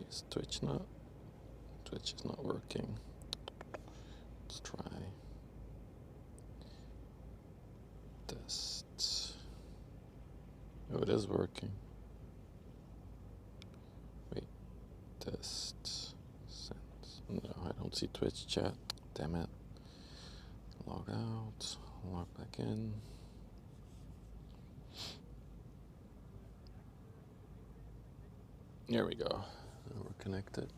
Is Twitch not? Twitch is not working. Let's try. Test. Oh, it is working. Wait. Test. Send. No, I don't see Twitch chat. Damn it. Log out. Log back in. There we go. Now we're connected.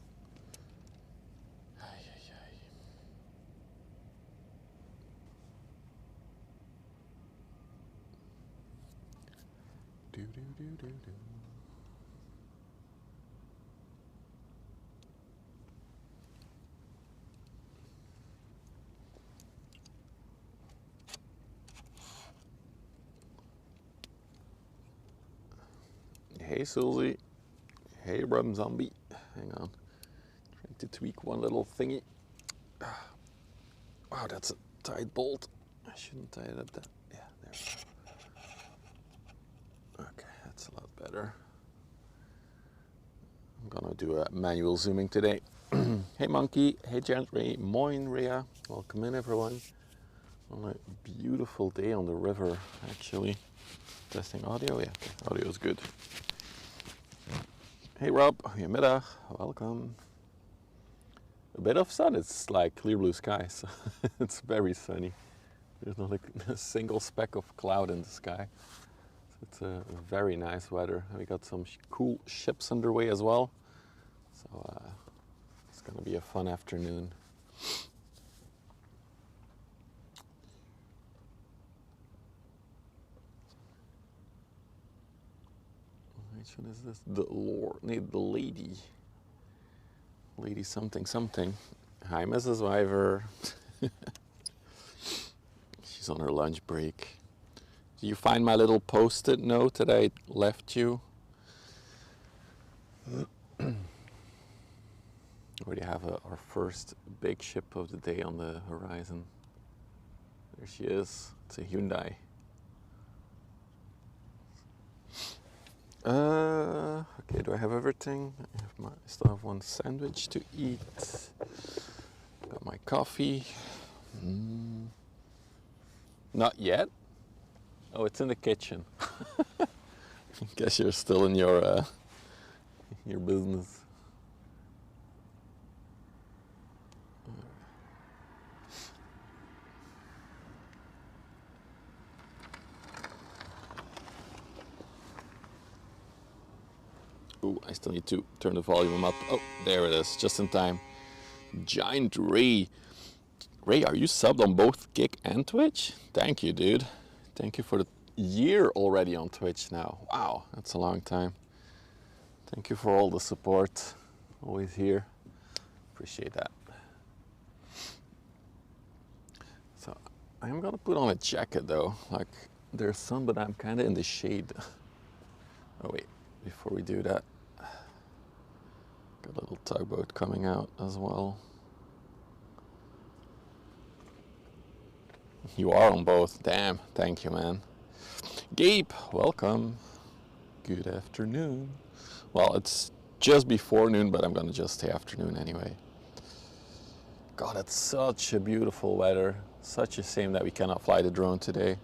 Do, do, do, do, do. Hey Susie. Hey Rum Zombie. Hang on. Trying to tweak one little thingy. Wow, that's a tight bolt. I shouldn't tie it up that. Yeah, there we go. Okay, that's a lot better. I'm gonna do a manual zooming today. Hey Monkey. Hey Gentry. Moin Rhea. Welcome in everyone. On a beautiful day on the river, actually. Testing audio? Yeah, okay. Audio is good. Hey Rob, goedemiddag, welcome. A bit of sun, it's like clear blue skies. It's very sunny. There's not a single speck of cloud in the sky. So it's a very nice weather. We got some cool ships underway as well. So it's gonna be a fun afternoon. Which one is this? The Lord, the lady. Lady something something. Hi, Mrs. Wyver. She's on her lunch break. Do you find my little post-it note that I left you? Already have our first big ship of the day on the horizon. There she is. It's a Hyundai. Okay, do I have everything? I still have one sandwich to eat. Got my coffee. Not yet. Oh, it's in the kitchen. I guess you're still in your business. Ooh, I still need to turn the volume up. Oh, there it is, just in time. Giant Ray. Ray, are you subbed on both Kick and Twitch? Thank you, dude. Thank you for the year already on Twitch now. Wow, that's a long time. Thank you for all the support. Always here. Appreciate that. So, I'm gonna put on a jacket though. Like, there's sun, but I'm kinda in the shade. Oh wait. Before we do that, got a little tugboat coming out as well. You are on both. Damn, thank you, man. Gabe, welcome. Good afternoon. Well, it's just before noon, but I'm gonna just say afternoon anyway. God, it's such a beautiful weather. Such a shame that we cannot fly the drone today.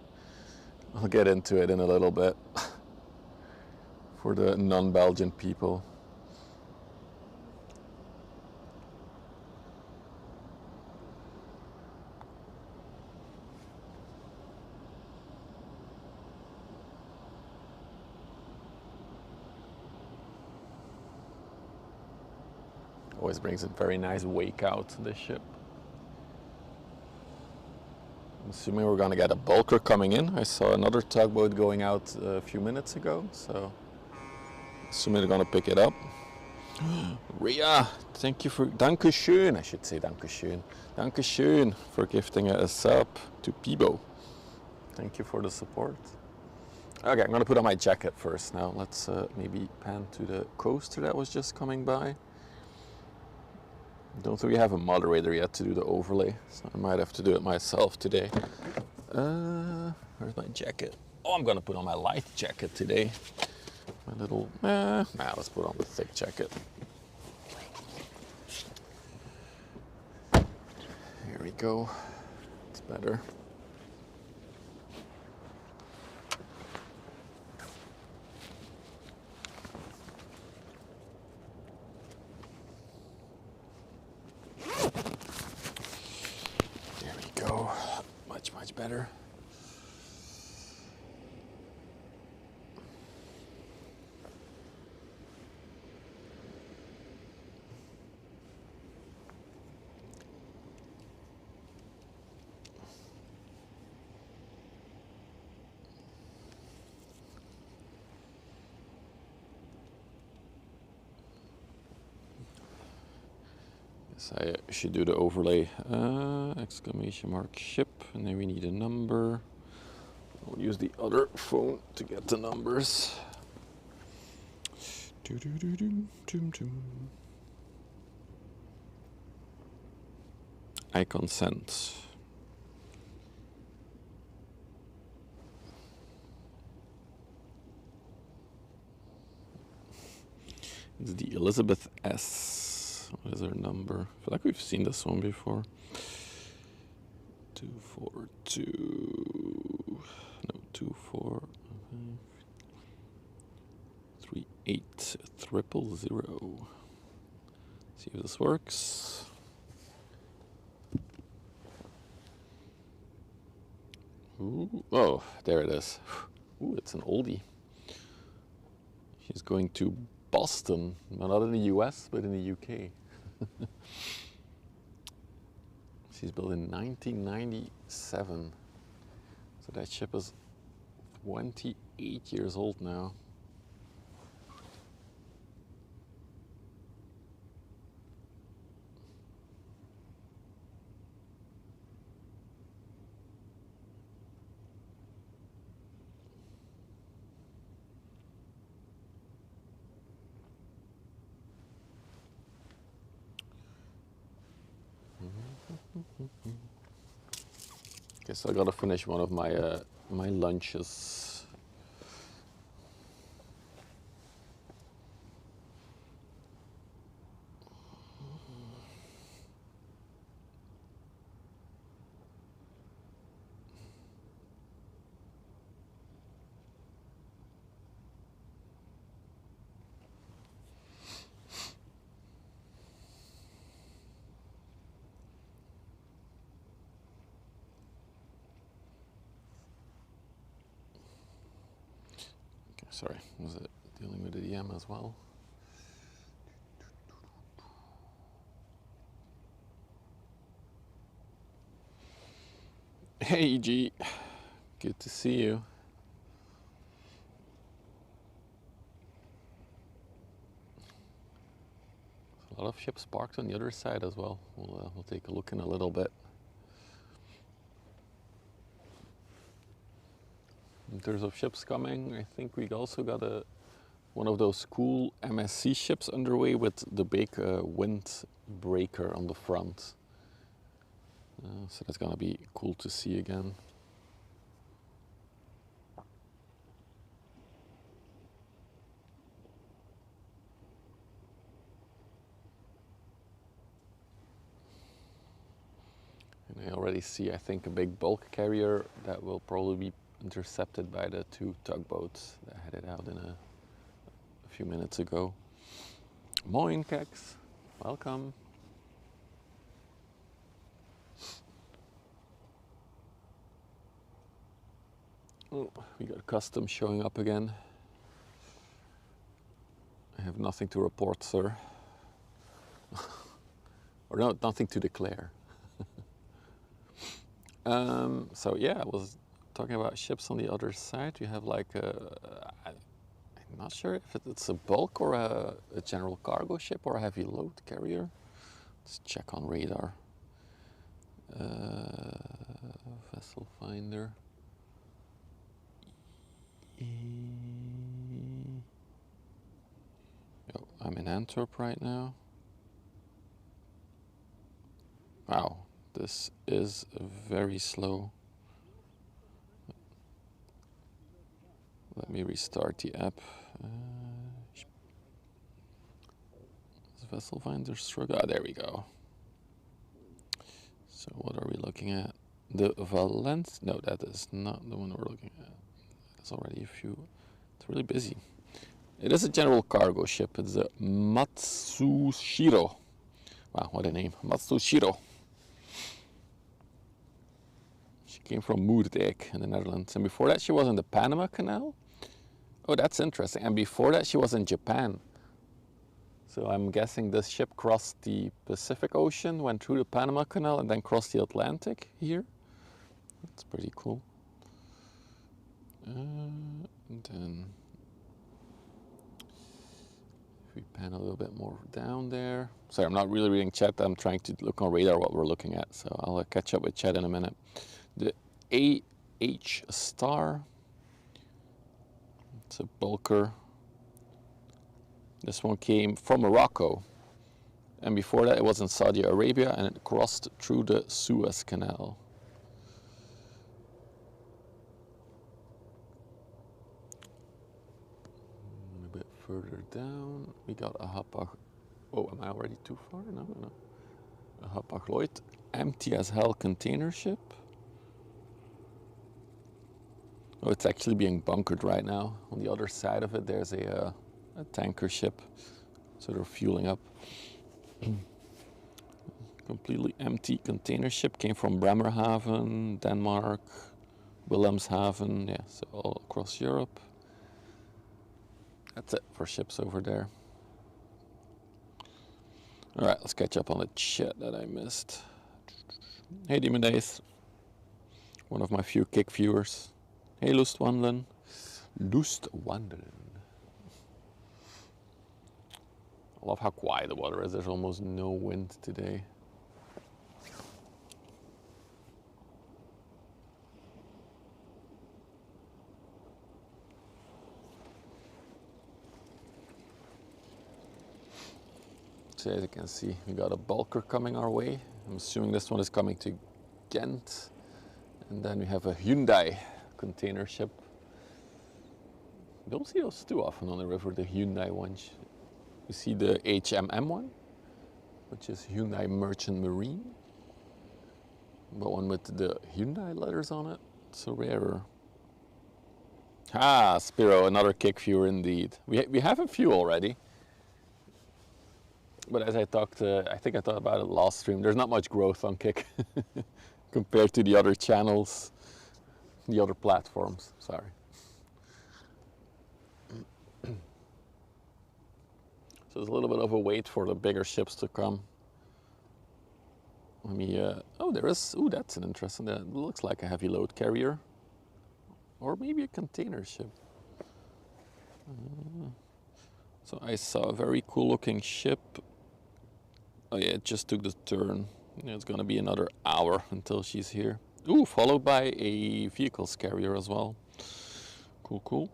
I'll get into it in a little bit. For the non-Belgian people. Always brings a very nice wake out to the ship. I'm assuming we're gonna get a bulker coming in. I saw another tugboat going out a few minutes ago, so assuming they're gonna pick it up. Ria, thank you for, Dankeschön, I should say Dankeschön. Dankeschön for gifting a sub to Pibo. Thank you for the support. Okay, I'm gonna put on my jacket first now. Let's maybe pan to the coaster that was just coming by. Don't think we have a moderator yet to do the overlay, so I might have to do it myself today. Where's my jacket? Oh, I'm gonna put on my light jacket today. My little, let's put on the thick jacket. we go. It's better. There we go. Much, much better. I should do the overlay, exclamation mark ship, and then we need a number. I'll use the other phone to get the numbers. I consent. It's the Elizabeth S. What is her number? I feel like we've seen this one before. 242. No, 2453800. See if this works. Ooh, oh, there it is. Ooh, it's an oldie. She's going to Boston, not in the US, but in the UK. She's built in 1997. So that ship is 28 years old now. Guess I gotta finish one of my my lunches. Sorry, was it dealing with the EM as well? Hey G, good to see you. A lot of ships parked on the other side as well. We'll take a look in a little bit. In terms of ships coming, I think we also got one of those cool MSC ships underway with the big windbreaker on the front. So that's gonna be cool to see again. And I already see, I think, a big bulk carrier that will probably be intercepted by the two tugboats that headed out in a few minutes ago. Moin, Kex. Welcome. Oh, we got customs showing up again. I have nothing to report, sir. Or no, nothing to declare. So yeah, I was talking about ships on the other side. You have like I'm not sure if it's a bulk or a general cargo ship or a heavy load carrier. Let's check on radar. Vessel finder. Oh, I'm in Antwerp right now. Wow, this is very slow. Let me restart the app. Vessel finder struggle. Ah, there we go. So what are we looking at? The Valence? No, that is not the one we're looking at. There's already a few. It's really busy. It is a general cargo ship. It's a Matsushiro. Wow, what a name. Matsushiro. She came from Moerdijk in the Netherlands. And before that, she was in the Panama Canal. Oh, that's interesting. And before that, she was in Japan. So I'm guessing this ship crossed the Pacific Ocean, went through the Panama Canal, and then crossed the Atlantic here. That's pretty cool. And then if we pan a little bit more down there. Sorry, I'm not really reading chat. I'm trying to look on radar what we're looking at. So I'll catch up with chat in a minute. The AH Star. It's a bulker. This one came from Morocco. And before that it was in Saudi Arabia and it crossed through the Suez Canal. A bit further down we got a Hapag. Oh, am I already too far? No. A Hapag-Lloyd empty as hell container ship. Oh, it's actually being bunkered right now. On the other side of it there's a tanker ship. So they're fueling up. Completely empty container ship, came from Bremerhaven, Denmark, Wilhelmshaven, yeah, so all across Europe. That's it for ships over there. All right, let's catch up on the chat that I missed. Hey Demon Days, one of my few kick viewers. Hey Lustwandelen. Lustwandelen. I love how quiet the water is. There's almost no wind today. So as you can see, we got a bulker coming our way. I'm assuming this one is coming to Ghent. And then we have a Hyundai container ship. You don't see those too often on the river, the Hyundai ones. You see the HMM one, which is Hyundai Merchant Marine. But one with the Hyundai letters on it, it's a rarer. Ah, Spiro, another kick viewer indeed. We have a few already. But as I talked, I think I thought about it last stream, there's not much growth on Kick compared to the other channels, the other platforms, sorry. So there's a little bit of a wait for the bigger ships to come. Let me, oh, there is, ooh, that's an interesting, that looks like a heavy load carrier. Or maybe a container ship. So I saw a very cool looking ship. Oh yeah, it just took the turn. It's gonna be another hour until she's here. Ooh, followed by a vehicles carrier as well. Cool, cool.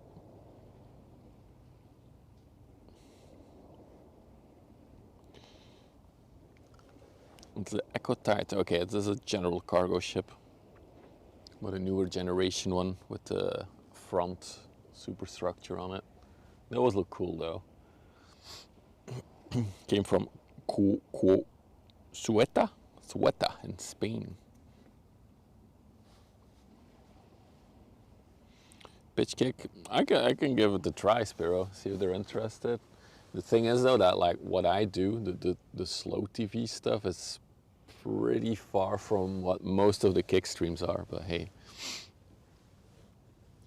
It's the Echo Tide. Okay, this is a general cargo ship, but a newer generation one with the front superstructure on it. They always look cool though. Came from Ceuta in Spain. Pitch kick, I can give it a try, Spiro, see if they're interested. The thing is though that like what I do, the slow TV stuff is pretty far from what most of the kick streams are, but hey.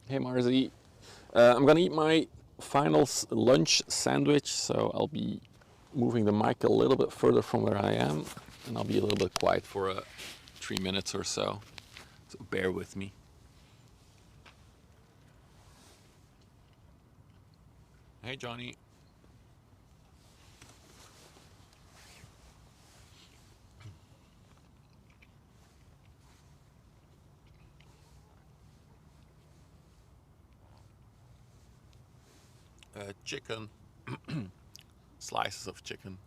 Hey Marzi, I'm gonna eat my final lunch sandwich, so I'll be moving the mic a little bit further from where I am, and I'll be a little bit quiet for 3 minutes or so, so bear with me. Hey Johnny. Chicken, slices of chicken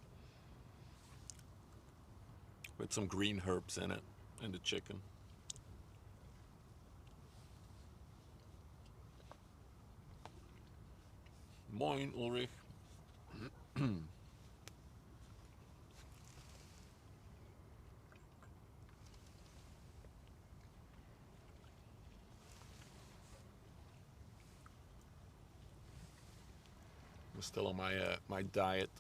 with some green herbs in it, and the chicken. Moin Ulrich. I'm still on my diet.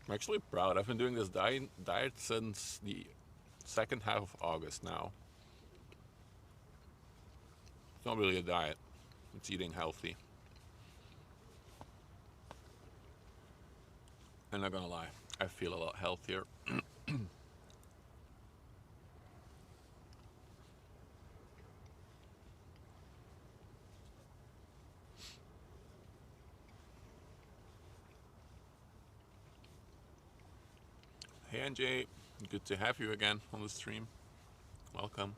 I'm actually proud. I've been doing this diet since the second half of August now. It's not really a diet. It's eating healthy. I'm not gonna lie, I feel a lot healthier. Hey NJ, good to have you again on the stream. Welcome.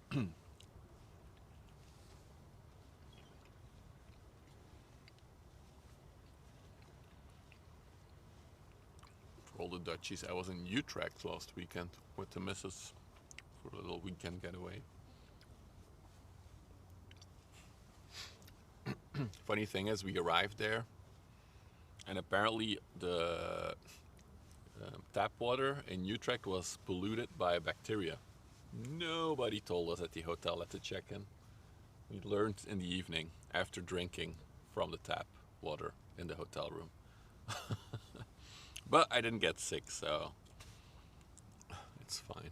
For all the Dutchies, I was in Utrecht last weekend with the missus for a little weekend getaway. Funny thing is, we arrived there, and apparently the tap water in Utrecht was polluted by bacteria. Nobody told us at the hotel at the check-in. We learned in the evening after drinking from the tap water in the hotel room. But I didn't get sick, so it's fine.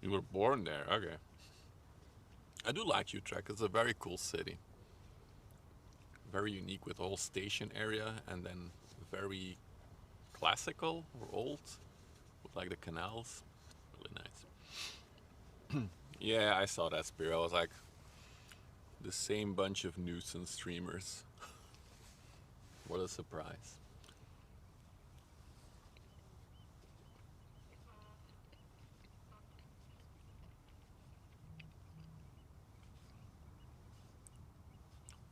You were born there, okay. I do like Utrecht. It's a very cool city. Very unique with the whole station area, and then very classical or old with like the canals. Really nice. Yeah, I saw that, Spear. I was like, the same bunch of nuisance streamers. What a surprise.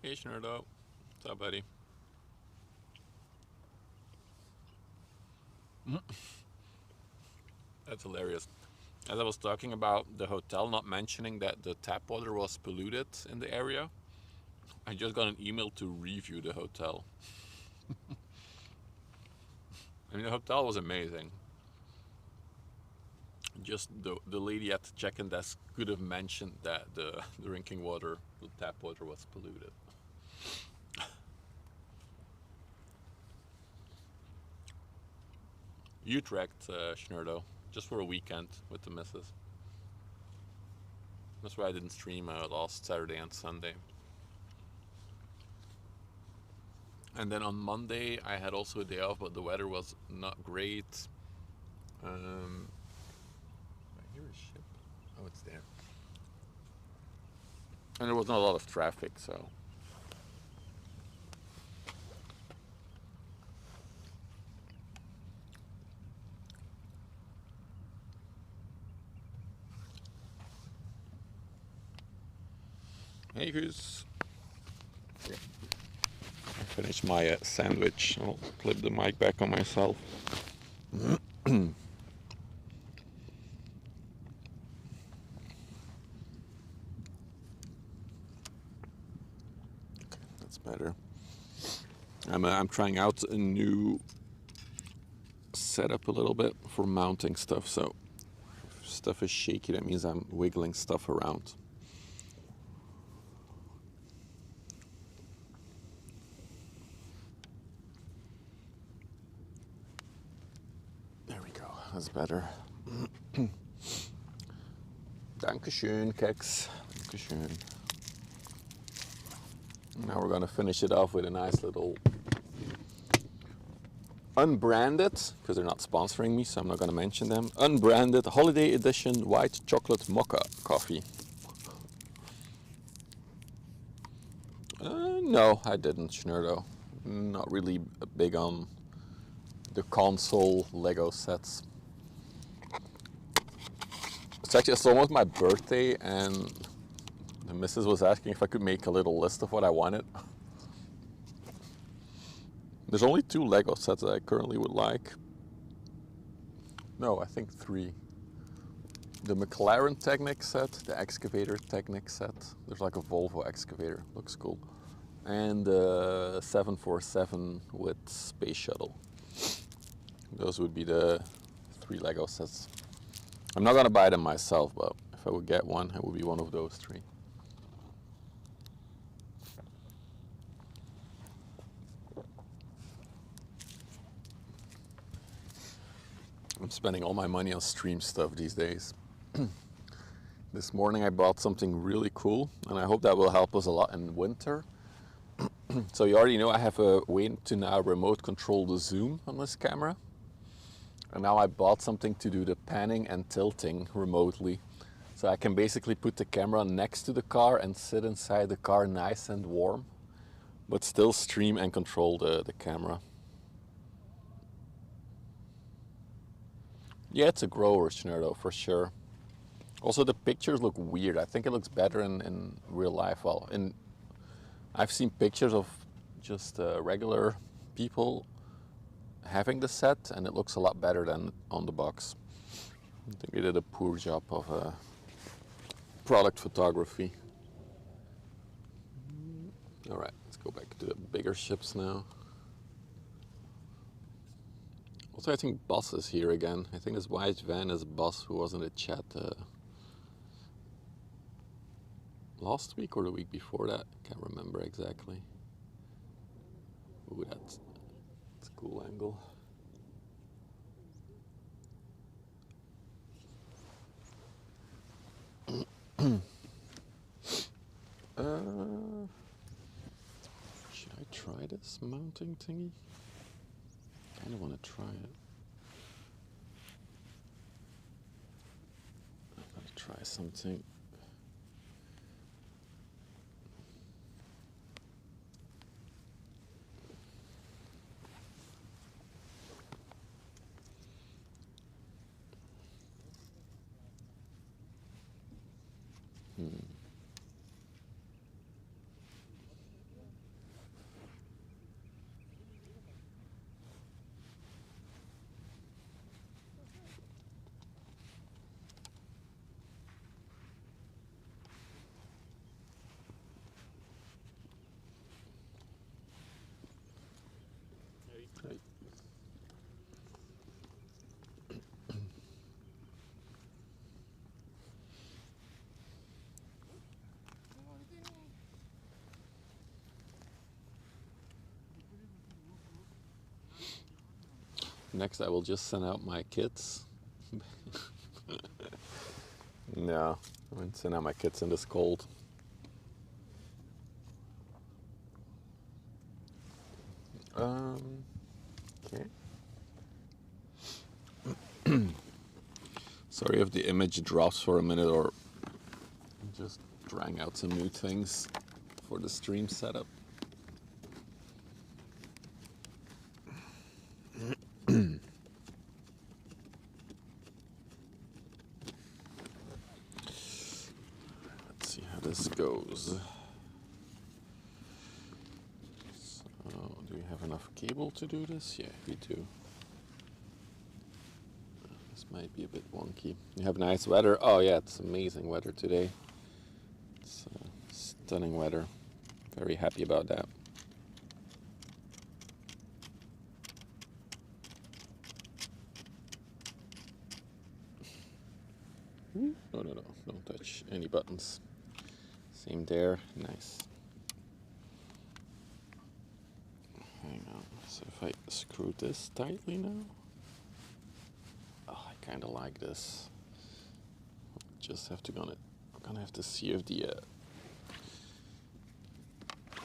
Hey Schnurdo, what's up buddy? That's hilarious. As I was talking about the hotel not mentioning that the tap water was polluted in the area, I just got an email to review the hotel. I mean, the hotel was amazing. Just the lady at the check-in desk could have mentioned that the drinking water, the tap water was polluted. Utrecht, Schnurdo, just for a weekend with the missus. That's why I didn't stream last Saturday and Sunday. And then on Monday I had also a day off, but the weather was not great. I hear a ship. Oh, it's there. And there was not a lot of traffic, so. Hey, Goose. I finished my sandwich. I'll flip the mic back on myself. Okay, that's better. I'm trying out a new setup a little bit for mounting stuff. So if stuff is shaky, that means I'm wiggling stuff around. That's better. Dankeschön, Keks. Dankeschön. Now we're gonna finish it off with a nice little unbranded, because they're not sponsoring me, so I'm not gonna mention them. Unbranded holiday edition white chocolate mocha coffee. No, I didn't, Schnurdo. Not really big on the console Lego sets. It's almost my birthday, and the missus was asking if I could make a little list of what I wanted. There's only 2 Lego sets that I currently would like. No, I think 3. The McLaren Technic set, the excavator Technic set. There's like a Volvo excavator, looks cool. And the 747 with space shuttle. Those would be the 3 Lego sets. I'm not gonna buy them myself, but if I would get one, it would be one of those 3. I'm spending all my money on stream stuff these days. This morning I bought something really cool, and I hope that will help us a lot in winter. So you already know I have a way to now remote control the zoom on this camera. And now I bought something to do the panning and tilting remotely. So I can basically put the camera next to the car and sit inside the car nice and warm, but still stream and control the camera. Yeah, it's a grower shooter though, for sure. Also the pictures look weird. I think it looks better in real life. Well, I've seen pictures of just regular people having the set, and it looks a lot better than on the box. I think they did a poor job of product photography. All right, let's go back to the bigger ships now. Also, I think Boss is here again. I think this white van is Boss, who was in the chat last week or the week before that. Can't remember exactly. Ooh, that's a cool angle. Should I try this mounting thingy? I kind of want to try it. I'm gonna try something. Next, I will just send out my kits. No, I won't send out my kits in this cold. Okay. Sorry if the image drops for a minute, or I'm just trying out some new things for the stream setup. Let's see how this goes. So, do we have enough cable to do this? Yeah, we do. This might be a bit wonky. You have nice weather. Oh yeah, it's amazing weather today. It's stunning weather. Very happy about that. No, no, no, don't touch any buttons. Same there, nice. Hang on, so if I screw this tightly now, oh, I kind of like this. Just have to I'm gonna have to see if the,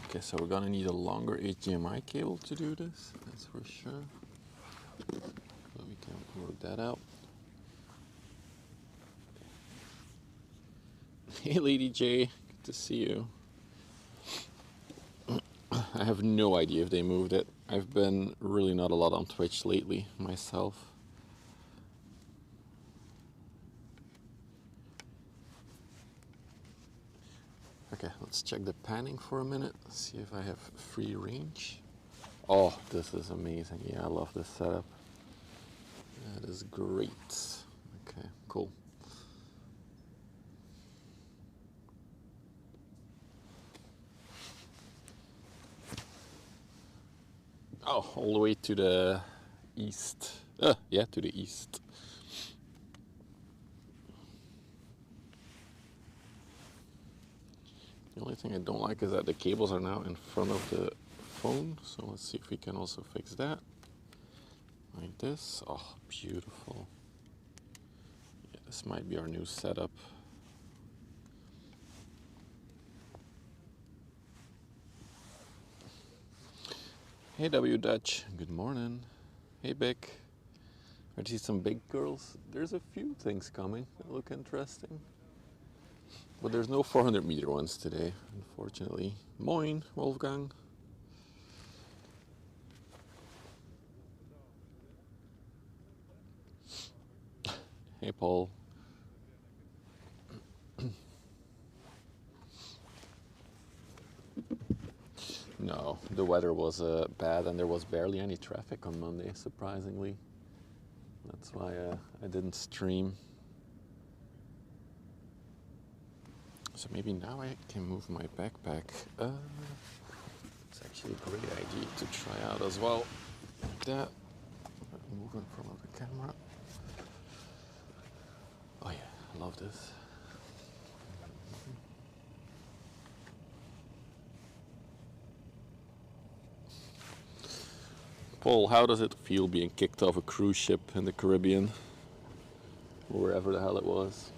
okay, so we're gonna need a longer HDMI cable to do this, that's for sure. So we can work that out. Hey Lady J, good to see you. I have no idea if they moved it. I've been really not a lot on Twitch lately myself. Okay, let's check the panning for a minute, see if I have free range. Oh, this is amazing. Yeah, I love this setup. That is great. Okay, cool. Oh, all the way to the east. Yeah, to the east. The only thing I don't like is that the cables are now in front of the phone. So let's see if we can also fix that. Like this. Oh, beautiful. Yeah, this might be our new setup. Hey W Dutch, good morning. Hey Bick. I see some big girls. There's a few things coming that look interesting. But there's no 400-meter ones today, unfortunately. Moin, Wolfgang. Hey Paul. No, the weather was bad and there was barely any traffic on Monday, surprisingly. That's why I didn't stream. So maybe now I can move my backpack. It's actually a great idea to try out as well. That. Move in front of the camera. Oh yeah, I love this. Paul, how does it feel being kicked off a cruise ship in the Caribbean? Or wherever the hell it was?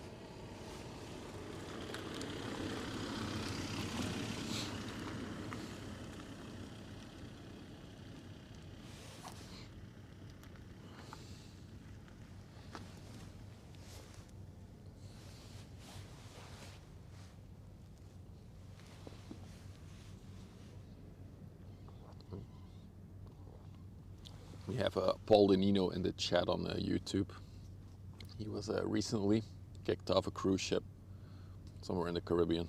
We have Paul Denino in the chat on YouTube. He was recently kicked off a cruise ship somewhere in the Caribbean.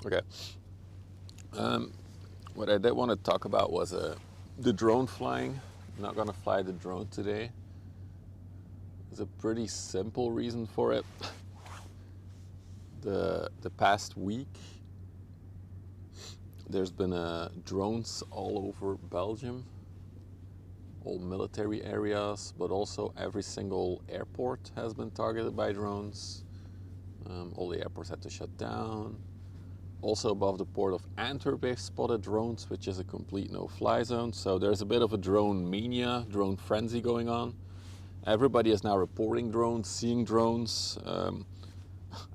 Okay. What I did want to talk about was the drone flying. I'm not going to fly the drone today. There's a pretty simple reason for it. The past week, there's been drones all over Belgium, all military areas, but also every single airport has been targeted by drones. All the airports had to shut down. Also above the port of Antwerp, they've spotted drones, which is a complete no-fly zone. So there's a bit of a drone mania, drone frenzy going on. Everybody is now reporting drones, seeing drones.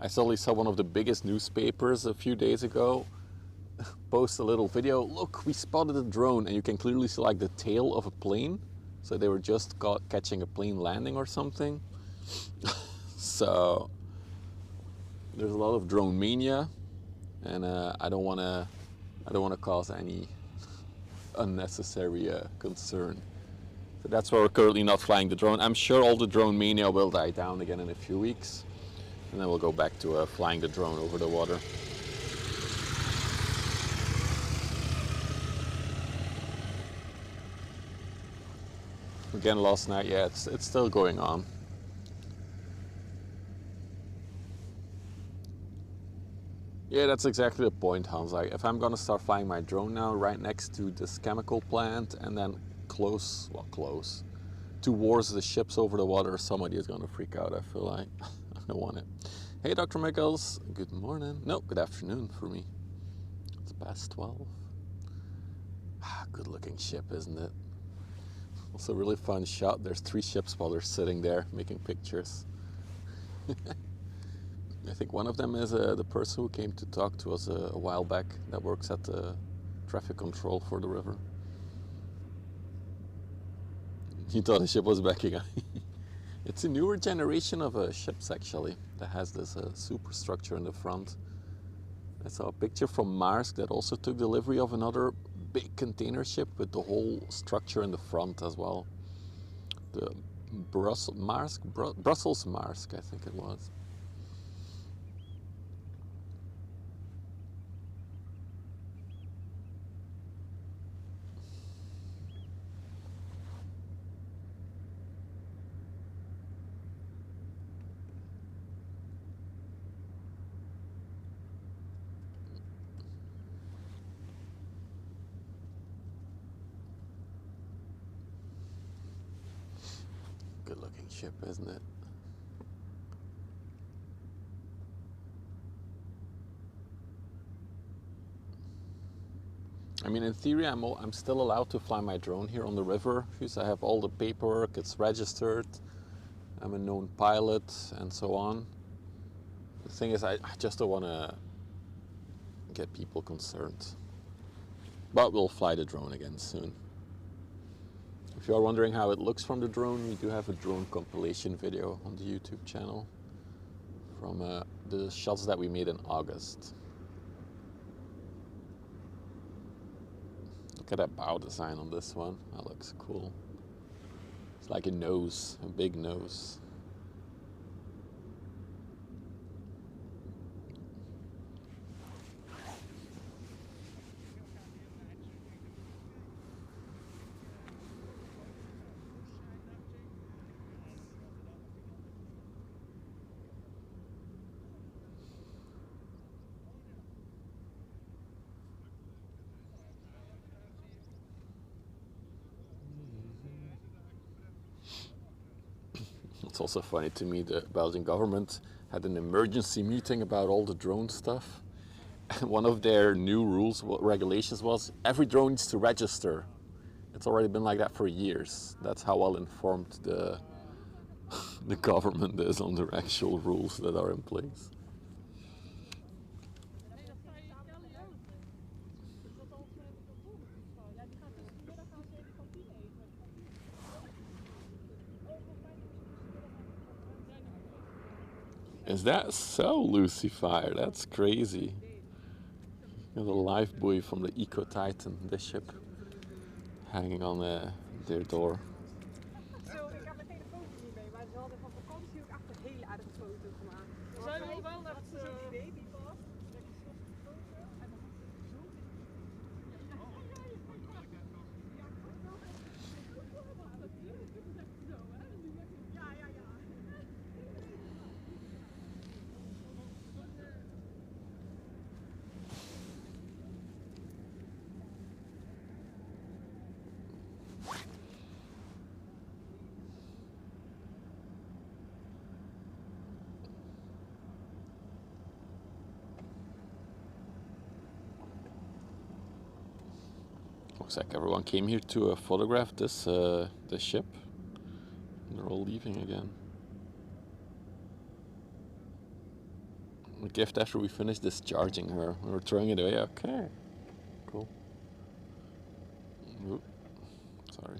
I suddenly saw one of the biggest newspapers a few days ago post a little video. Look, we spotted a drone, and you can clearly see like the tail of a plane. So they were just catching a plane landing or something. So there's a lot of drone mania, and I don't want to cause any unnecessary concern. So that's why we're currently not flying the drone. I'm sure all the drone mania will die down again in a few weeks, and then we'll go back to flying the drone over the water. Again, last night, yeah, it's still going on. Yeah, that's exactly the point, Hans. Like, if I'm gonna start flying my drone now right next to this chemical plant and then close towards the ships over the water, somebody is gonna freak out, I feel like. I don't want it. Hey, Dr. Michaels, good morning. No, good afternoon for me. It's past 12. Good looking ship, isn't it? Also a really fun shot. There's 3 ship spotters sitting there making pictures. I think one of them is the person who came to talk to us a while back that works at the traffic control for the river. He thought the ship was backing up. It's a newer generation of ships actually that has this superstructure in the front. I saw a picture from Maersk that also took delivery of another big container ship with the whole structure in the front as well. The Brussels Maersk, I think it was. good looking ship, isn't it? I mean, in theory, I'm still allowed to fly my drone here on the river because I have all the paperwork, it's registered, I'm a known pilot, and so on. The thing is, I just don't want to get people concerned. But we'll fly the drone again soon. If you are wondering how it looks from the drone, we do have a drone compilation video on the YouTube channel from the shots that we made in August. Look at that bow design on this one. That looks cool. It's like a nose, a big nose. It's also funny to me, the Belgian government had an emergency meeting about all the drone stuff. And one of their new rules, regulations was every drone needs to register. It's already been like that for years. That's how well informed the government is on the actual rules that are in place. Is that so, Lucifer? That's crazy. Got a life buoy from the Eco Titan, this ship, hanging on their door. Zo, ik heb mijn telefoon niet mee, maar ze hadden van vakantie ook echt een hele aardige foto gemaakt. We zijn wel dat is zo'n babypas. Looks like everyone came here to photograph this ship. And they're all leaving again. A gift after we finished discharging her. We were throwing it away. Okay, cool. Ooh, sorry.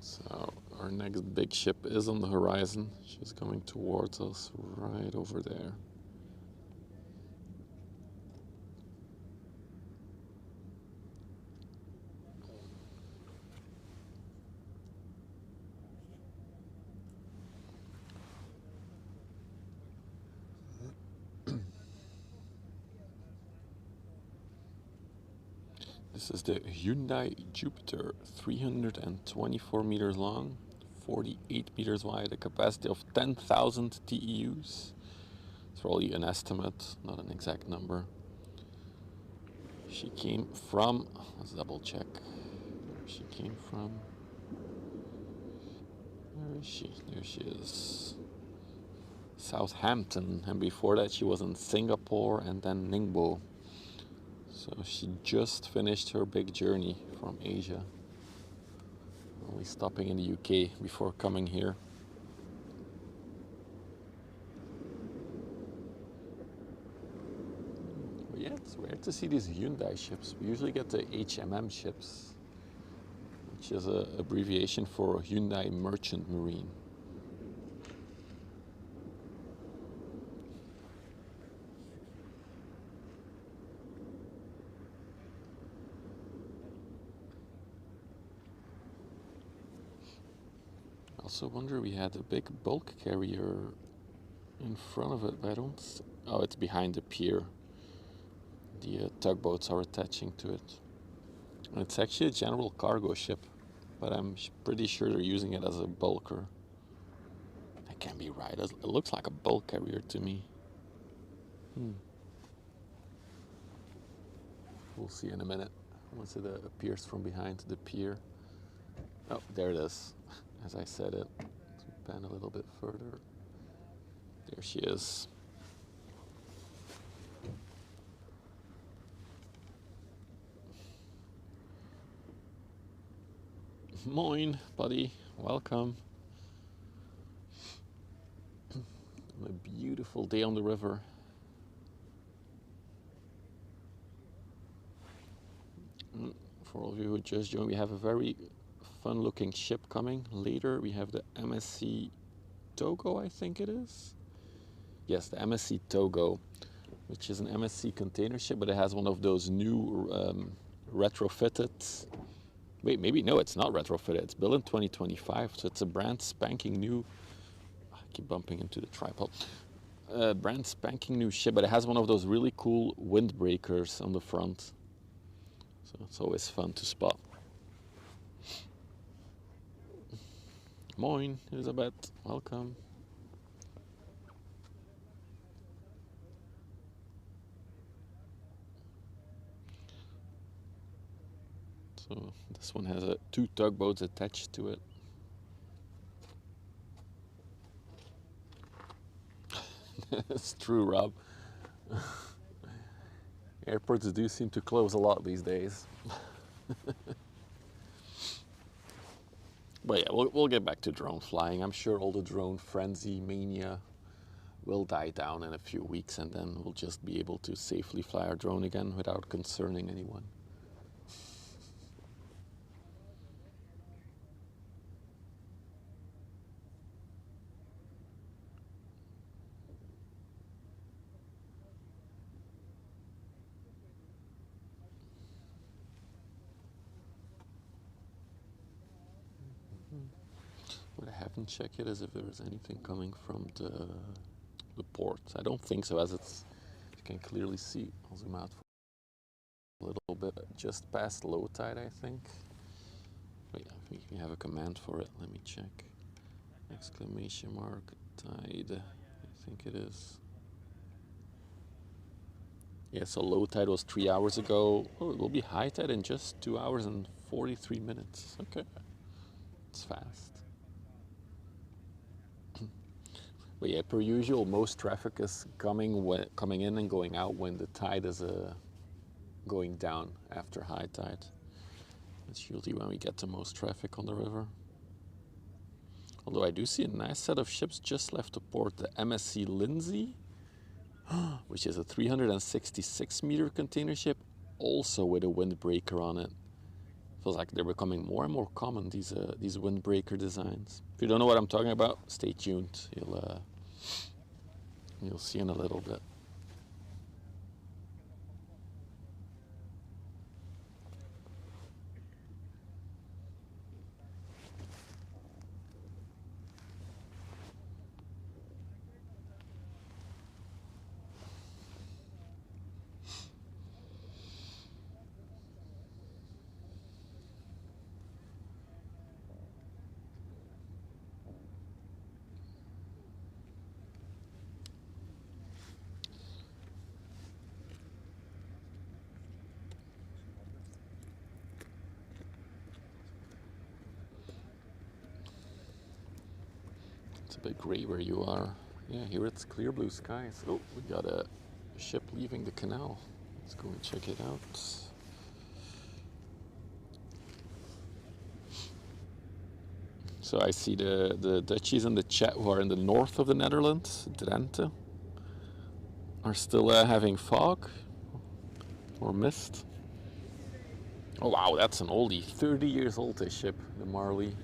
So our next big ship is on the horizon. She's coming towards us right over there. This is the Hyundai Jupiter, 324 meters long, 48 meters wide, a capacity of 10,000 TEUs. It's probably an estimate, not an exact number. She came from, let's double check where she came from. Where is she? There she is. Southampton, and before that she was in Singapore and then Ningbo. So she just finished her big journey from Asia, only stopping in the UK before coming here. But yeah, it's rare to see these Hyundai ships. We usually get the HMM ships, which is an abbreviation for Hyundai Merchant Marine. I also wonder, we had a big bulk carrier in front of it, but I don't. Oh, it's behind the pier. the tugboats are attaching to it. And it's actually a general cargo ship, but I'm pretty sure they're using it as a bulker. That can't be right. It looks like a bulk carrier to me. We'll see in a minute once it appears from behind the pier. Oh, there it is. As I said it. Let's pan a little bit further. There she is. Moin, buddy. Welcome. A beautiful day on the river. For all of you who just joined, we have a very fun-looking ship coming. Later, we have the MSC Togo, I think it is. Yes, the MSC Togo, which is an MSC container ship, but it has one of those new retrofitted. Wait, maybe no, it's not retrofitted. It's built in 2025, so it's a brand spanking new. I keep bumping into the tripod. Brand spanking new ship, but it has one of those really cool windbreakers on the front. So it's always fun to spot. Moin, Elizabeth, welcome. So this one has two tugboats attached to it. It's true, Rob. Airports do seem to close a lot these days. But yeah, we'll get back to drone flying. I'm sure all the drone frenzy mania will die down in a few weeks, and then we'll just be able to safely fly our drone again without concerning anyone. What I haven't checked yet is if there is anything coming from the port. I don't think so, as it's, you can clearly see. I'll zoom out for a little bit, just past low tide, I think. Wait, I think we have a command for it. Let me check. Exclamation mark, tide. I think it is. Yeah, so low tide was 3 hours ago. Oh, it will be high tide in just 2 hours and 43 minutes. Okay, it's fast. But yeah, per usual, most traffic is coming in and going out when the tide is going down after high tide. That's usually when we get the most traffic on the river. Although I do see a nice set of ships just left the port, the MSC Lindsay, which is a 366-meter container ship, also with a windbreaker on it. Feels like they're becoming more and more common, these windbreaker designs. If you don't know what I'm talking about, stay tuned. You'll see in a little bit. It's a bit gray where you are. Yeah, here it's clear blue skies. Oh, we got a ship leaving the canal. Let's go and check it out. So I see the Dutchies in the chat who are in the north of the Netherlands, Drenthe, are still having fog or mist. Oh wow, that's an oldie. 30 years old, this ship, the Marley.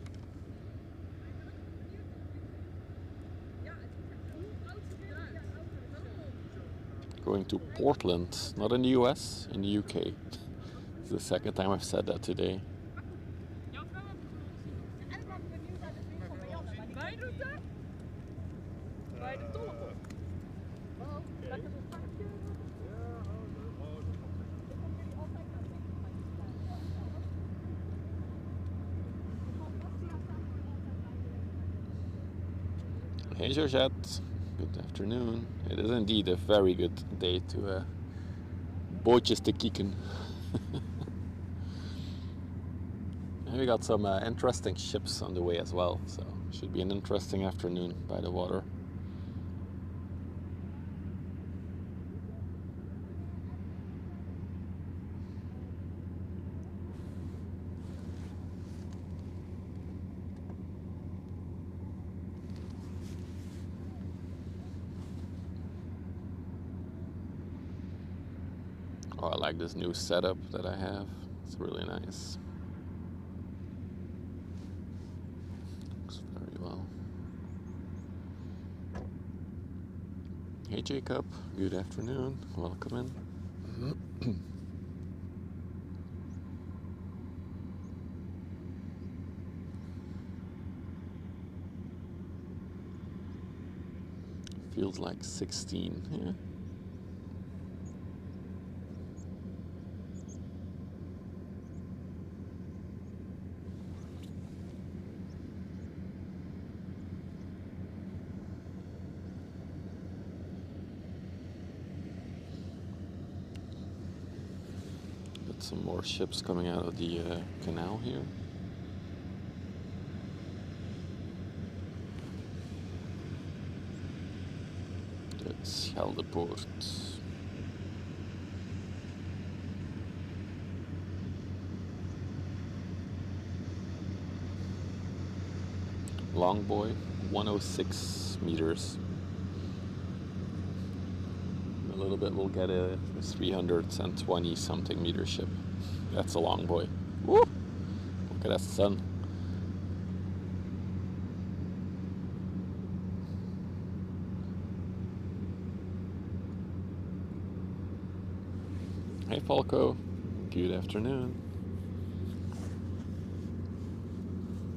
Going to Portland, not in the US, in the UK. It's the second time I've said that today. Hey Georgette, good afternoon. It is indeed a very good day to bootjes te kieken. And we got some interesting ships on the way as well, so should be an interesting afternoon by the water. Oh, I like this new setup that I have. It's really nice. Looks very well. Hey Jacob, good afternoon. Welcome in. Feels like 16, yeah. Got some more ships coming out of the canal here. Westerschelde port. Long boy, 106 meters. In a little bit we'll get a 320 something meter ship. That's a long boy. Woo! Look at that sun. Hey Falco, good afternoon.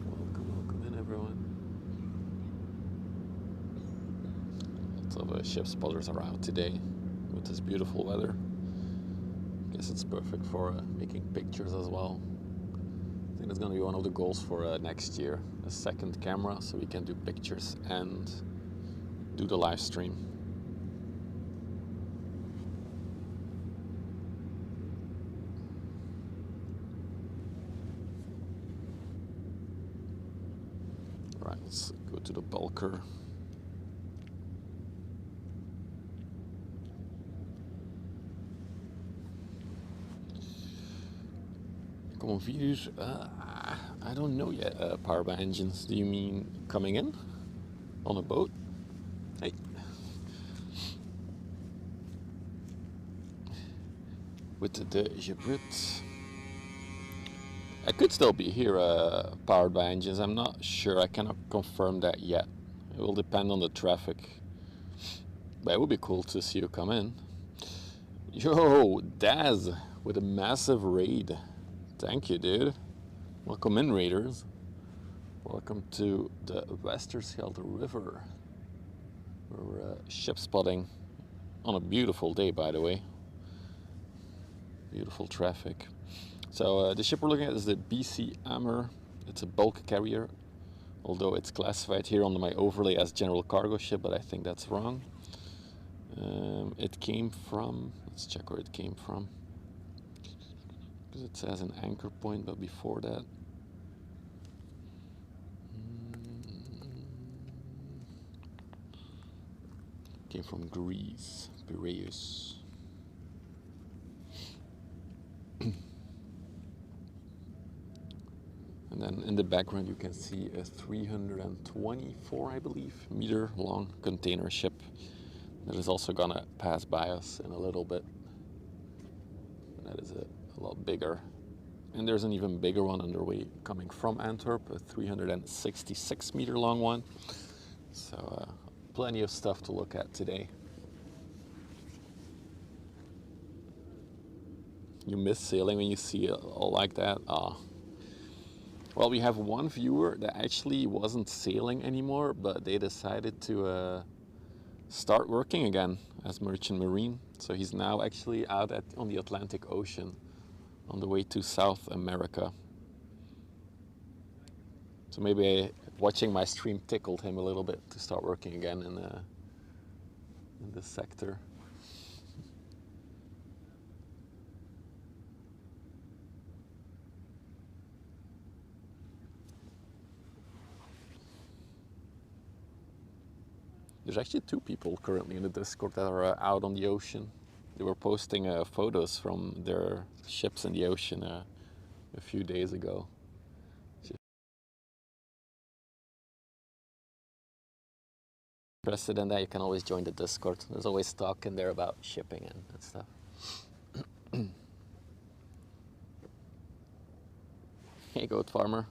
Welcome in everyone. Lots of ship spotters around today with this beautiful weather. Guess it's perfect for making pictures as well. I think that's going to be one of the goals for next year. A second camera so we can do pictures and do the live stream. Right, let's go to the bulker. Kom om 4 uur. I don't know yet. Powered by engines. Do you mean coming in on a boat? Hey. With the Gebrit. I could still be here powered by engines. I'm not sure. I cannot confirm that yet. It will depend on the traffic. But it would be cool to see you come in. Yo, Daz with a massive raid. Thank you, dude. Welcome in, raiders. Welcome to the Westerschelde River. We're ship spotting on a beautiful day, by the way. Beautiful traffic. So the ship we're looking at is the BC Ammer. It's a bulk carrier, although it's classified here on my overlay as general cargo ship, but I think that's wrong. It came from, let's check where it came from, because it says an anchor point, but before that, came from Greece, Piraeus. And then in the background you can see a 324, I believe, meter long container ship that is also gonna pass by us in a little bit. And that is a lot bigger. And there's an even bigger one underway coming from Antwerp, a 366 meter long one. So plenty of stuff to look at today. You miss sailing when you see it all like that? Well, we have one viewer that actually wasn't sailing anymore, but they decided to start working again as merchant marine. So he's now actually out on the Atlantic Ocean on the way to South America. So maybe watching my stream tickled him a little bit to start working again in this sector. There's actually 2 people currently in the Discord that are out on the ocean. They were posting photos from their ships in the ocean a few days ago. Interested in that, you can always join the Discord. There's always talk in there about shipping and stuff. Hey, goat farmer.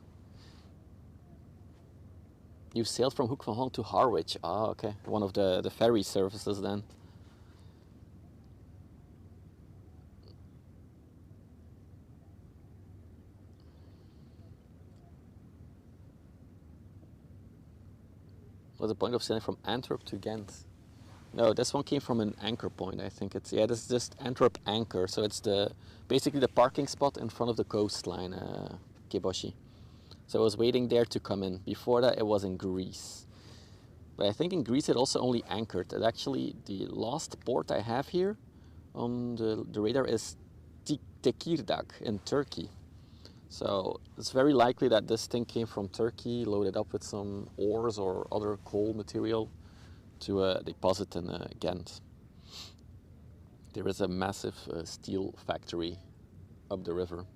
You sailed from Hoek van Holland to Harwich. Ah, okay. One of the ferry services then. What's the point of sailing from Antwerp to Ghent? No, this one came from an anchor point, I think. This is just Antwerp Anchor. So it's basically the parking spot in front of the coastline, Keboshi. So I was waiting there to come in. Before that, it was in Greece. But I think in Greece it also only anchored. And actually, the last port I have here on the radar is Tekirdağ in Turkey. So it's very likely that this thing came from Turkey, loaded up with some ores or other coal material to deposit in Ghent. There is a massive steel factory up the river.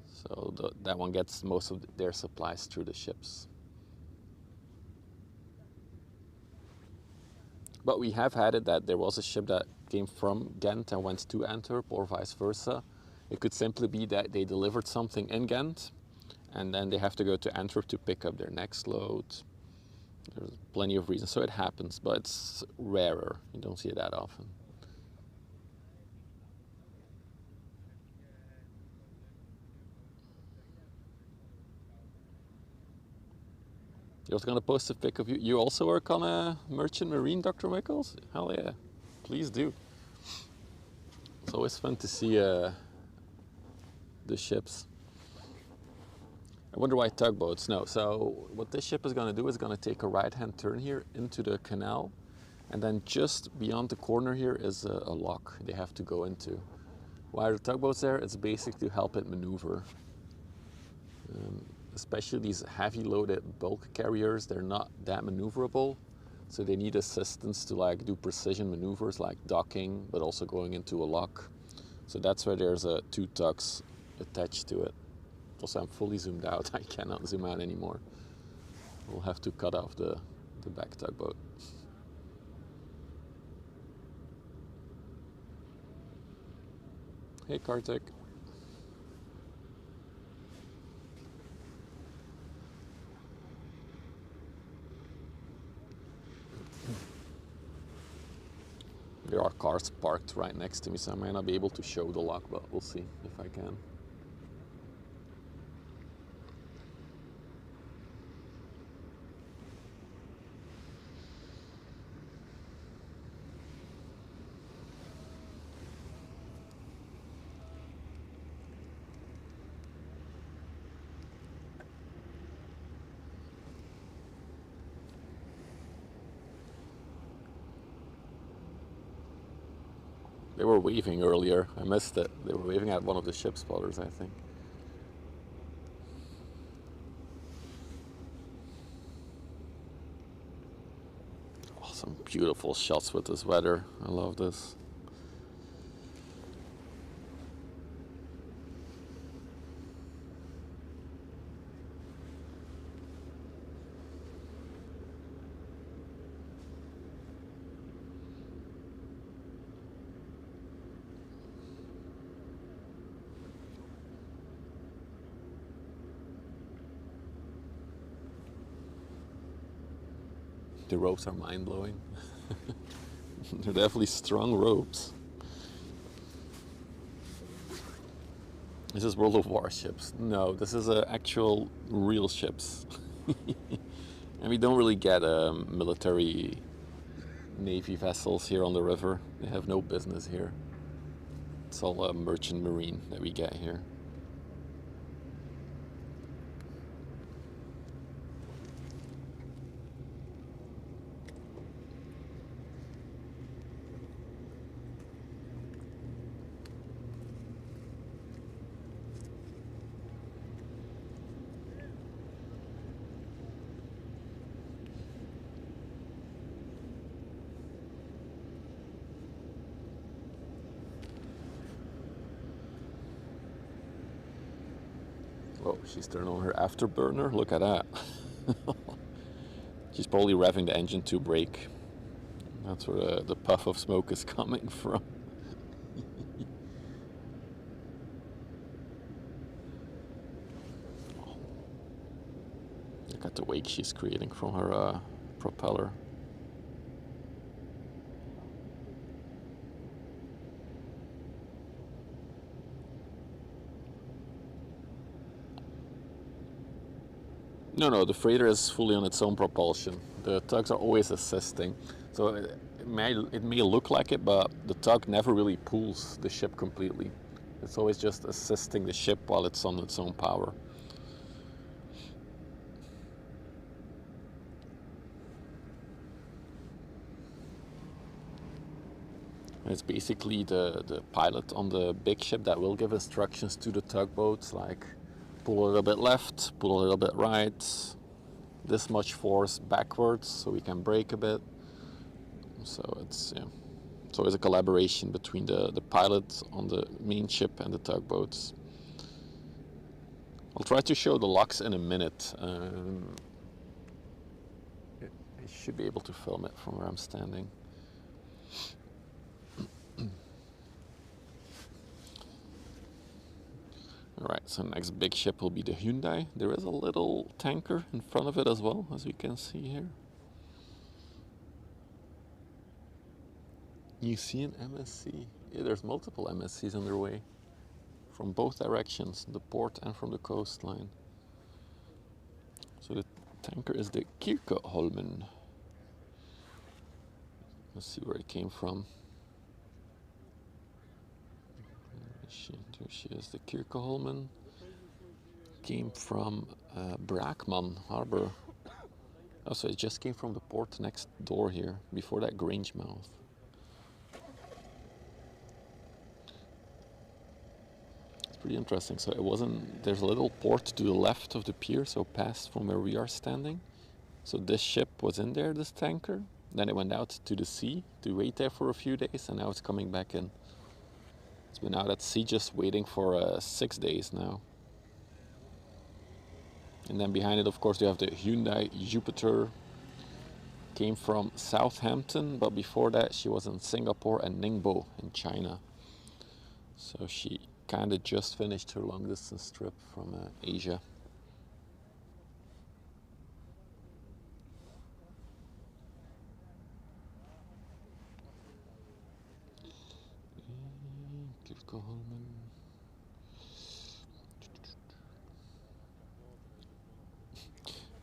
So that one gets most of their supplies through the ships. But we have had it that there was a ship that came from Ghent and went to Antwerp or vice versa. It could simply be that they delivered something in Ghent and then they have to go to Antwerp to pick up their next load. There's plenty of reasons, so it happens, but it's rarer. You don't see it that often. I was going to post a pic of you. You also work on a merchant marine, Dr. Wickles? Hell yeah, please do. It's always fun to see the ships. I wonder why tugboats. No, so what this ship is going to do is going to take a right-hand turn here into the canal, and then just beyond the corner here is a lock they have to go into. Why are the tugboats there? It's basically to help it maneuver. Especially these heavy loaded bulk carriers, they're not that maneuverable, so they need assistance to like do precision maneuvers like docking, but also going into a lock. So that's why there's 2 tugs attached to it. Also, I'm fully zoomed out. I cannot zoom out anymore. We'll have to cut off the back tugboat. Hey, Kartik. There are cars parked right next to me, so I might not be able to show the lock, but we'll see if I can. They were waving earlier. I missed it. They were waving at one of the ship spotters, I think. Oh, some beautiful shots with this weather. I love this. The ropes are mind-blowing. They're definitely strong ropes. This is World of Warships. No, this is actual real ships. And we don't really get military navy vessels here on the river. They have no business here. It's all merchant marine that we get here. Oh, she's turned on her afterburner. Look at that. She's probably revving the engine to brake. That's where the puff of smoke is coming from. Look at the wake she's creating from her propeller. No, the freighter is fully on its own propulsion. The tugs are always assisting. So it may look like it, but the tug never really pulls the ship completely. It's always just assisting the ship while it's on its own power. It's basically the pilot on the big ship that will give instructions to the tugboats, like pull a little bit left, pull a little bit right, this much force backwards so we can brake a bit. So it's always a collaboration between the pilot on the main ship and the tugboats. I'll try to show the locks in a minute. I should be able to film it from where I'm standing. Alright, so next big ship will be the Hyundai. There is a little tanker in front of it as well, as we can see here. You see an MSC? Yeah, there's multiple MSCs underway from both directions, the port and from the coastline. So the tanker is the Kirkeholmen. Let's see where it came from. There she is, the Kirkeholmen. Came from Braakman Harbor. Oh, so it just came from the port next door here, before that Grangemouth. It's pretty interesting. So it wasn't, there's a little port to the left of the pier, so past from where we are standing. So this ship was in there, this tanker. Then it went out to the sea to wait there for a few days, and now it's coming back in. It's been out at sea just waiting for 6 days now. And then behind it, of course, you have the Hyundai Jupiter. Came from Southampton, but before that she was in Singapore and Ningbo in China. So she kind of just finished her long distance trip from Asia.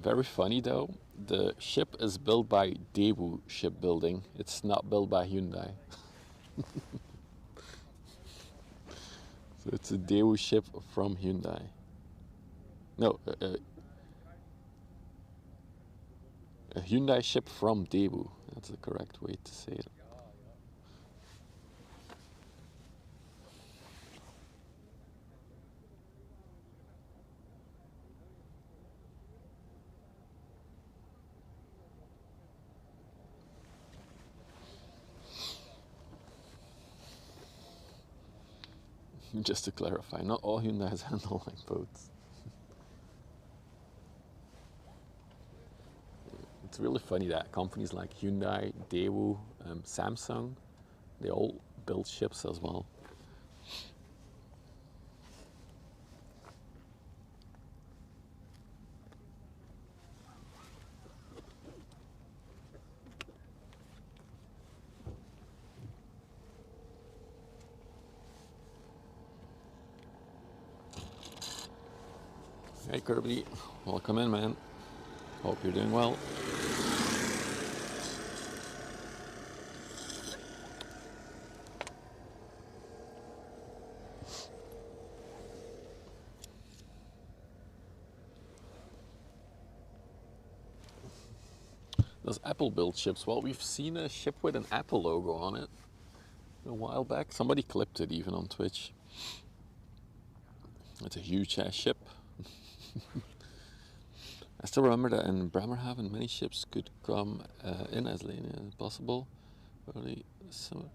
Very funny though, the ship is built by Daewoo Shipbuilding. It's not built by Hyundai. So it's a Daewoo ship from Hyundai. No, a Hyundai ship from Daewoo. That's the correct way to say it. Just to clarify, not all Hyundais handle like boats. It's really funny that companies like Hyundai, Daewoo, Samsung, they all build ships as well. Hey Kirby, welcome in, man. Hope you're doing well. Does Apple build ships? Well, we've seen a ship with an Apple logo on it a while back. Somebody clipped it even on Twitch. It's a huge ass ship. I still remember that in Bremerhaven many ships could come in as late as possible. Early summer.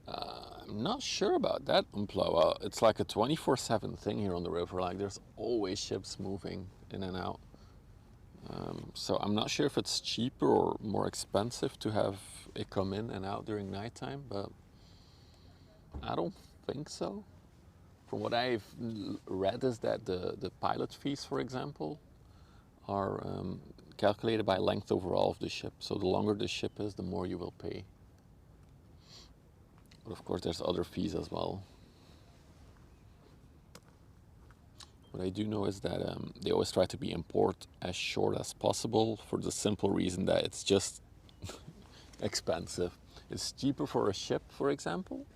I'm not sure about that, Umploa. It's like a 24/7 thing here on the river. Like there's always ships moving in and out. So I'm not sure if it's cheaper or more expensive to have it come in and out during nighttime, but I don't think so. From what I've read is that the pilot fees, for example, are calculated by length overall of the ship. So the longer the ship is, the more you will pay. But of course there's other fees as well. What I do know is that they always try to be in port as short as possible for the simple reason that it's just expensive. It's cheaper for a ship, for example.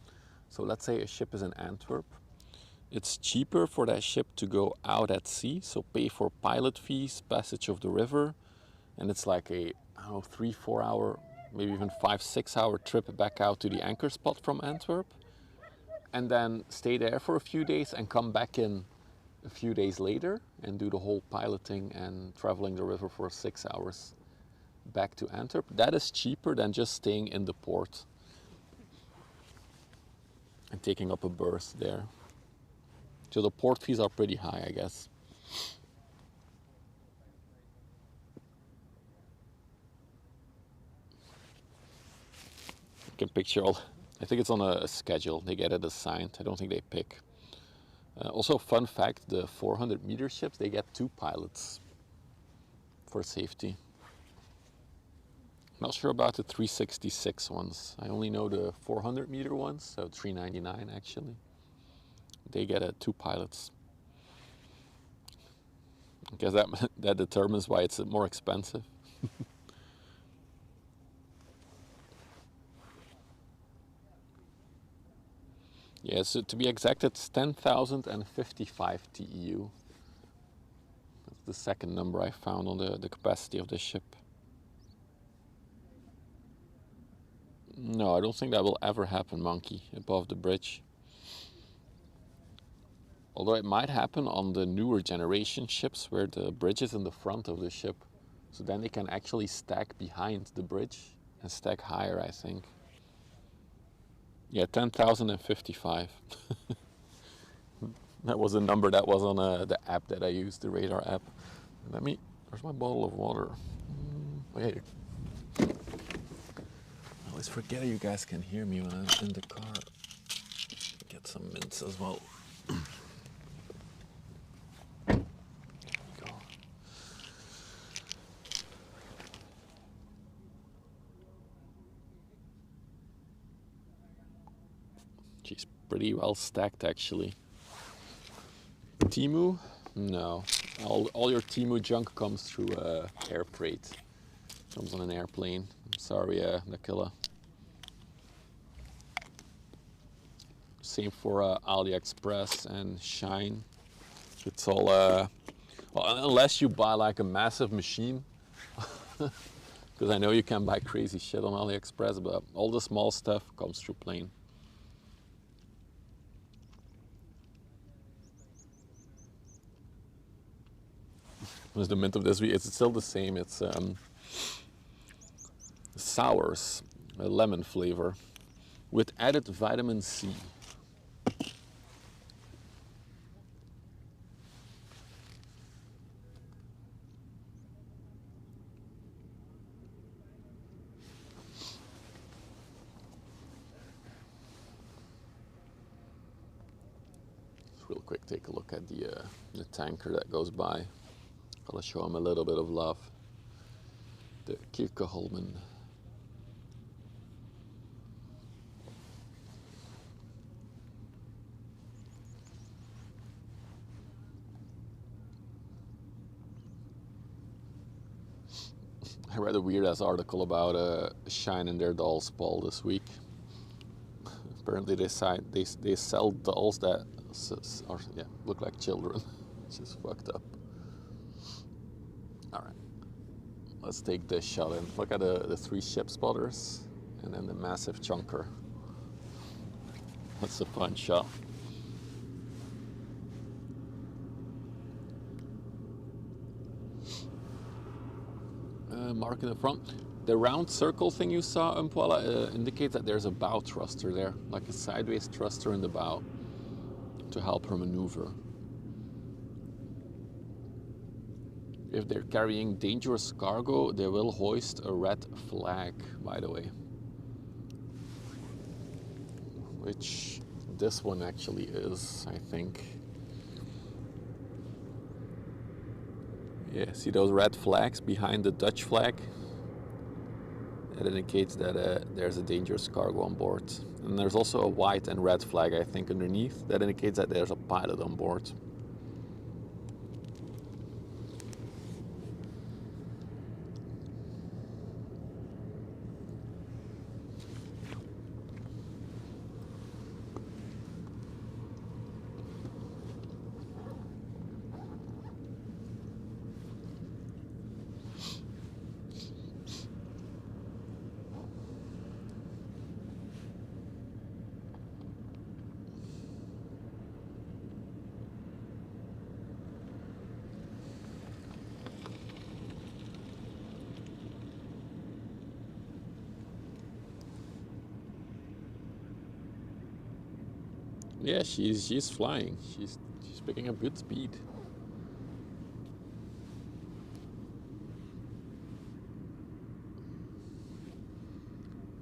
So let's say a ship is in Antwerp. It's cheaper for that ship to go out at sea, so pay for pilot fees, passage of the river, and it's like a, I don't know, 3-4 hour, maybe even 5-6 hour trip back out to the anchor spot from Antwerp, and then stay there for a few days and come back in a few days later and do the whole piloting and traveling the river for 6 hours back to Antwerp. That is cheaper than just staying in the port and taking up a berth there. So the port fees are pretty high, I guess. You can picture all, I think it's on a schedule. They get it assigned. I don't think they pick. Also, fun fact, the 400 meter ships, they get 2 pilots for safety. Not sure about the 366 ones. I only know the 400 meter ones, so 399 actually. They get 2 pilots. I guess that determines why it's more expensive. Yeah, so to be exact, it's 10,055 TEU. That's the second number I found on the capacity of the ship. No, I don't think that will ever happen, Monkey, above the bridge. Although it might happen on the newer generation ships where the bridge is in the front of the ship. So then they can actually stack behind the bridge and stack higher, I think. Yeah, 10,055. That was a number that was on the app that I used, the radar app. Where's my bottle of water? Oh, yeah. I always forget you guys can hear me when I'm in the car. Get some mints as well. She's pretty well stacked actually. Temu? No. All your Temu junk comes through air freight. Comes on an airplane. I'm sorry, Nakila. Same for AliExpress and Shine. It's all, well, unless you buy like a massive machine. Because I know you can buy crazy shit on AliExpress, but all the small stuff comes through plane. What's the mint of this week? It's still the same. It's sours, a lemon flavor, with added vitamin C. Real quick, take a look at the tanker that goes by. Gotta show him a little bit of love. The Kirkeholmen. I read a weird ass article about Shine and their dolls ball this week. Apparently they sell dolls that look like children. It's just fucked up. All right, let's take this shot in. Look at the 3 ship spotters and then the massive chunker. That's a fun shot. Mark in the front. The round circle thing you saw, Impala, indicates that there's a bow thruster there, like a sideways thruster in the bow to help her maneuver. If they're carrying dangerous cargo, they will hoist a red flag, by the way. Which this one actually is, I think. Yeah, see those red flags behind the Dutch flag? That indicates that there's a dangerous cargo on board. And there's also a white and red flag, I think, underneath. That indicates that there's a pilot on board. Yeah, she's flying. She's picking up good speed.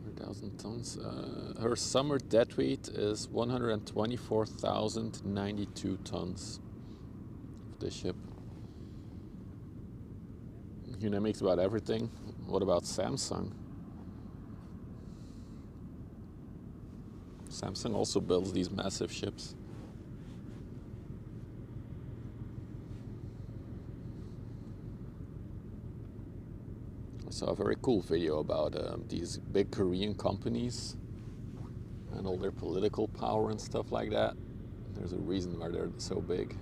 1,000 tons. Her summer dead weight is 124,092 tons of the ship. You know, makes about everything. What about Samsung? Samsung also builds these massive ships. I saw a very cool video about these big Korean companies and all their political power and stuff like that. There's a reason why they're so big.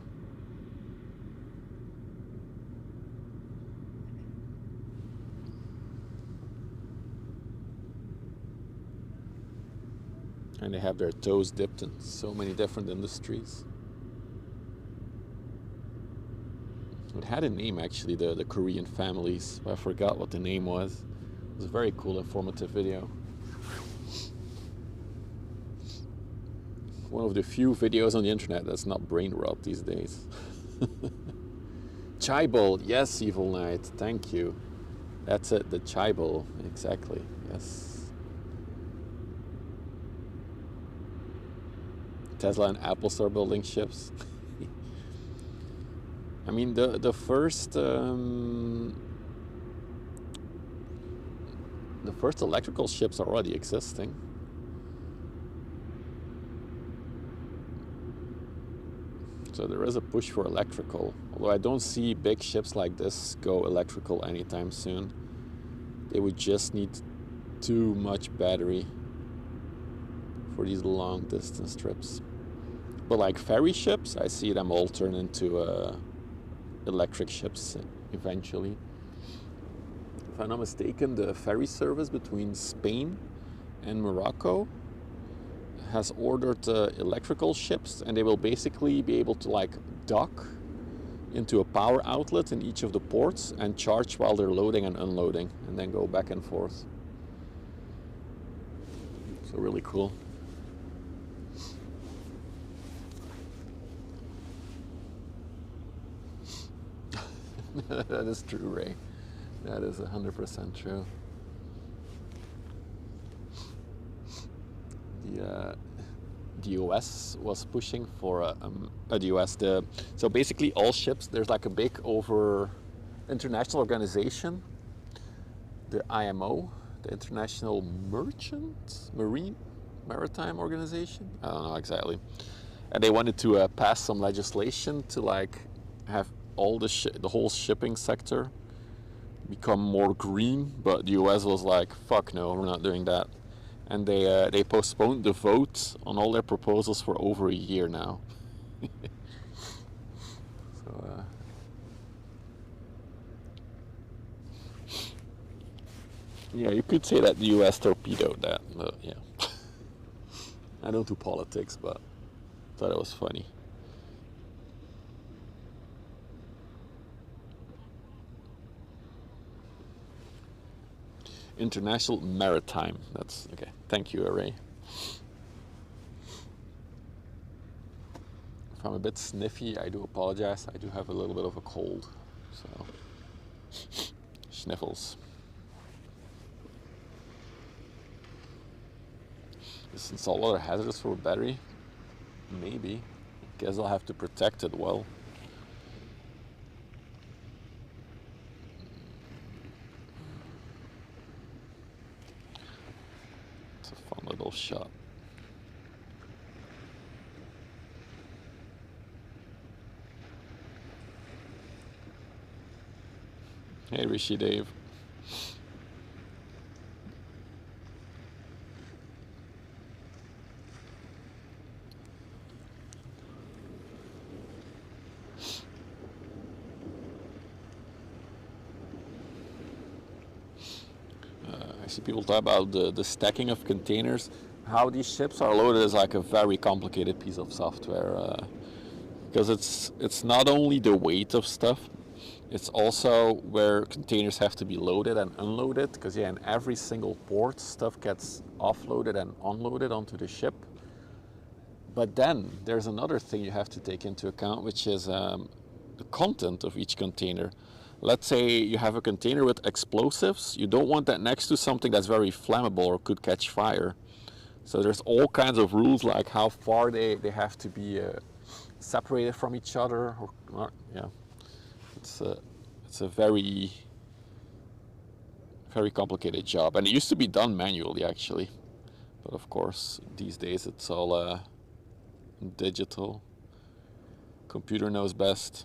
And they have their toes dipped in so many different industries. It had a name actually, the Korean families, but I forgot what the name was. It was a very cool, informative video. One of the few videos on the internet that's not brain rot these days. Chai bowl, yes, Evil Knight, thank you. That's it, the chai bowl, exactly, yes. Tesla and Apple start building ships. I mean, the first electrical ships are already existing. So there is a push for electrical. Although I don't see big ships like this go electrical anytime soon. They would just need too much battery for these long distance trips. But like ferry ships, I see them all turn into electric ships eventually. If I'm not mistaken, the ferry service between Spain and Morocco has ordered electrical ships, and they will basically be able to like dock into a power outlet in each of the ports and charge while they're loading and unloading, and then go back and forth. So really cool. That is true, Ray. That is 100% true. The US was pushing for the US. So basically, all ships. There's like a big international organization, the IMO, the International Maritime Organization. I don't know exactly. And they wanted to pass some legislation to like have all the whole shipping sector become more green, but the US was like, fuck no, we're not doing that. And they postponed the vote on all their proposals for over a year now. So yeah, you could say that the US torpedoed that, but yeah. I don't do politics, but I thought it was funny. International Maritime. That's okay. Thank you, Ray. If I'm a bit sniffy, I do apologize. I do have a little bit of a cold, so sniffles. Is salt water hazardous for a battery? Maybe. Guess I'll have to protect it well. It's a fun little shot. Hey Rishi Dave. I see people talk about the stacking of containers. How these ships are loaded is like a very complicated piece of software, because it's not only the weight of stuff, it's also where containers have to be loaded and unloaded, because yeah, in every single port stuff gets offloaded and unloaded onto the ship. But then there's another thing you have to take into account, which is the content of each container. Let's say you have a container with explosives. You don't want that next to something that's very flammable or could catch fire. So there's all kinds of rules, like how far they have to be separated from each other. Or yeah, it's a very complicated job, and it used to be done manually actually. But of course, these days it's all digital. Computer knows best.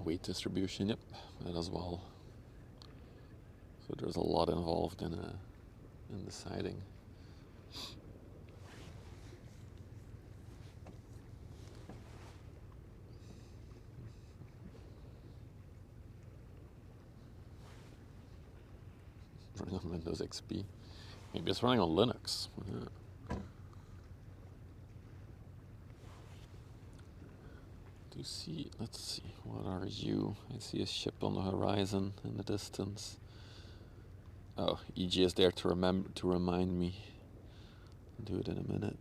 Weight distribution, yep, that as well. So there's a lot involved in deciding. Running on Windows XP. Maybe it's running on Linux. Yeah. Do you see, let's see, what are you? I see a ship on the horizon in the distance. Oh, EG is there to remind me. I'll do it in a minute.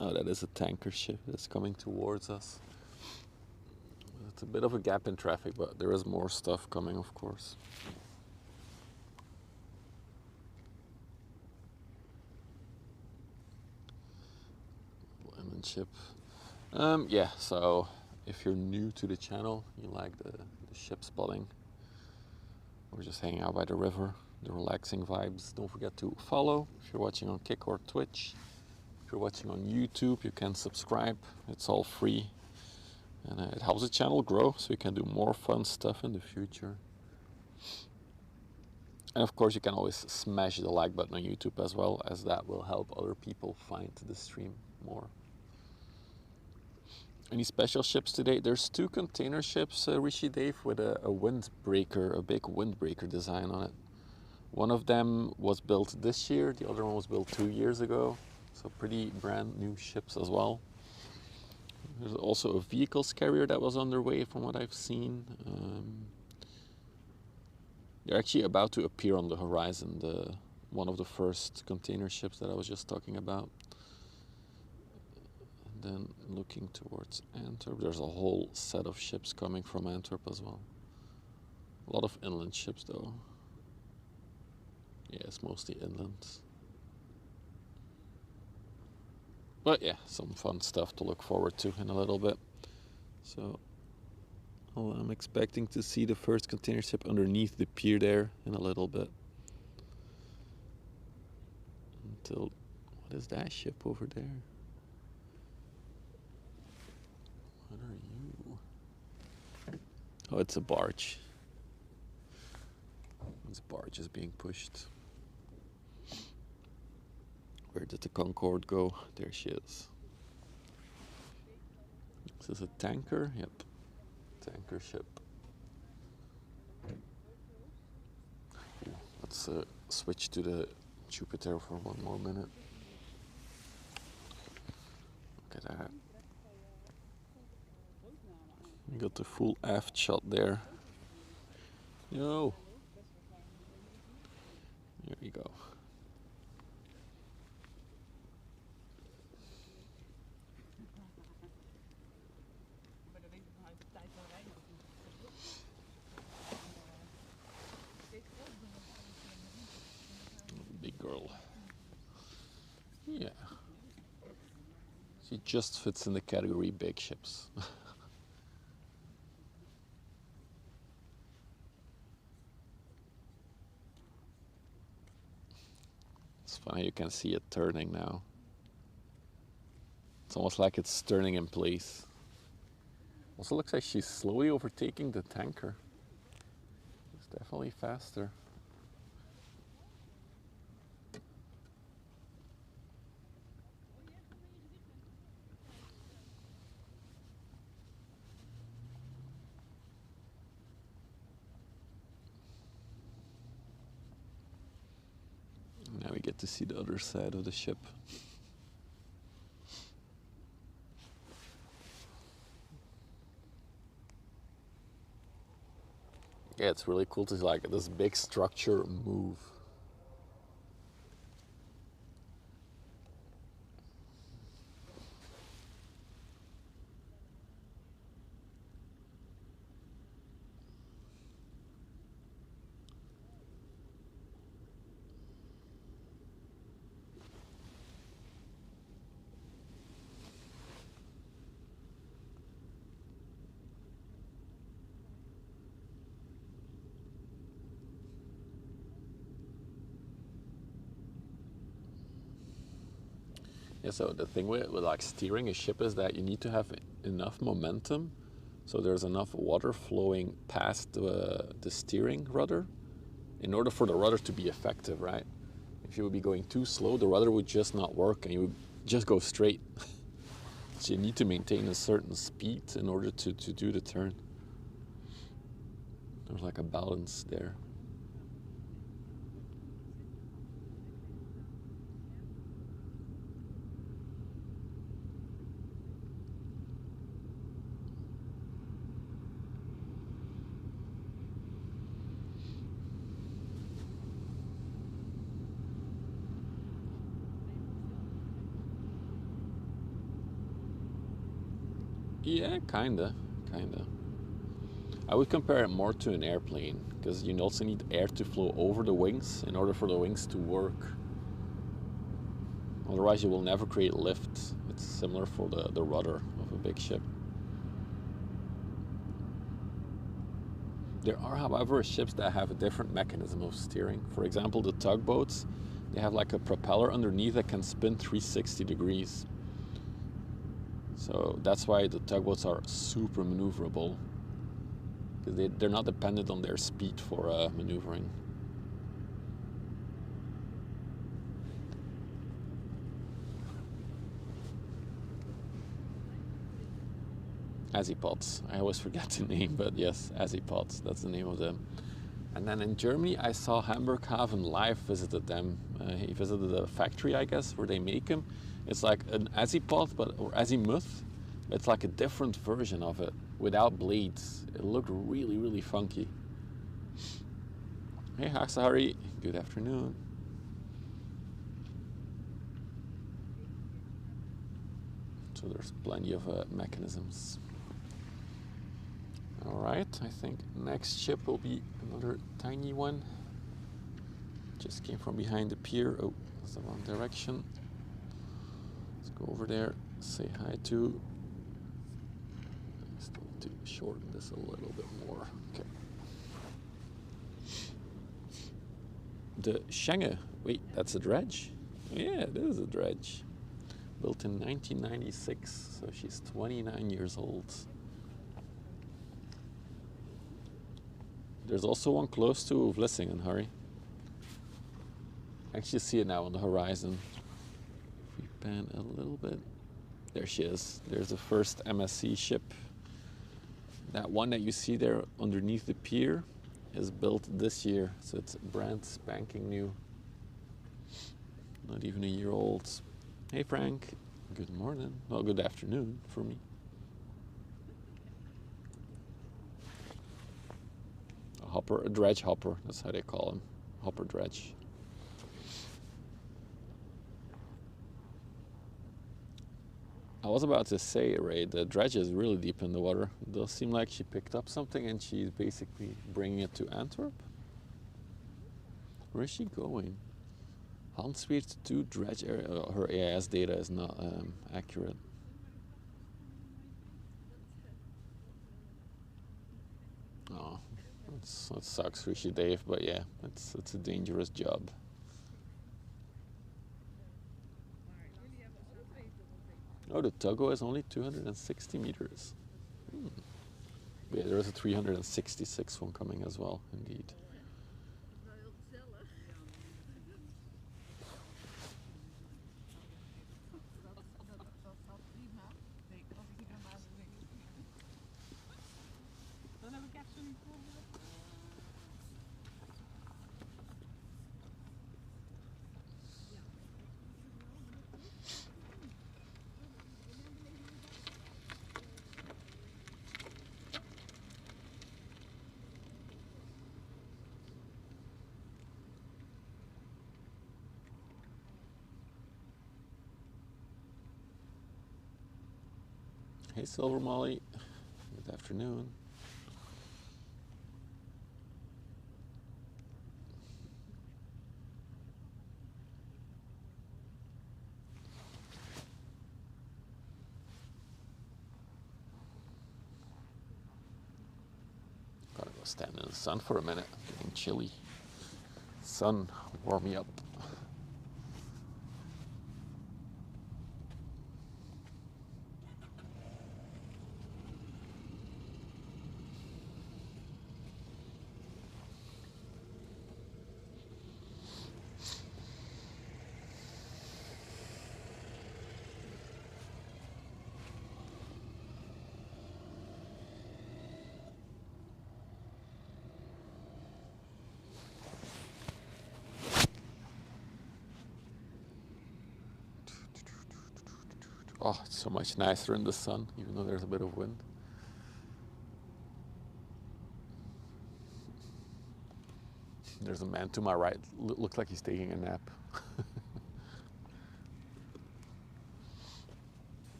Oh, that is a tanker ship that's coming towards us. It's a bit of a gap in traffic, but there is more stuff coming, of course. Inland ship. Yeah, so if you're new to the channel, you like the ship spotting, or just hanging out by the river, the relaxing vibes, don't forget to follow. If you're watching on Kick or Twitch, if you're watching on YouTube, you can subscribe. It's all free, and it helps the channel grow so you can do more fun stuff in the future. And of course, you can always smash the like button on YouTube as well, as that will help other people find the stream more. Any special ships today? There's 2 container ships, Rishi Dave, with a windbreaker, a big windbreaker design on it. One of them was built this year, the other one was built 2 years ago. So pretty brand new ships as well. There's also a vehicles carrier that was underway from what I've seen. They're actually about to appear on the horizon, one of the first container ships that I was just talking about. Then looking towards Antwerp, there's a whole set of ships coming from Antwerp as well. A lot of inland ships though. Yeah, it's mostly inland. But yeah, some fun stuff to look forward to in a little bit. So I'm expecting to see the first container ship underneath the pier there in a little bit. Until, what is that ship over there? What are you? Oh, it's a barge. This barge is being pushed. Where did the Concorde go? There she is. Is this a tanker? Yep. Tanker ship. Let's switch to the Jupiter for one more minute. Look at that. You got the full aft shot there. Yo. There you go. Big girl. Yeah. She just fits in the category big ships. It's funny, you can see it turning now. It's almost like it's turning in place. Also looks like she's slowly overtaking the tanker. It's definitely faster. Now we get to see the other side of the ship. Yeah, it's really cool to see like this big structure move. Yeah, so the thing with like steering a ship is that you need to have enough momentum, so there's enough water flowing past the steering rudder in order for the rudder to be effective, right? If you would be going too slow, the rudder would just not work and you would just go straight. So you need to maintain a certain speed in order to do the turn. There's like a balance there. Yeah, kinda. I would compare it more to an airplane, because you also need air to flow over the wings in order for the wings to work. Otherwise you will never create lift. It's similar for the rudder of a big ship. There are, however, ships that have a different mechanism of steering. For example, the tugboats, they have like a propeller underneath that can spin 360 degrees. So that's why the tugboats are super maneuverable, because they're not dependent on their speed for maneuvering. Azipods. I always forget the name, but yes, Azipods, that's the name of them. And then in Germany, I saw Hamburghaven Live visited them. He visited the factory, I guess, where they make them. It's like an Azipod, or Azimuth. It's like a different version of it, without blades. It looked really, really funky. Hey, Haksahari, good afternoon. So there's plenty of mechanisms. All right, I think next ship will be another tiny one. Just came from behind the pier. Oh, that's the wrong direction. Let's go over there, say hi to. Still need to shorten this a little bit more. Okay. The Schenge. Wait, that's a dredge? Yeah, it is a dredge. Built in 1996, so she's 29 years old. There's also one close to Vlissingen, Harry. Actually see it now on the horizon. If we pan a little bit. There she is. There's the first MSC ship. That one that you see there underneath the pier, is built this year, so it's brand spanking new. Not even a year old. Hey Frank, good morning. Well, good afternoon for me. A hopper, a dredge hopper, that's how they call him. Hopper dredge. I was about to say, Ray, the dredge is really deep in the water. It does seem like she picked up something and she's basically bringing it to Antwerp. Where is she going? Hansweert to dredge area. Oh, her AIS data is not accurate. Oh, that sucks, Rishi Dave, but yeah, it's a dangerous job. Oh, the Togo is only 260 meters. Yeah, there is a 366 one coming as well, indeed. Dan heb ik echt zo'n volgende. Hey Silver Molly, good afternoon. Gotta go stand in the sun for a minute, getting chilly. Sun, warm me up. Oh, it's so much nicer in the sun, even though there's a bit of wind. There's a man to my right, looks like he's taking a nap.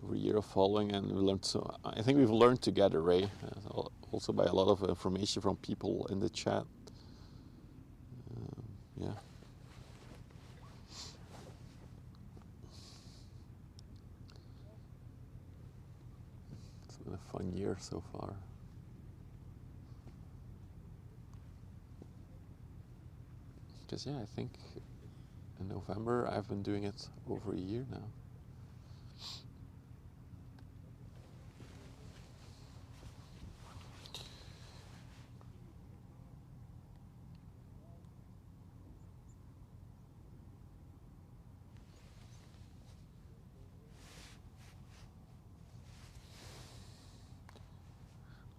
Every year of following, and we learned so. I think we've learned together, Ray, also by a lot of information from people in the chat. Yeah. It's been a fun year so far. Because yeah, I think in November I've been doing it over a year now.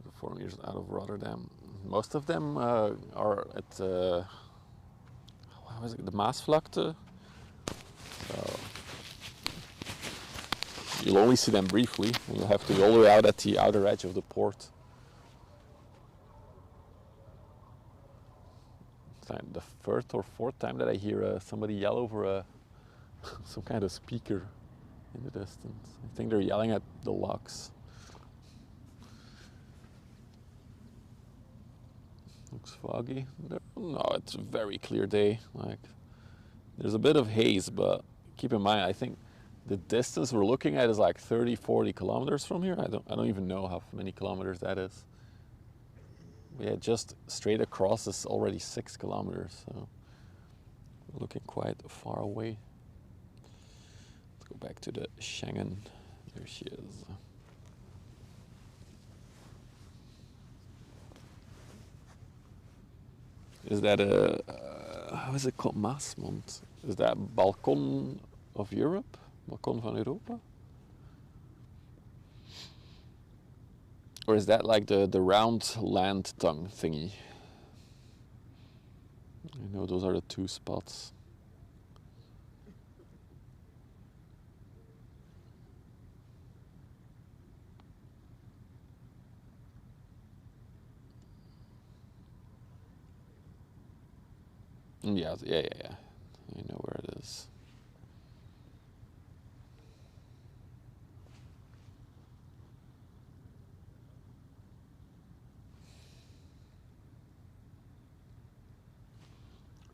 The foreigners out of Rotterdam. Most of them are at how is it, the Maasvlakte. So you'll only see them briefly. You'll have to go all the way out at the outer edge of the port. It's like the third or fourth time that I hear somebody yell over some kind of speaker in the distance. I think they're yelling at the locks. Looks foggy. No, it's a very clear day. Like, there's a bit of haze, but keep in mind, I think the distance we're looking at is like 30, 40 kilometers from here. I don't even know how many kilometers that is. Yeah, just straight across is already 6 kilometers, so we're looking quite far away. Let's go back to the Schengen. There she is. Is that how is it called? Maasmond? Is that Balkon of Europe? Balkon van Europa? Or is that like the round land tongue thingy? I know those are the two spots. Yeah, yeah. I know where it is.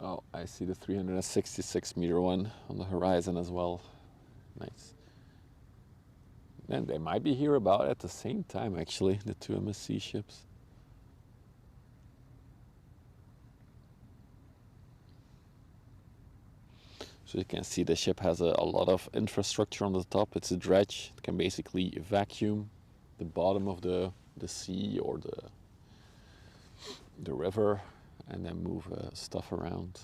Oh, I see the 366 meter one on the horizon as well. Nice. And they might be here about at the same time, actually, the two MSC ships. So you can see the ship has a lot of infrastructure on the top. It's a dredge. It can basically vacuum the bottom of the sea or the river and then move stuff around.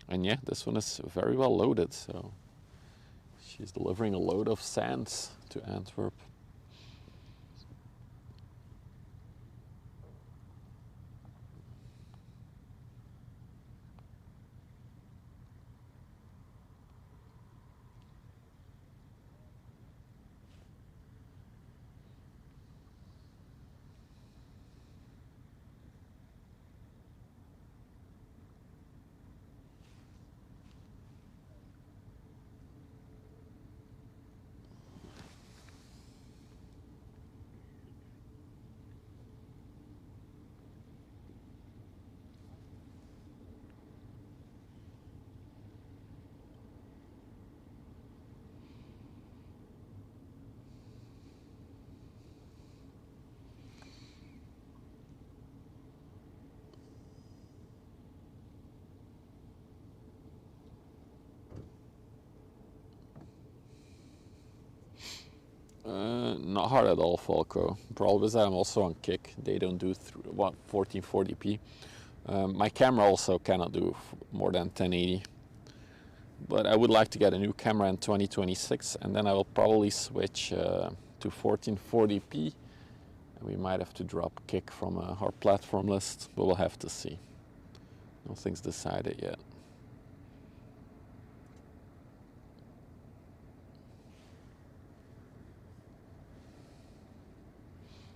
And yeah, this one is very well loaded, so she's delivering a load of sands to Antwerp. Not hard at all, Falco. Problem is that I'm also on kick. They don't do 1440p. My camera also cannot do more than 1080. But I would like to get a new camera in 2026, and then I will probably switch to 1440p. And we might have to drop kick from our platform list, but we'll have to see. Nothing's decided yet.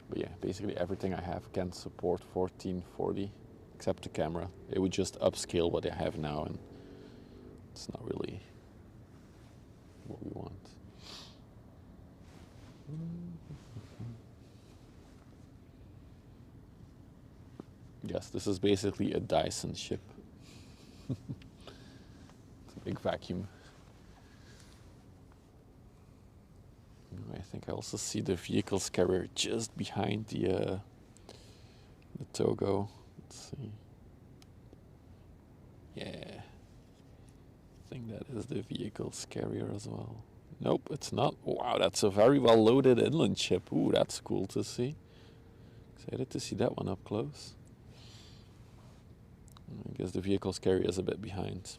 But yeah, basically everything I have can support 1440, except the camera. It would just upscale what I have now, and it's not really what we want. Yes, this is basically a Dyson ship. It's a big vacuum. I think I also see the vehicles carrier just behind the Togo. Let's see. Yeah. I think that is the vehicles carrier as well. Nope, it's not. Wow, that's a very well loaded inland ship. Ooh, that's cool to see. Excited to see that one up close. I guess the vehicles carrier is a bit behind.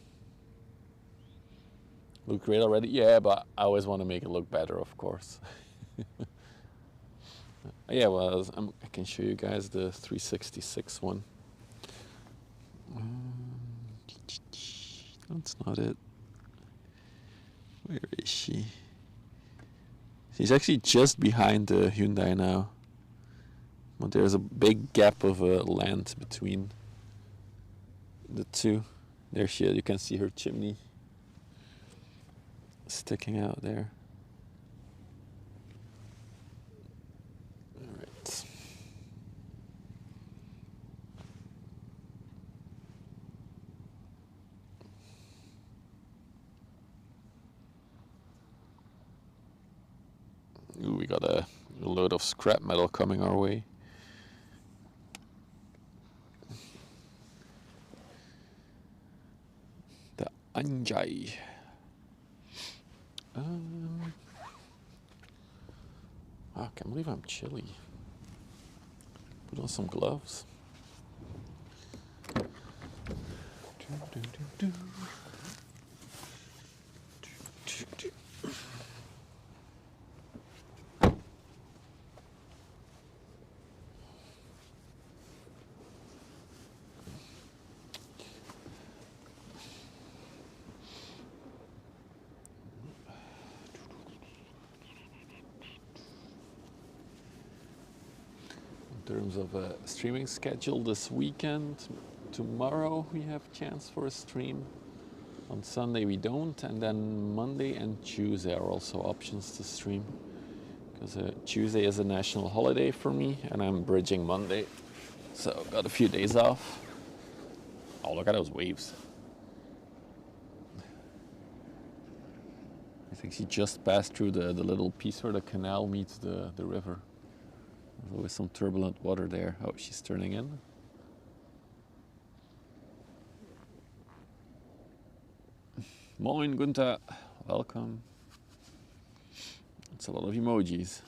Look great already? Yeah, but I always want to make it look better, of course. Yeah, well, I can show you guys the 366 one. That's not it. Where is she? She's actually just behind the Hyundai now. But there's a big gap of land between the two. There she is. You can see her chimney sticking out there. All right. Ooh, we got a load of scrap metal coming our way. The Anjay. I can't believe I'm chilly. Put on some gloves. terms of a streaming schedule this weekend. Tomorrow we have chance for a stream. On Sunday we don't, and then Monday and Tuesday are also options to stream. Because Tuesday is a national holiday for me, and I'm bridging Monday, so got a few days off. Oh, look at those waves. I think she just passed through the little piece where the canal meets the river. There's always some turbulent water there. Oh, she's turning in. Moin, Gunther. Welcome. It's a lot of emojis.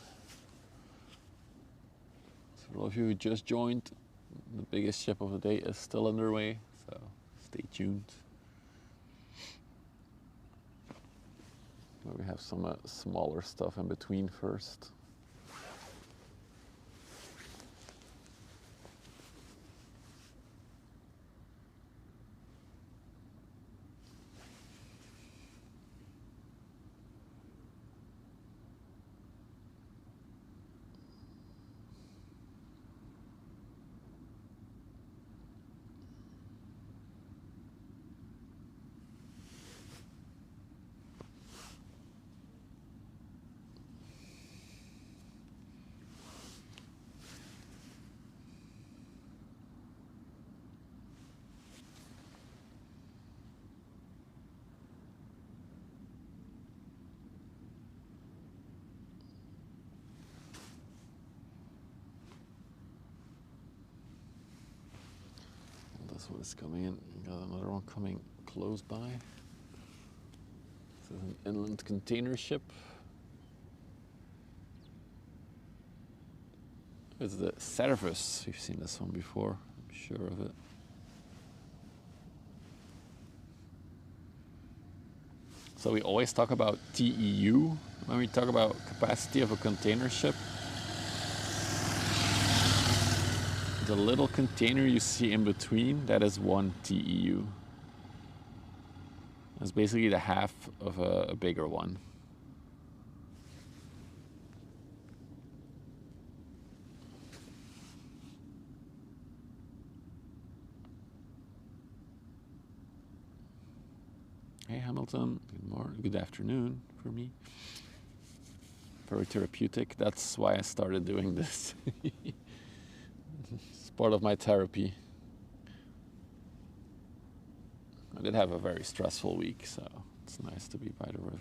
For all of you who just joined, the biggest ship of the day is still underway, so stay tuned. We have some smaller stuff in between first. That's what is coming in. Got another one coming close by. This is an inland container ship. It's the Service. You've seen this one before, I'm sure of it. So we always talk about TEU when we talk about capacity of a container ship. The little container you see in between, that is 1 TEU. That's basically the half of a bigger one. Hey Hamilton, good morning, good afternoon for me. Very therapeutic, that's why I started doing this. It's part of my therapy. I did have a very stressful week, so it's nice to be by the river.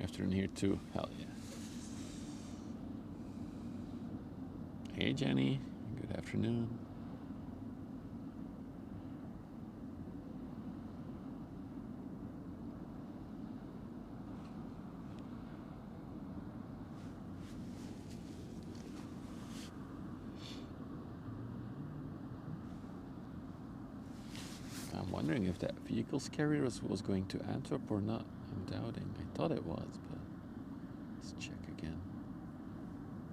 Afternoon here too, hell yeah. Hey Jenny, good afternoon. I'm wondering if that vehicles carrier was going to Antwerp or not. I'm doubting. I thought it was, but let's check again.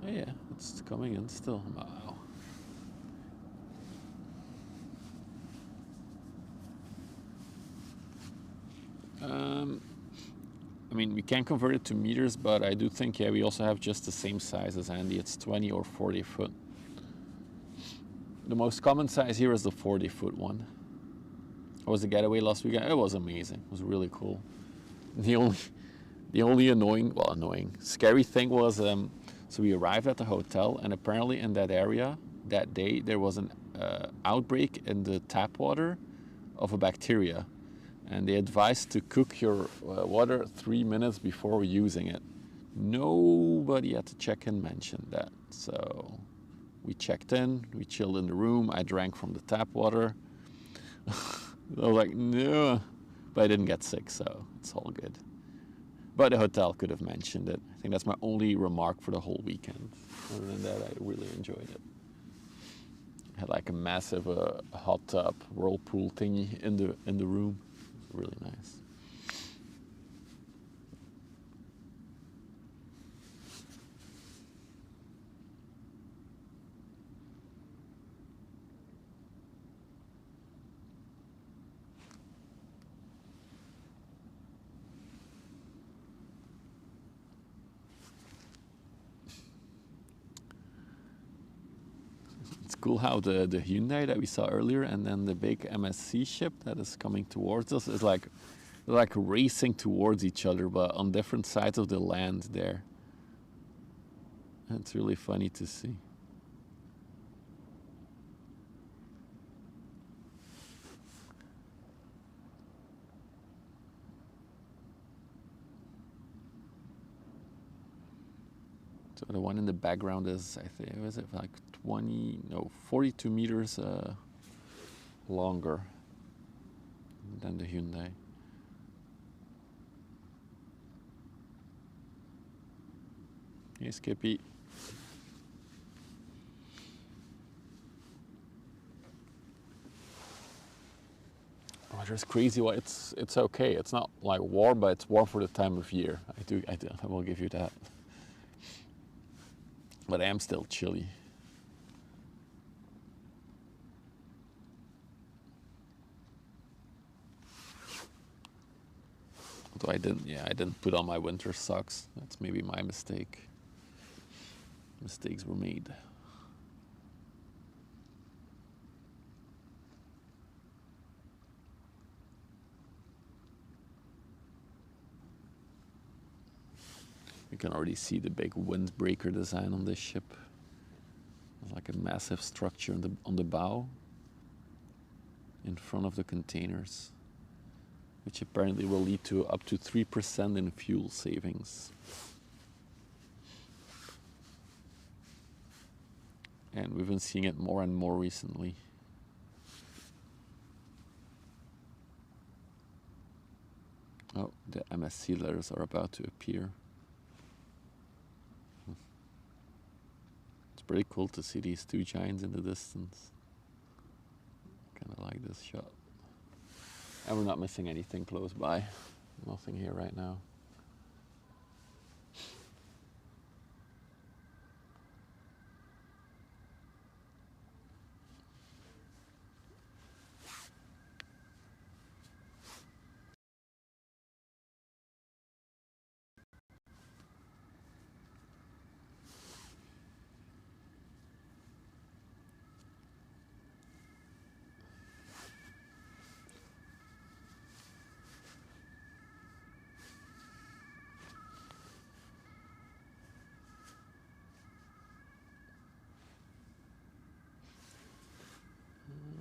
Oh yeah, it's coming in still. Wow. I mean, we can convert it to meters, but I do think, yeah, we also have just the same size as Andy. It's 20 or 40 foot. The most common size here is the 40 foot one. How was the getaway last weekend? It was amazing. It was really cool. The only scary thing was, so we arrived at the hotel, and apparently in that area that day there was an outbreak in the tap water of a bacteria, and they advised to cook your water 3 minutes before using it. Nobody at the check-in mentioned that, so we checked in, we chilled in the room, I drank from the tap water. I was like, no, but I didn't get sick, so it's all good. But the hotel could have mentioned it. I think that's my only remark for the whole weekend. Other than that, I really enjoyed it. I had like a massive hot tub whirlpool thingy in the room. It was really nice. cool how the Hyundai that we saw earlier and then the big MSC ship that is coming towards us is like racing towards each other, but on different sides of the land there. It's really funny to see. So the one in the background is, I think, was it like 42 meters longer than the Hyundai. Hey, Skippy. Oh, it's crazy. Well, it's okay. It's not like warm, but it's warm for the time of year. I will give you that. But I am still chilly. Although I didn't put on my winter socks. That's maybe my mistake. Mistakes were made. You can already see the big windbreaker design on this ship. It's like a massive structure on the bow in front of the containers, which apparently will lead to up to 3% in fuel savings. And we've been seeing it more and more recently. Oh, the MSC letters are about to appear. It's pretty cool to see these two giants in the distance. Kind of like this shot. And we're not missing anything close by. Nothing here right now.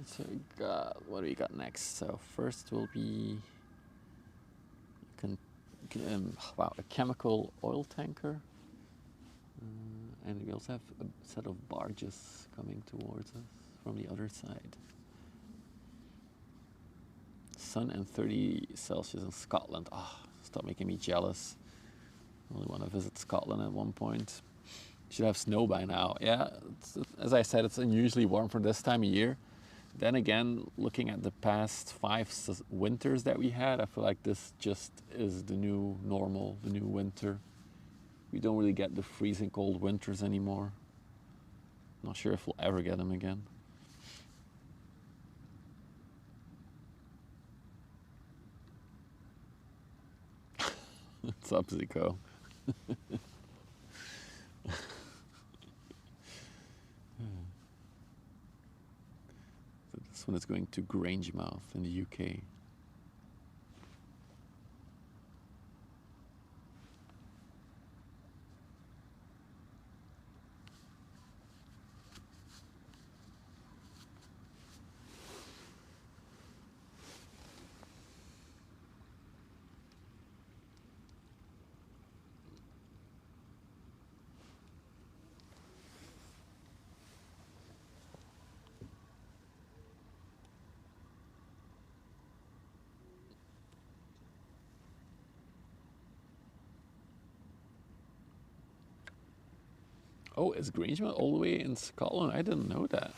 So we got, what do we got next? So first will be a chemical oil tanker, and we also have a set of barges coming towards us from the other side. Sun and 30 Celsius in Scotland. Ah, oh, stop making me jealous. I really want to visit Scotland at one point. Should have snow by now. Yeah, as I said, it's unusually warm for this time of year. Then again, looking at the past 5 winters that we had, I feel like this just is the new normal, the new winter. We don't really get the freezing cold winters anymore. Not sure if we'll ever get them again. What's up, Zico? This one is going to Grangemouth in the UK. Oh, is Grangemouth all the way in Scotland? I didn't know that.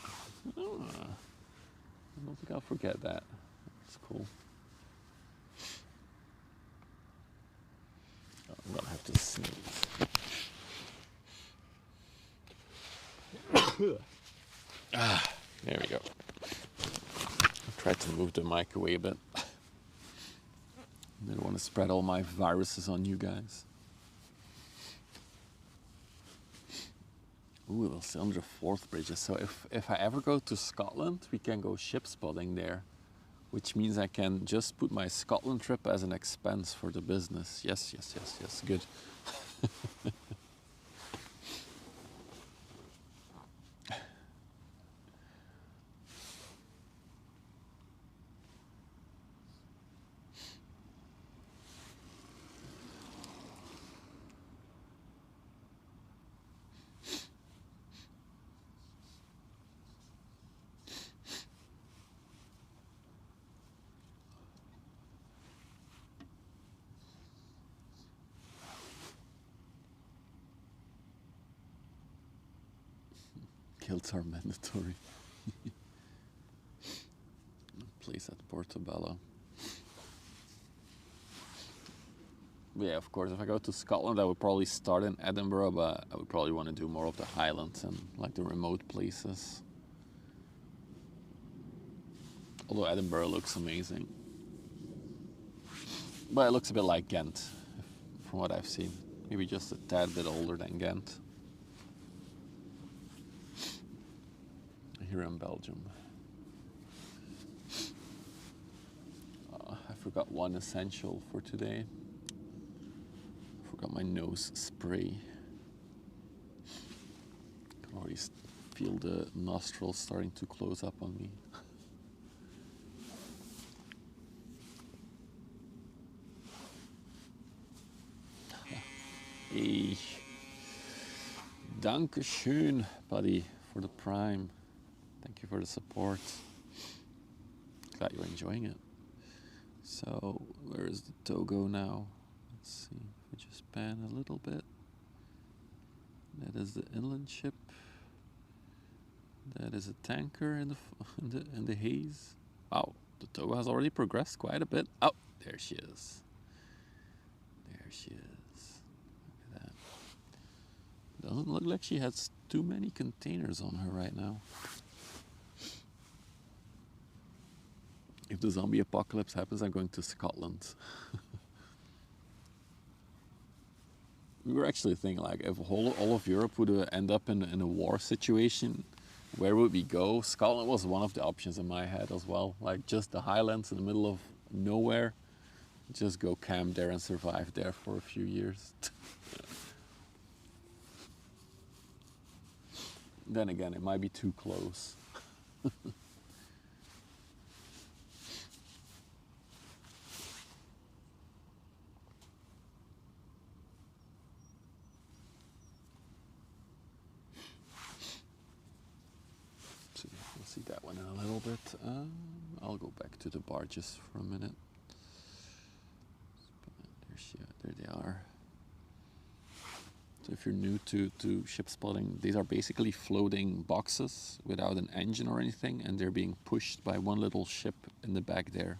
Oh, I don't think I'll forget that. That's cool. Oh, I'm gonna have to sneeze. Ah, there we go. I tried to move the mic away a bit. I didn't want to spread all my viruses on you guys. Ooh, we'll see under the Forth bridges. So if I ever go to Scotland, we can go ship spotting there, which means I can just put my Scotland trip as an expense for the business. Yes, yes, yes, yes, good. Kilts are mandatory. Place at Portobello. Yeah, of course, if I go to Scotland, I would probably start in Edinburgh, but I would probably want to do more of the Highlands and like the remote places. Although Edinburgh looks amazing. But it looks a bit like Ghent, from what I've seen. Maybe just a tad bit older than Ghent. Here in Belgium. I forgot one essential for today. I forgot my nose spray. I can already feel the nostrils starting to close up on me. Hey, Dankeschön, buddy, for the Prime. Thank you for the support. Glad you're enjoying it. So, where is the Togo now? Let's see, if we just pan a little bit. That is the inland ship. That is a tanker in the haze. Wow, the Togo has already progressed quite a bit. Oh, there she is. There she is. Look at that. Doesn't look like she has too many containers on her right now. If the zombie apocalypse happens, I'm going to Scotland. We were actually thinking, like, if all of Europe would end up in a war situation, where would we go? Scotland was one of the options in my head as well. Like, just the Highlands in the middle of nowhere. Just go camp there and survive there for a few years. Then again, it might be too close. We'll see that one in a little bit. I'll go back to the barges for a minute. There they are. So if you're new to ship spotting, these are basically floating boxes without an engine or anything, and they're being pushed by one little ship in the back there.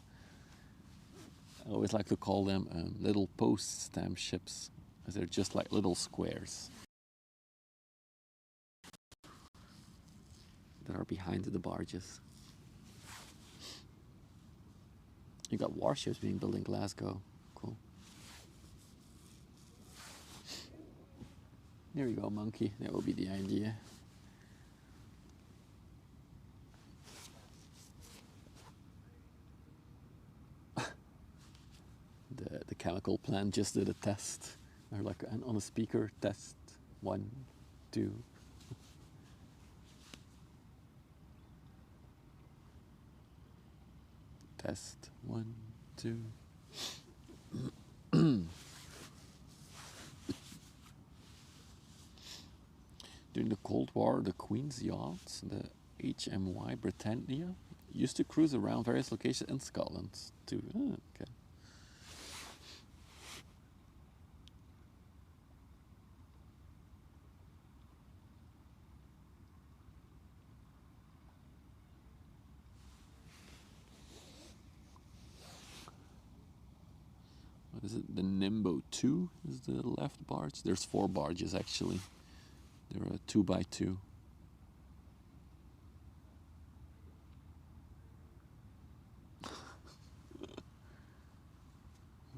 I always like to call them little post stamp ships, as they're just like little squares that are behind the barges. You got warships being built in Glasgow. Cool. There you go, monkey. That will be the idea. The chemical plant just did a test. They're like on a speaker, test 1, 2. Test 1, 2. During the Cold War, the Queen's yacht, the HMY Britannia, used to cruise around various locations in Scotland too. Okay. What is it? The Nimbo 2 is the left barge. There's 4 barges actually. They're a 2x2.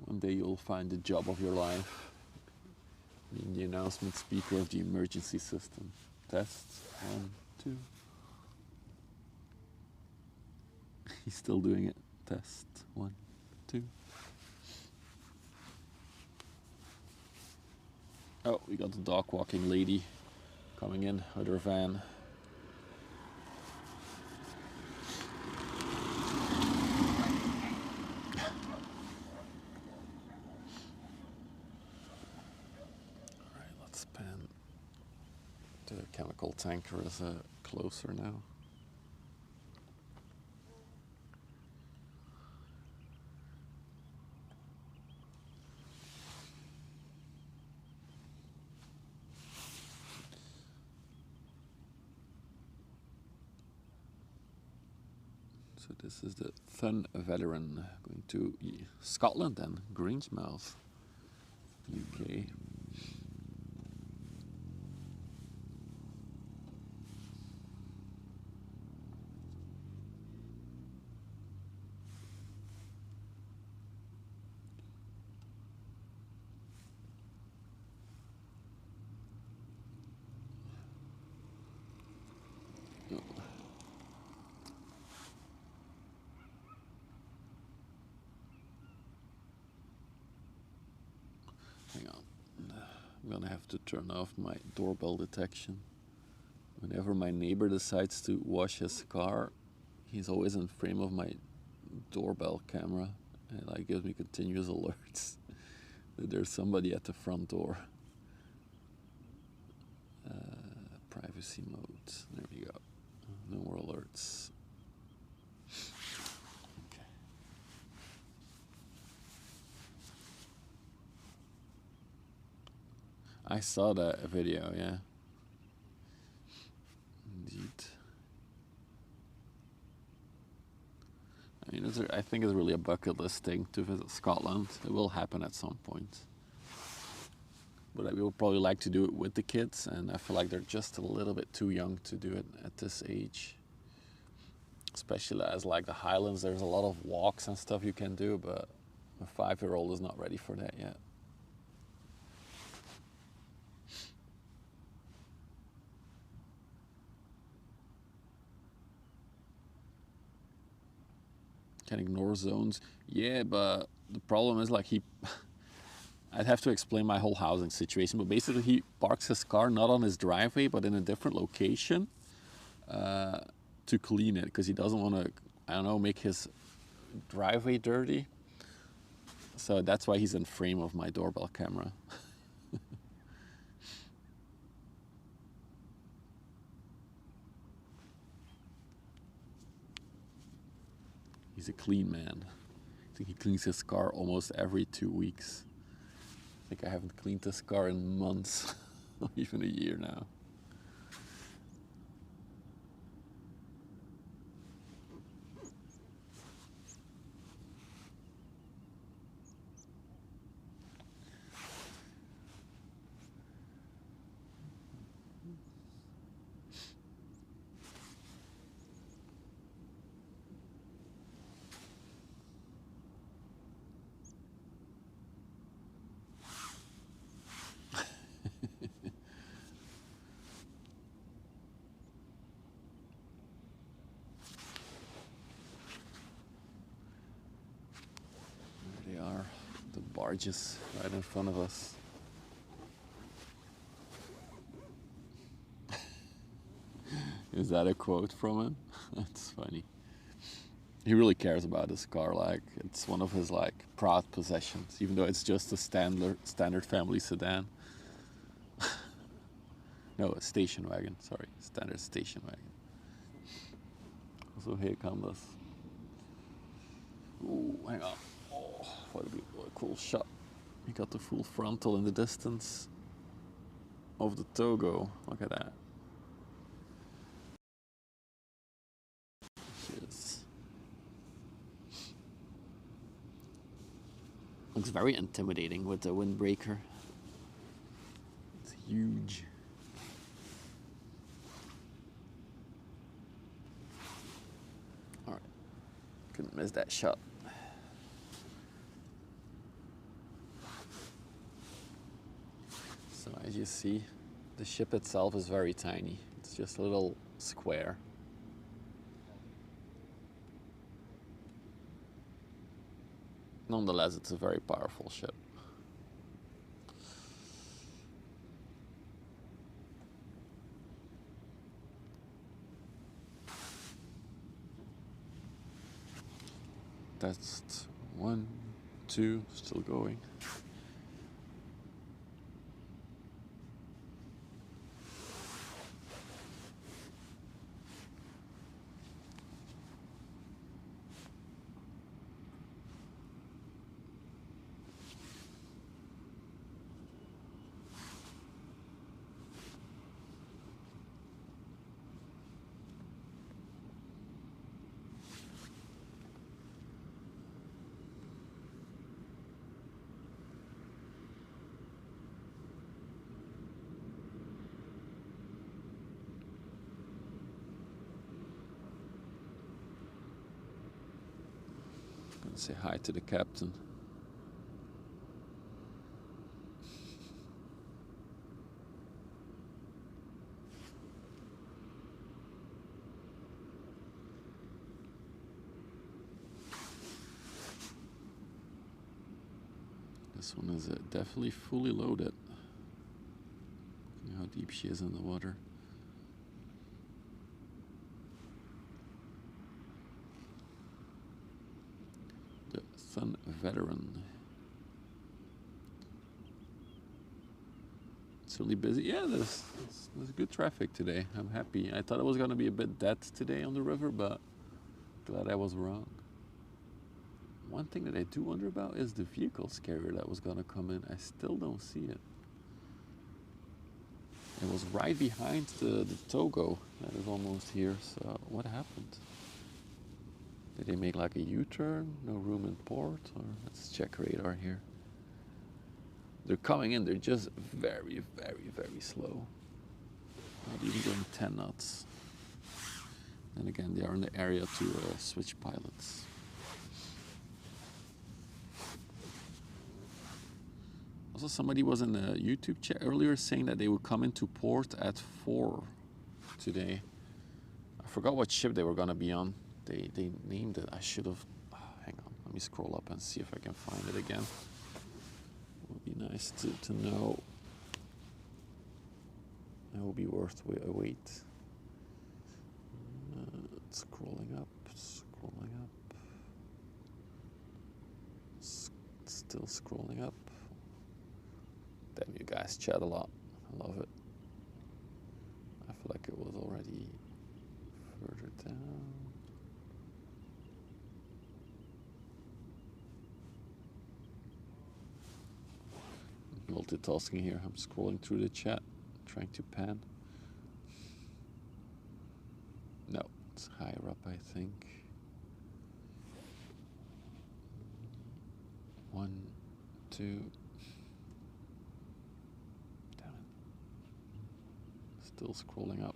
One day you'll find the job of your life. Being the announcement speaker of the emergency system. Test. 1, 2. He's still doing it. Test. 1, 2. Oh, we got the dog walking lady coming in with her van. Alright, let's pan. The chemical tanker is closer now. So this is the Fun Veteran going to Scotland and Grangemouth, UK. Hang on, I'm gonna have to turn off my doorbell detection. Whenever my neighbor decides to wash his car, he's always in frame of my doorbell camera, and that gives me continuous alerts that there's somebody at the front door. Privacy mode, there we go. No more alerts. Okay. I saw that video, yeah. Indeed. I mean, I think it's really a bucket list thing to visit Scotland. It will happen at some point. But I would probably like to do it with the kids, and I feel like they're just a little bit too young to do it at this age. Especially as like the Highlands, there's a lot of walks and stuff you can do, but a 5-year-old is not ready for that yet. Can ignore zones. Yeah, but the problem is like I'd have to explain my whole housing situation, but basically he parks his car not on his driveway, but in a different location to clean it, because he doesn't want to, I don't know, make his driveway dirty. So that's why he's in frame of my doorbell camera. He's a clean man. I think he cleans his car almost every 2 weeks. I think I haven't cleaned this car in months, or even a year now. There they are, the barges right in front of us. Is that a quote from him? That's funny. He really cares about his car, like it's one of his like proud possessions, even though it's just a standard family sedan. No, a station wagon, sorry, standard station wagon. So here comes this. Ooh, hang on. Oh, what a cool shot. You got the full frontal in the distance of the Togo. Look at that. Cheers. Looks very intimidating with the windbreaker. It's huge. Alright, couldn't miss that shot. So as you see, The ship itself is very tiny. It's just a little square. Nonetheless, it's a very powerful ship. That's 1, 2, still going. Say hi to the captain. This one is definitely fully loaded. Look how deep she is in the water. The Sun Veteran. It's really busy. Yeah, there's good traffic today. I'm happy. I thought it was going to be a bit dead today on the river, but glad I was wrong. One thing that I do wonder about is the vehicles carrier that was going to come in. I still don't see it. It was right behind the Togo that is almost here. So what happened? Did they make like a U-turn? No room in port? Or let's check radar here. They're coming in. They're just very, very, very slow. Not even going 10 knots. And again, they are in the area to switch pilots. Also, somebody was in the YouTube chat earlier saying that they would come into port at 4 today. I forgot what ship they were going to be on. They named it. I should have. Hang on. Let me scroll up and see if I can find it again. It would be nice to know. It will be worth a wait. Scrolling up. Scrolling up. Still scrolling up. Damn, you guys chat a lot. I love it. I feel like it was already further down. Multitasking here. I'm scrolling through the chat, trying to pan. No, it's higher up, I think. 1, 2. Damn it. Still scrolling up.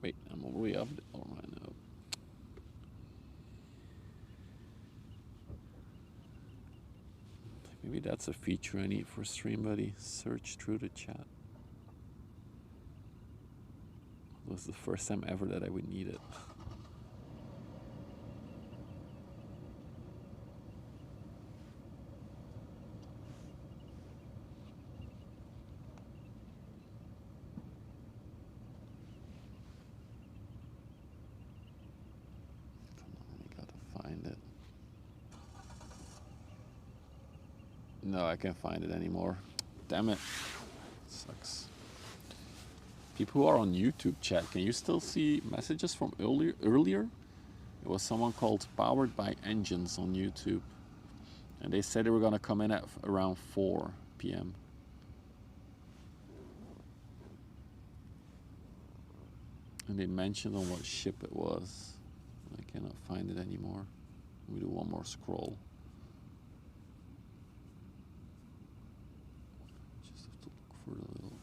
Wait, I'm all the way up. Oh, I know. Maybe that's a feature I need for StreamBuddy. Search through the chat. It was the first time ever that I would need it. Come on, I gotta find it. No, I can't find it anymore. Damn it. Sucks. People who are on YouTube chat, can you still see messages from earlier? It was someone called Powered by Engines on YouTube. And they said they were gonna come in at around 4 p.m. And they mentioned on what ship it was. I cannot find it anymore. Let me do one more scroll. Just have to look for the little...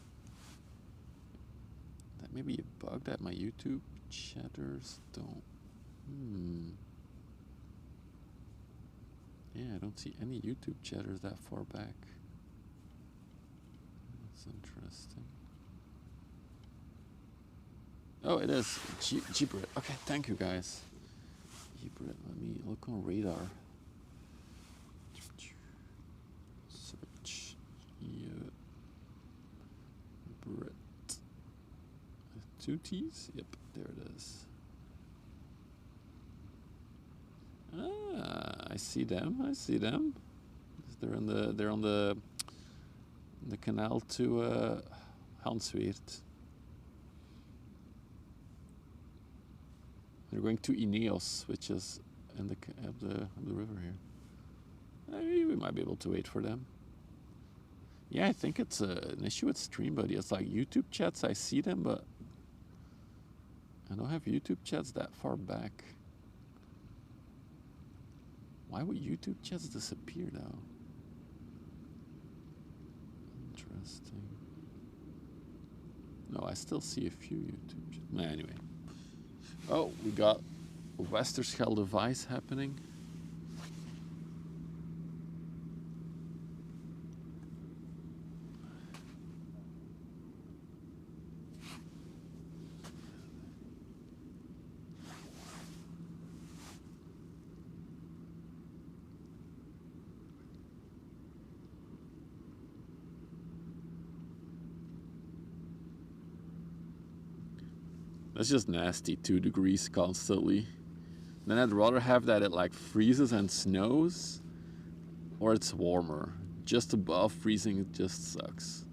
That may be a bug that my YouTube chatters don't... Yeah, I don't see any YouTube chatters that far back. That's interesting. Oh, it is Gbrit. Okay, thank you guys. Gbrit, let me look on radar. Search. Brit. 2 T's? Yep, there it is. Ah, I see them. I see them. They're on the canal to Hansweert. They're going to Ineos, which is in the river here. Maybe we might be able to wait for them. Yeah, I think it's an issue with StreamBuddy. It's like YouTube chats, I see them, but I don't have YouTube chats that far back. Why would YouTube chats disappear now? Interesting. No, I still see a few YouTube chats. Anyway. Oh, we got Westerschelde Vice happening. That's just nasty, 2 degrees constantly. Then I'd rather have that it like freezes and snows, or it's warmer. Just above freezing, it just sucks.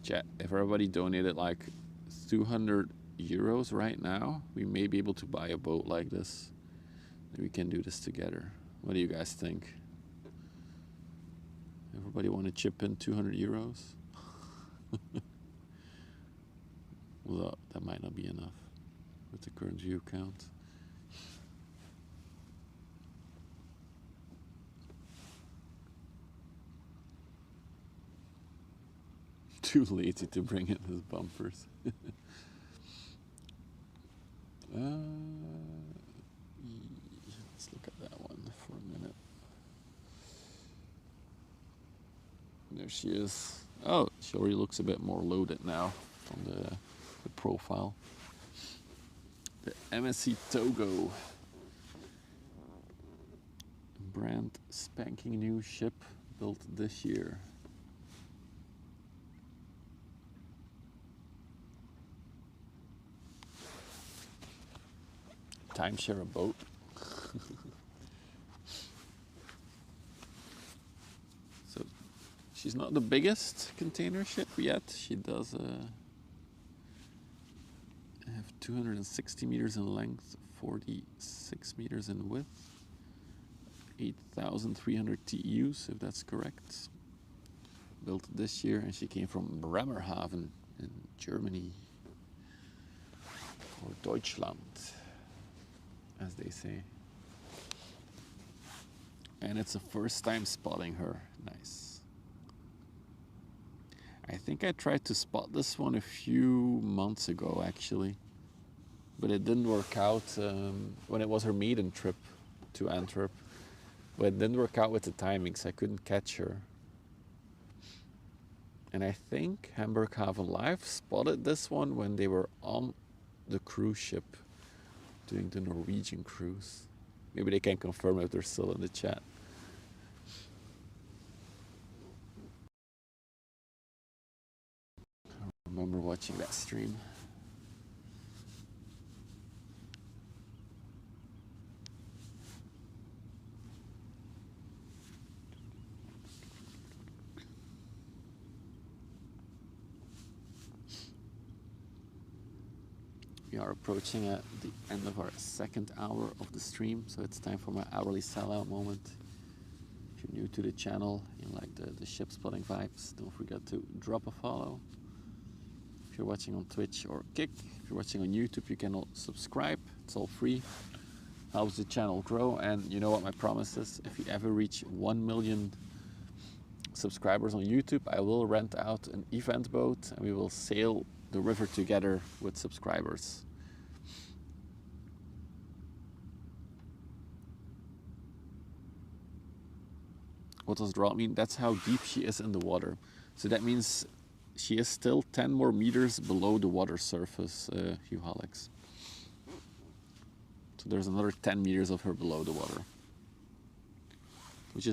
Chat, if everybody donated like 200 euros right now, we may be able to buy a boat like this. We can do this together. What do you guys think? Everybody want to chip in 200 euros? Well, that might not be enough with the current view count. Too lazy to bring in his bumpers. Let's look at that one for a minute. There she is. Oh, she already looks a bit more loaded now from the profile. The MSC Togo. Brand spanking new ship built this year. Timeshare a boat. So she's not the biggest container ship yet. She does have 260 meters in length, 46 meters in width, 8,300 TEUs, if that's correct. Built this year, and she came from Bremerhaven in Germany, or Deutschland, as they say. And it's the first time spotting her. Nice. I think I tried to spot this one a few months ago, actually, but it didn't work out when it was her maiden trip to Antwerp. But it didn't work out with the timings. I couldn't catch her. And I think Hamburg Haven Live spotted this one when they were on the cruise ship doing the Norwegian cruise. Maybe they can confirm if they're still in the chat. I remember watching that stream. We are approaching at the end of our second hour of the stream, so it's time for my hourly sellout moment. If you're new to the channel, you like the ship spotting vibes, don't forget to drop a follow. If you're watching on Twitch or Kick, if you're watching on YouTube, you can all subscribe, it's all free. helps the channel grow. And you know what my promise is? If you ever reach 1 million subscribers on YouTube, I will rent out an event boat and we will sail the river together with subscribers. What does draw mean? That's how deep she is in the water. So that means she is still 10 more meters below the water surface, Hugh Alex. So there's another 10 meters of her below the water, which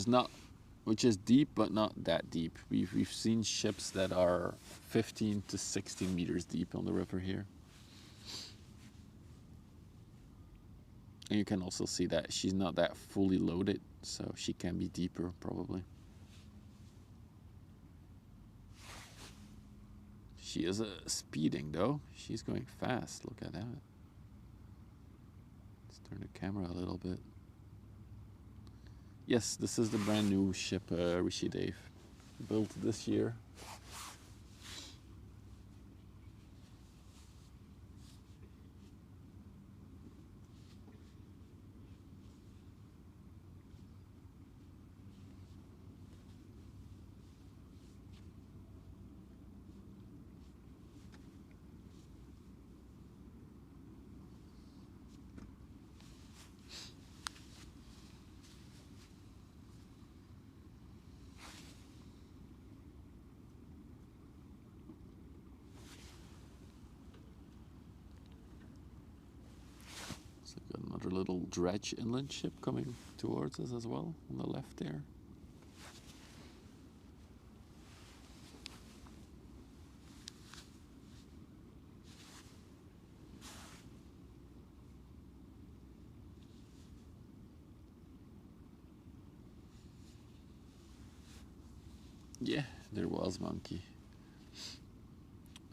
is deep, but not that deep. We've seen ships that are 15 to 16 meters deep on the river here. And you can also see that she's not that fully loaded, so she can be deeper probably. She is speeding though. She's going fast. Look at that. Let's turn the camera a little bit. Yes, this is the brand new ship Rishi Dave built this year. Another little dredge inland ship coming towards us as well on the left there. Yeah, there was Monkey.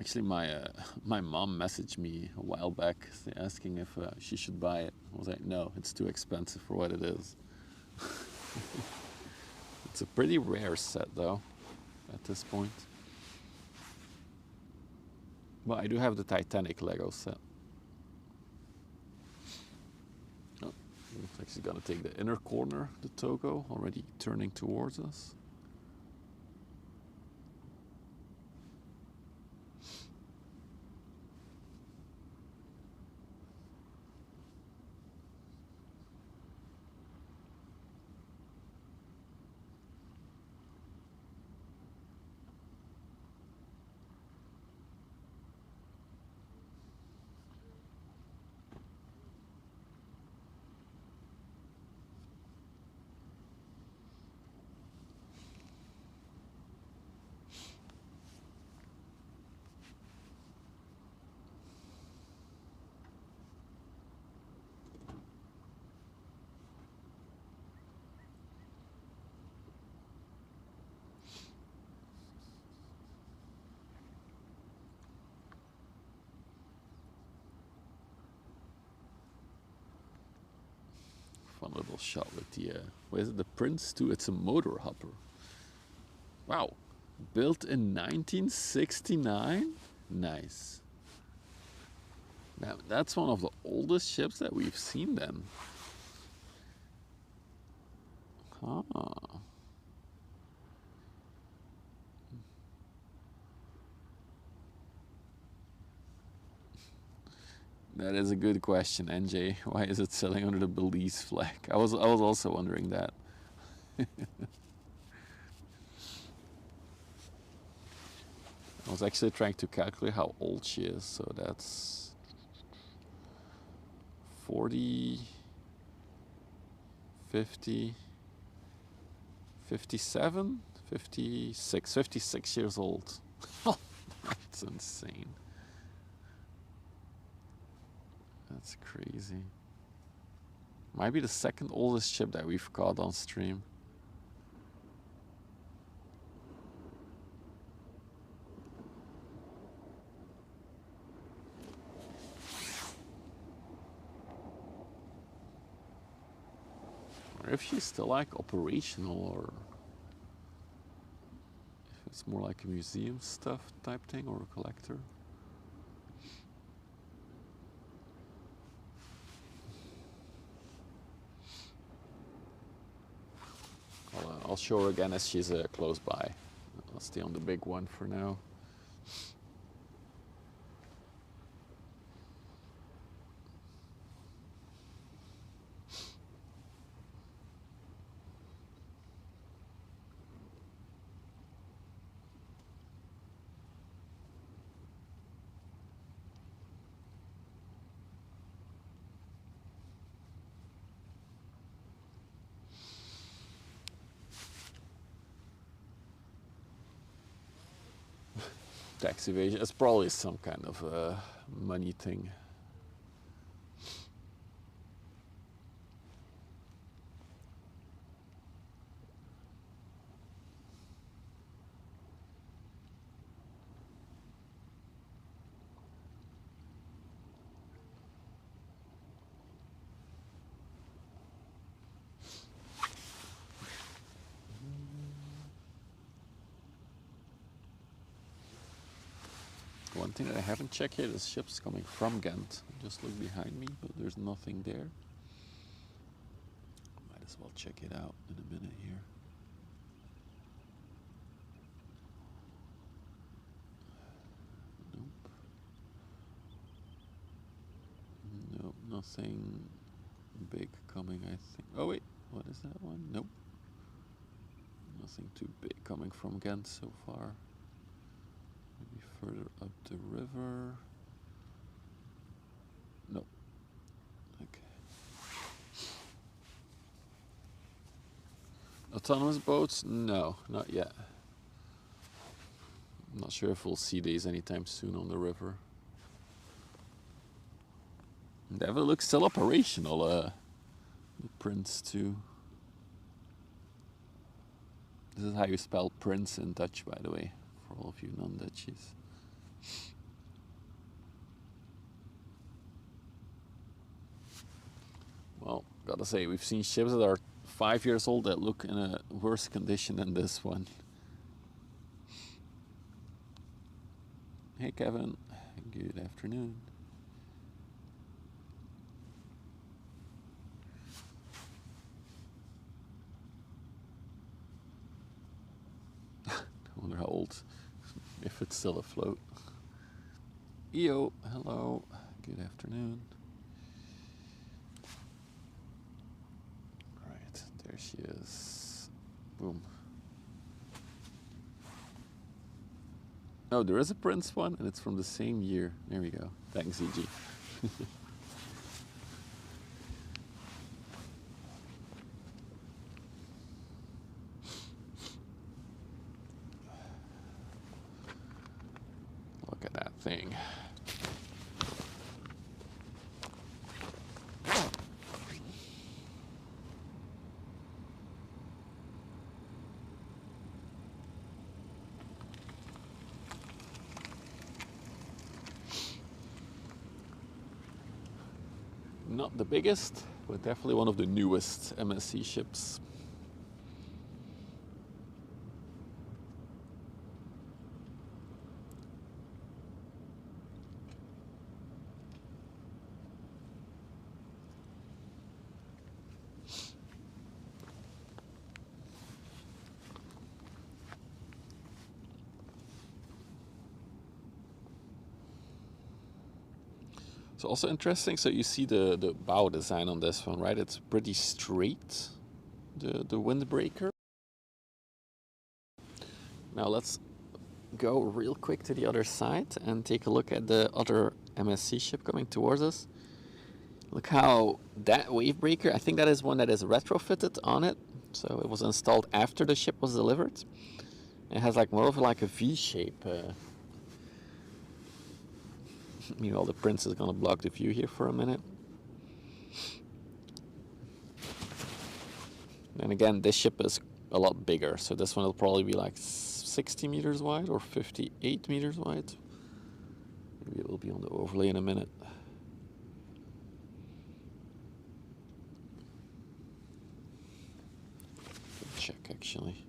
Actually, my mom messaged me a while back asking if she should buy it. I was like, no, it's too expensive for what it is. It's a pretty rare set though, at this point. But I do have the Titanic Lego set. Oh, it's actually gonna take the inner corner, the Togo, already turning towards us. Fun little shot with the, what is it, the Prince too? It's a motor hopper. Wow, built in 1969? Nice. Now, that's one of the oldest ships that we've seen then. Huh. That is a good question, NJ. Why is it selling under the Belize flag? I was also wondering that. I was actually trying to calculate how old she is, so that's 40, 50, 57, 56 years old. That's insane. That's crazy. Might be the second oldest ship that we've caught on stream. Or if she's still like operational, or if it's more like a museum stuff type thing, or a collector. show her again as she's close by. I'll stay on the big one for now. Tax evasion, it's probably some kind of money thing. One thing that I haven't checked yet is ships coming from Ghent. Just look behind me, but there's nothing there. Might as well check it out in a minute here. Nope. Nope, nothing big coming, I think. Oh wait, what is that one? Nope. Nothing too big coming from Ghent so far. Maybe further up the river. No. Okay. Autonomous boats? No, not yet. I'm not sure if we'll see these anytime soon on the river. Endeavour looks still operational, the Prince too. This is how you spell Prince in Dutch, by the way, for all of you non-Dutchies. Well, gotta say, we've seen ships that are 5 years old that look in a worse condition than this one. Hey Kevin, good afternoon. I wonder how old, if it's still afloat. EO, hello, good afternoon. Right, there she is. Boom. Oh, there is a Prince one, and it's from the same year. There we go. Thanks, EG. Look at that thing. Not the biggest, but definitely one of the newest MSC ships. It's also interesting, so you see the bow design on this one, right? It's pretty straight, the windbreaker. Now let's go real quick to the other side and take a look at the other MSC ship coming towards us. Look how that wave breaker, I think that is one that is retrofitted on it. So it was installed after the ship was delivered. It has like more of like a V shape. Meanwhile, the Prince is gonna block the view here for a minute. And again, this ship is a lot bigger, so this one will probably be like 60 meters wide or 58 meters wide. Maybe it will be on the overlay in a minute. Check actually.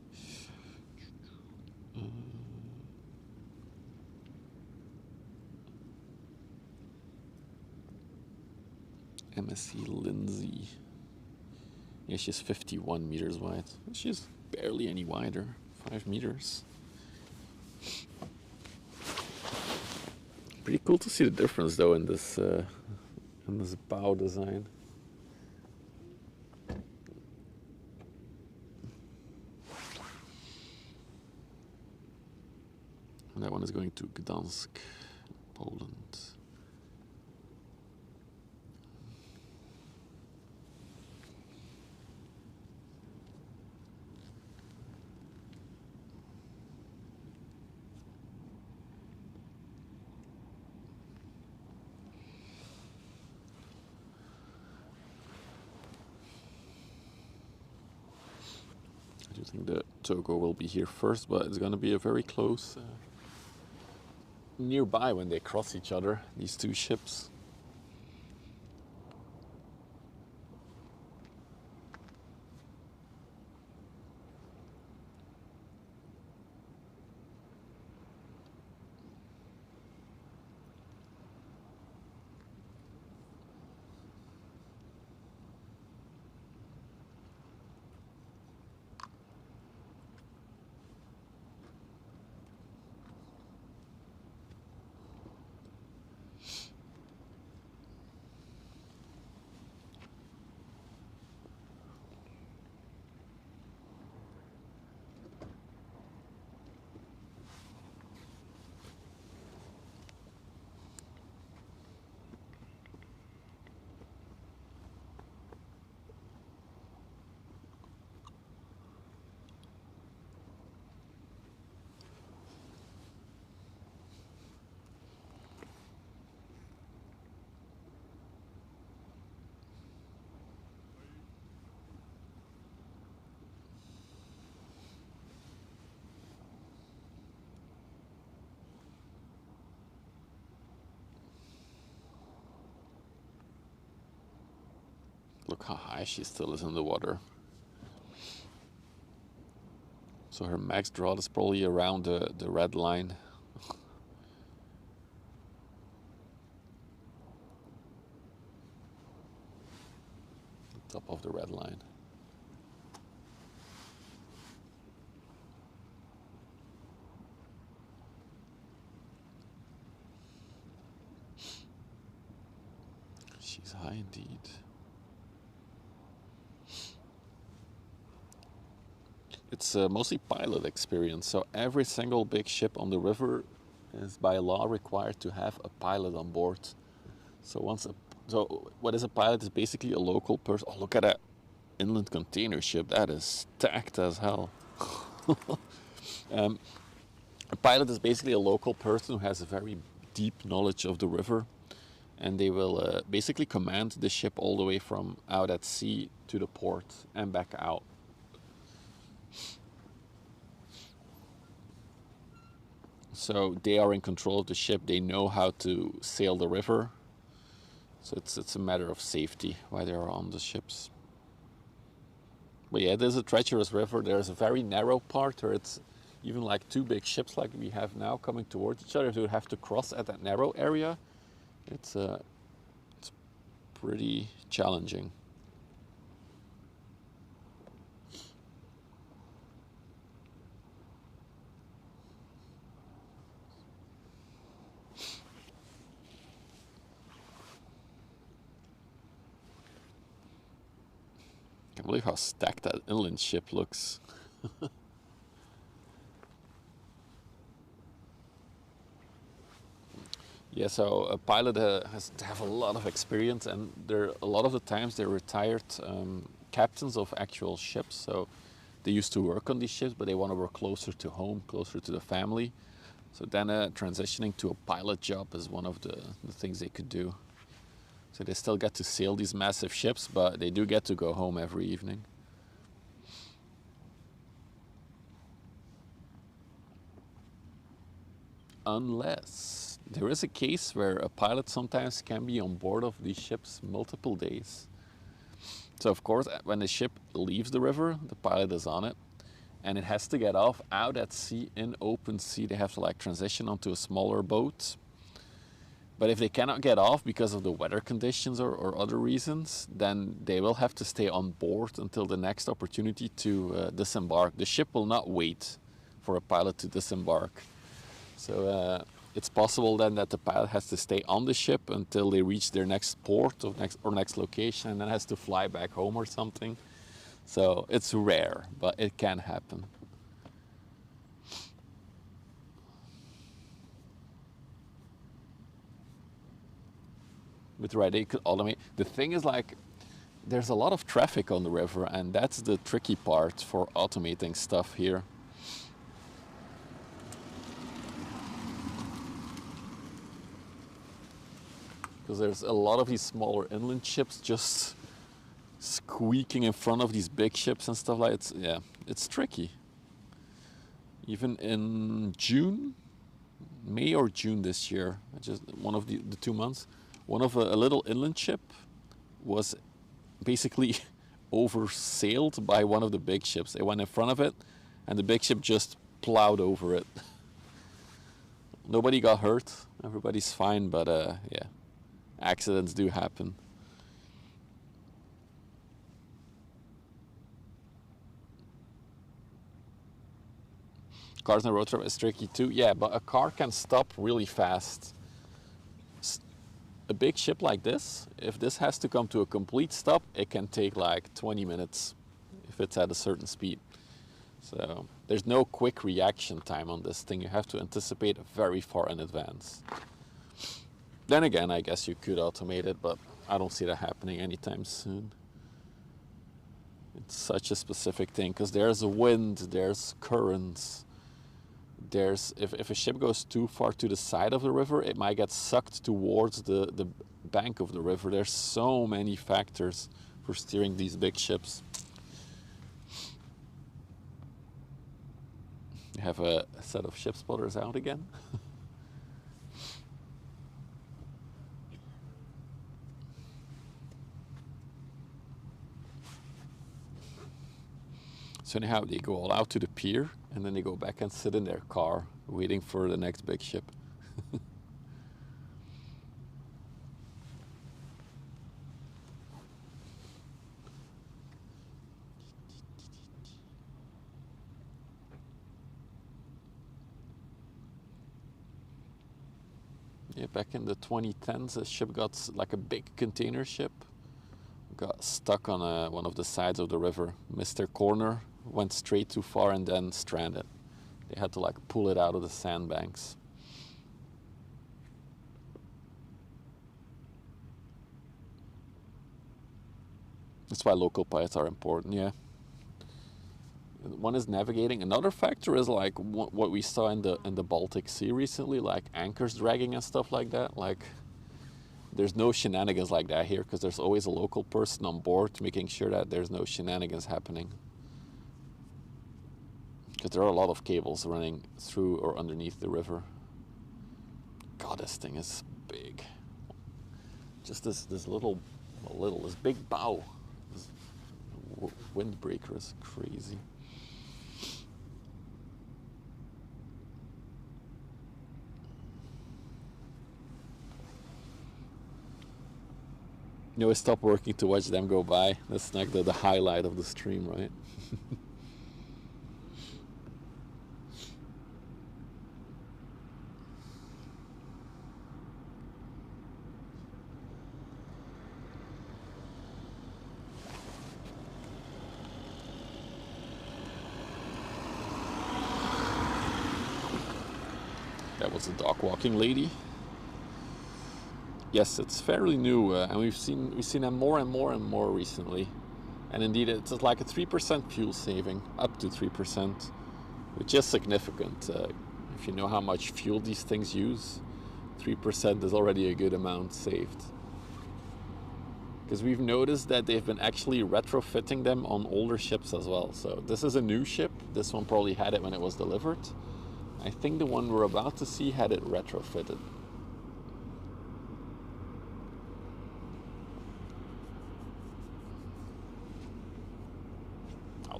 MSC Lindsay. Yeah, she's 51 meters wide. She's barely any wider, 5 meters. Pretty cool to see the difference though in this bow design. And that one is going to Gdansk, Poland. I do think the Togo will be here first, but it's going to be a very close nearby when they cross each other, these two ships. Look how high she still is in the water. So her max draw is probably around the red line. Top of the red line. She's high indeed. It's mostly pilot experience, so every single big ship on the river is by law required to have a pilot on board. So what is a pilot is basically a local person. Oh, look at that inland container ship. That is stacked as hell. A pilot is basically a local person who has a very deep knowledge of the river, and they will basically command the ship all the way from out at sea to the port and back out. So they are in control of the ship. They know how to sail the river. So it's a matter of safety why they are on the ships. But yeah, there's a treacherous river. There's a very narrow part where it's even like two big ships like we have now coming towards each other. They would have to cross at that narrow area. It's pretty challenging. I can't believe how stacked that inland ship looks. Yeah, so a pilot has to have a lot of experience, and a lot of the times they're retired captains of actual ships. So they used to work on these ships, but they want to work closer to home, closer to the family. So then transitioning to a pilot job is one of the things they could do. So they still get to sail these massive ships, but they do get to go home every evening. Unless there is a case where a pilot sometimes can be on board of these ships multiple days. So of course, when the ship leaves the river, the pilot is on it, and it has to get off out at sea in open sea. They have to like transition onto a smaller boat. But if they cannot get off because of the weather conditions or other reasons, then they will have to stay on board until the next opportunity to disembark. The ship will not wait for a pilot to disembark. So it's possible then that the pilot has to stay on the ship until they reach their next port or next location, and then has to fly back home or something. So it's rare, but it can happen. With right, they could automate. The thing is, like, there's a lot of traffic on the river, and that's the tricky part for automating stuff here. Because there's a lot of these smaller inland ships just squeaking in front of these big ships and stuff like that. Yeah, it's tricky. Even in June, May or June this year, just one of the 2 months, one of a little inland ship was basically oversailed by one of the big ships. They went in front of it, and the big ship just plowed over it. Nobody got hurt. Everybody's fine, but yeah, accidents do happen. Cars on a road trip is tricky too. Yeah, but a car can stop really fast. A big ship like this, if this has to come to a complete stop, it can take like 20 minutes if it's at a certain speed. So there's no quick reaction time on this thing. You have to anticipate very far in advance. Then again, I guess you could automate it, but I don't see that happening anytime soon. It's such a specific thing because there's a wind, there's currents. If a ship goes too far to the side of the river, it might get sucked towards the bank of the river. There's so many factors for steering these big ships. You have a set of ship spotters out again. So anyhow, they go all out to the pier, and then they go back and sit in their car, waiting for the next big ship. Yeah, back in the 2010s, a ship got, like a big container ship, got stuck on one of the sides of the river, missed their corner, went straight too far, and then stranded. They had to like pull it out of the sandbanks. That's why local pilots are important, yeah. One is navigating. Another factor is like what we saw in the Baltic Sea recently, like anchors dragging and stuff like that. Like, there's no shenanigans like that here because there's always a local person on board making sure that there's no shenanigans happening. Because there are a lot of cables running through or underneath the river. God, this thing is big. Just this big bow. This windbreaker is crazy. You always stop working to watch them go by. That's like the highlight of the stream, right? That was a dog walking lady. Yes, it's fairly new, and we've seen them more and more recently. And indeed, it's like a 3% fuel saving, up to 3%, which is significant. If you know how much fuel these things use, 3% is already a good amount saved. Because we've noticed that they've been actually retrofitting them on older ships as well. So this is a new ship. This one probably had it when it was delivered. I think the one we're about to see had it retrofitted.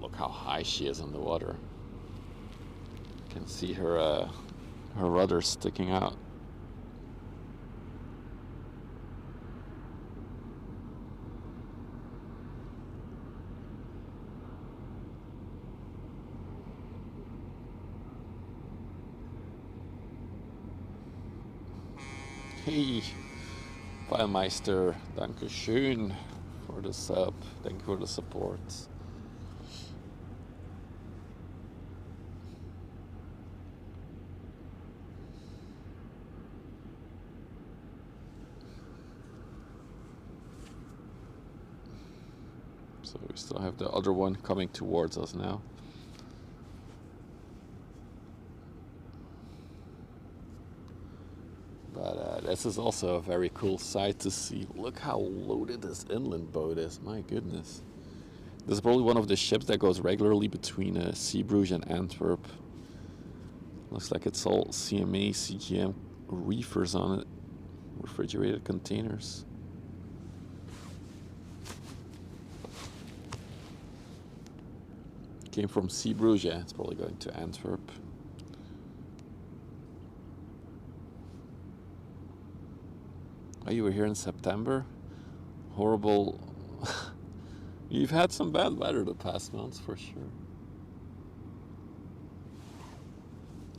Look how high she is in the water. You can see her rudder sticking out. Hey, Pfeilmeister, danke schön for the sub. Thank you for the support. So we still have the other one coming towards us now. But this is also a very cool sight to see. Look how loaded this inland boat is, my goodness. This is probably one of the ships that goes regularly between Zeebrugge and Antwerp. Looks like it's all CMA, CGM reefers on it, refrigerated containers. Came from Zeebrugge, yeah, it's probably going to Antwerp. Oh, you were here in September? Horrible. You've had some bad weather the past months for sure.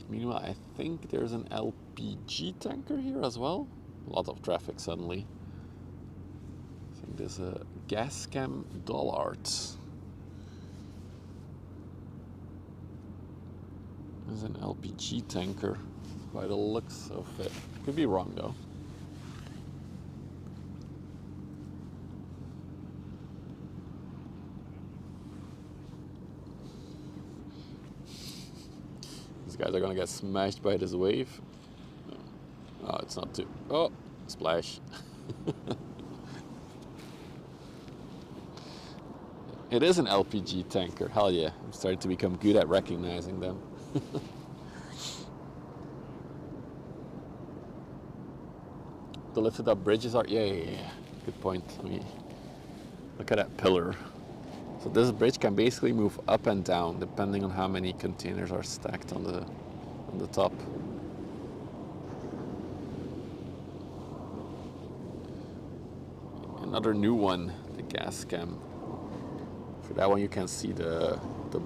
Meanwhile, I think there's an LPG tanker here as well. A lot of traffic suddenly. I think there's a gas cam Dollards. There's an LPG tanker by the looks of it. Could be wrong though. These guys are gonna get smashed by this wave. Oh, it's not too. Oh, splash. It is an LPG tanker. Hell yeah. I'm starting to become good at recognizing them. The lifted up bridges are. Yeah. Good point. Let me look at that pillar. So this bridge can basically move up and down depending on how many containers are stacked on the top. Another new one, the gas cam. For that one you can see the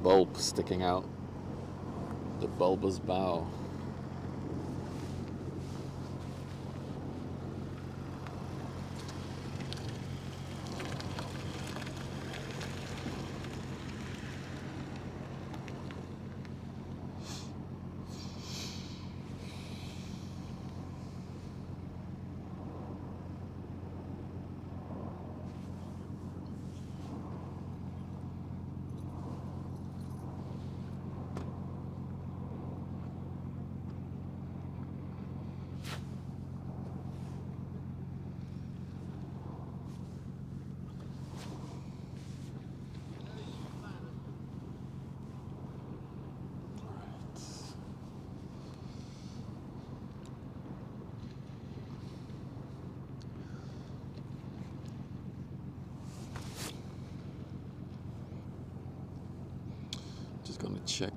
bulb sticking out, the bulbous bow. Gonna check.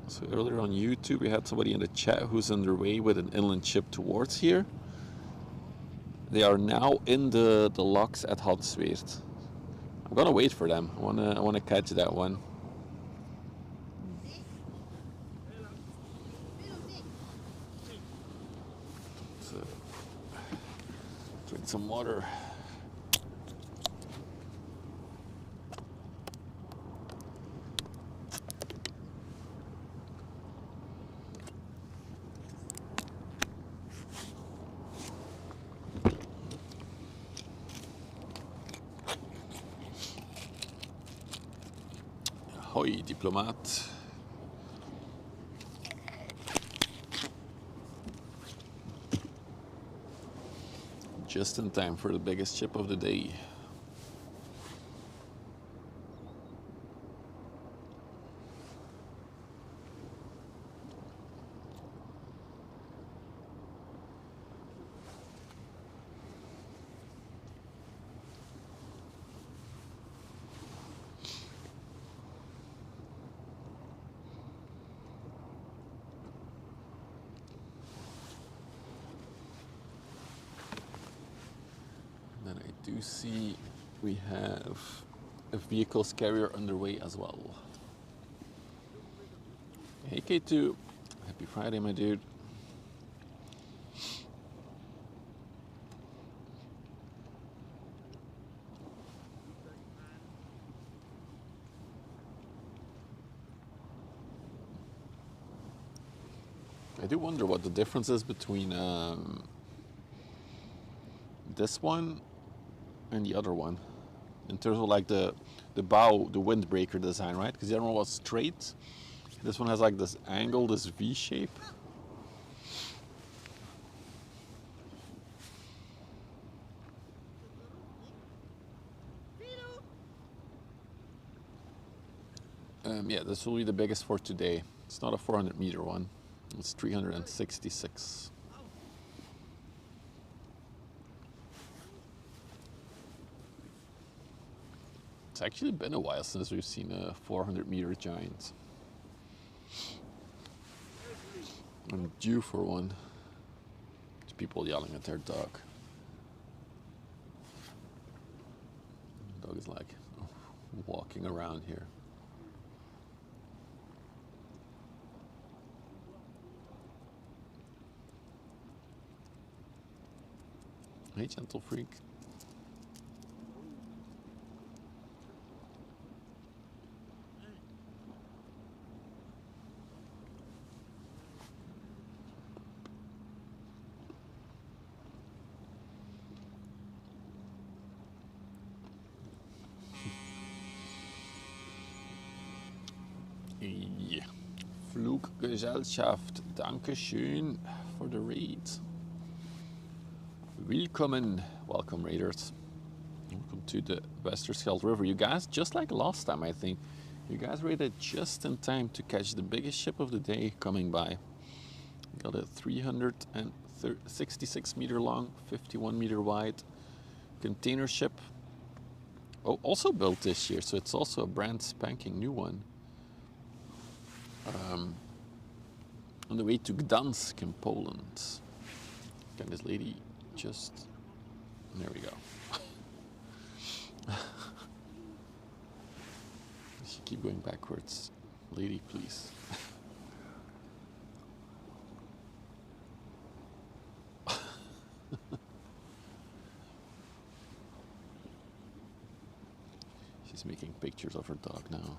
So earlier on YouTube we had somebody in the chat who's underway with an inland ship towards here. They are now in the locks at Hadsweert. I'm gonna wait for them. I wanna catch that one. So, drink some water. Hoi, diplomaat. Just in time for the biggest ship of the day. Do see we have a vehicles carrier underway as well. Hey K2, happy Friday my dude. I do wonder what the difference is between this one and the other one, in terms of like the bow, the windbreaker design, right? Because the other one was straight. This one has like this angle, this V shape. Yeah, this will be the biggest for today. It's not a 400-meter one. It's 366. It's actually been a while since we've seen a 400-meter giant. I'm due for one. There's people yelling at their dog. The dog is like walking around here. Hey, gentle freak. Yeah. Fluggesellschaft, Dankeschön for the raid. Willkommen, welcome raiders. Welcome to the Westerschelde River. You guys, just like last time, I think, you guys raided just in time to catch the biggest ship of the day coming by. Got a 366 meter long, 51 meter wide container ship. Oh, also built this year, so it's also a brand spanking new one. On the way to Gdansk in Poland. Can this lady just... There we go. She keep going backwards. Lady, please. She's making pictures of her dog now.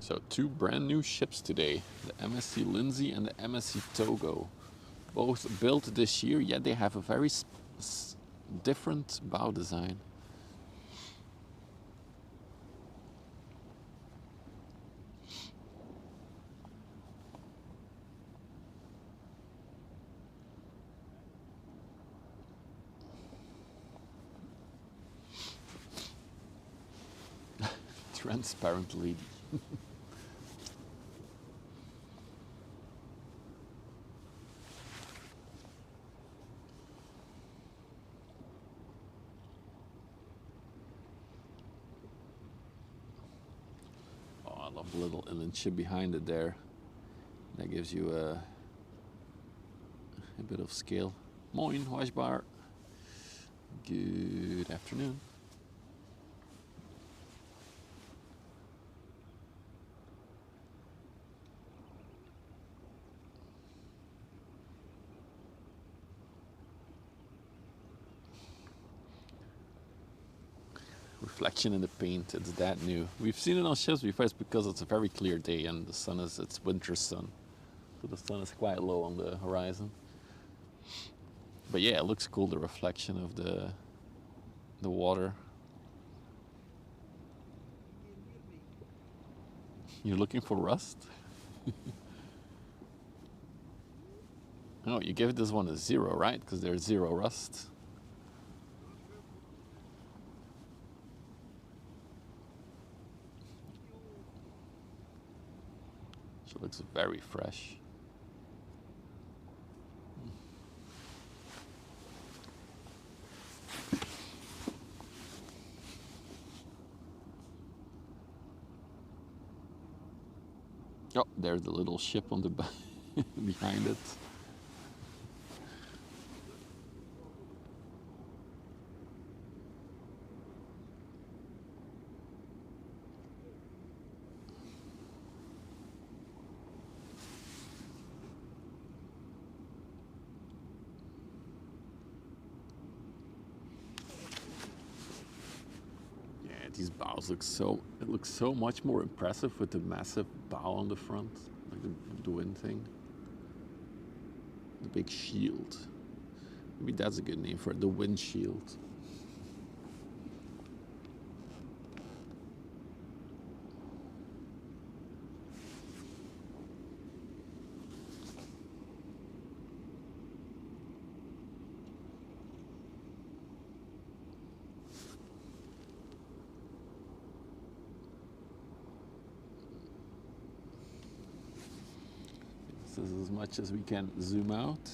So 2 brand new ships today, the MSC Lindsay and the MSC Togo. Both built this year, yet they have a very different bow design. Transparent lady. I love the little inland ship behind it there. That gives you a bit of scale. Moin, Huisbar. Good afternoon. Reflection in the paint, it's that new. We've seen it on ships before, it's because it's a very clear day and the sun is, it's winter sun. So the sun is quite low on the horizon. But yeah, it looks cool, the reflection of the water. You're looking for rust? No, you gave this one a 0, right? Because there's 0 rust. She looks very fresh. Oh, there's the little ship on the behind it. these bows look so, it looks so much more impressive with the massive bow on the front, like the wind thing. The big shield. Maybe that's a good name for it, the wind shield. This is as much as we can zoom out.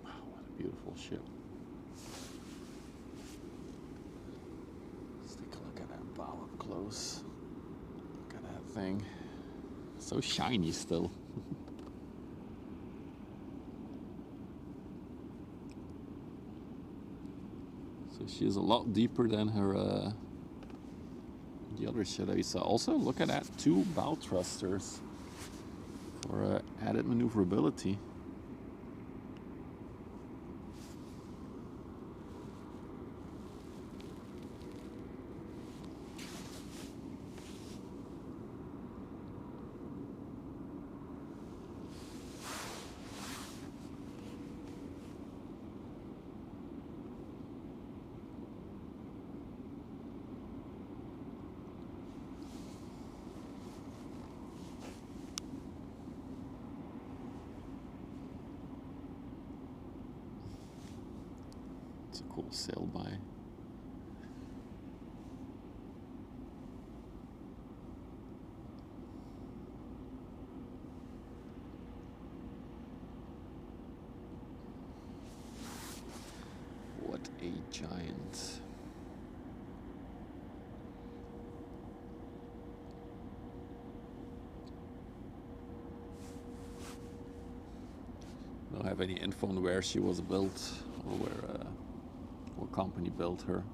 Wow, what a beautiful ship. Let's take a look at that bow up close. Look at that thing. So shiny still. So she is a lot deeper than her the other ship that we saw. Also, look at that, 2 bow thrusters for added maneuverability. It's a cool sail by. What a giant. Don't have any info on where she was built or where what company built her.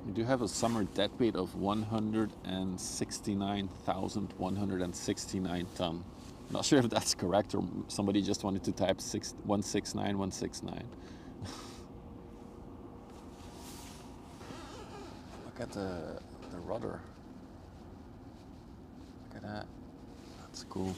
We do have a summer dead weight of 169,169 ton. Not sure if that's correct or somebody just wanted to type 169, 169. Look at the rudder. Look at that. That's cool.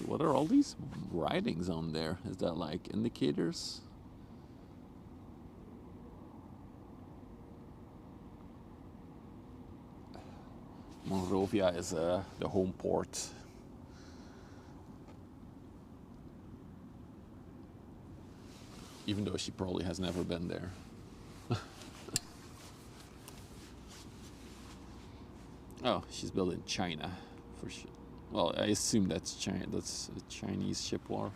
What are all these writings on there? Is that like indicators? Monrovia is the home port. Even though she probably has never been there. Oh, she's built in China for sure. Well, I assume that's China. That's a Chinese ship wharf.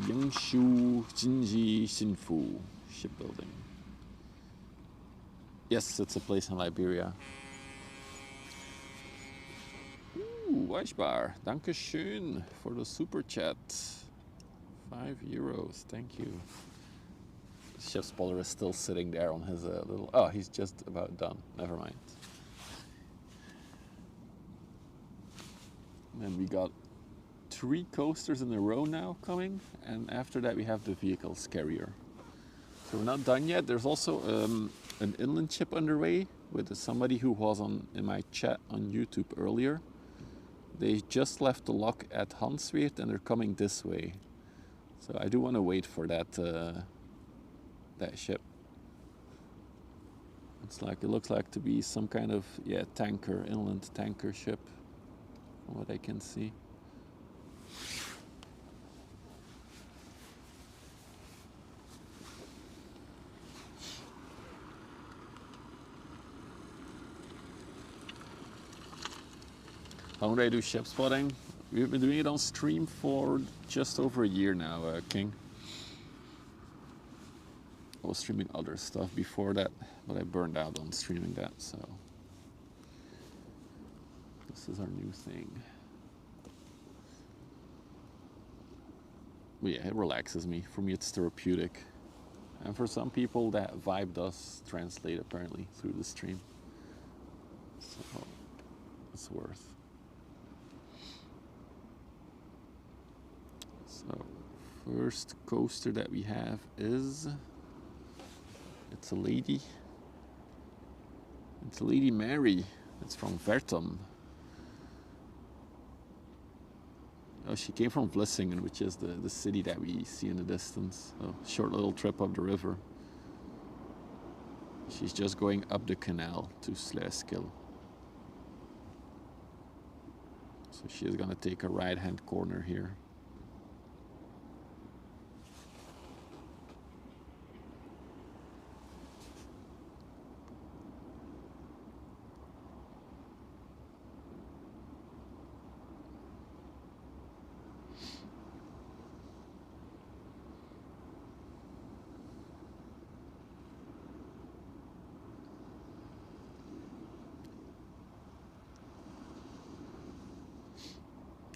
Yangshu Jinji Xinfu shipbuilding. Yes, it's a place in Liberia. Ooh, Weishbar, danke schön for the super chat. €5, thank you. Chef Spoiler is still sitting there on his little. Oh, he's just about done. Never mind. And we got 3 coasters in a row now coming, and after that we have the vehicles carrier. So we're not done yet. There's also an inland ship underway with somebody who was in my chat on YouTube earlier. They just left the lock at Hansweert and they're coming this way. So I do want to wait for that that ship. It looks like to be some kind of tanker, inland tanker ship. From what I can see. How long do I do ship spotting? We've been doing it on stream for just over a year now, King. I was streaming other stuff before that, but I burned out on streaming that, so this is our new thing. But yeah, it relaxes me. For me, it's therapeutic. And for some people, that vibe does translate apparently through the stream. So it's worth. So first coaster that we have is, it's a Lady Mary. It's from Vertum. Oh, she came from Vlissingen, which is the city that we see in the distance. So short little trip up the river. She's just going up the canal to Sluiskil. So she is gonna take a right-hand corner here.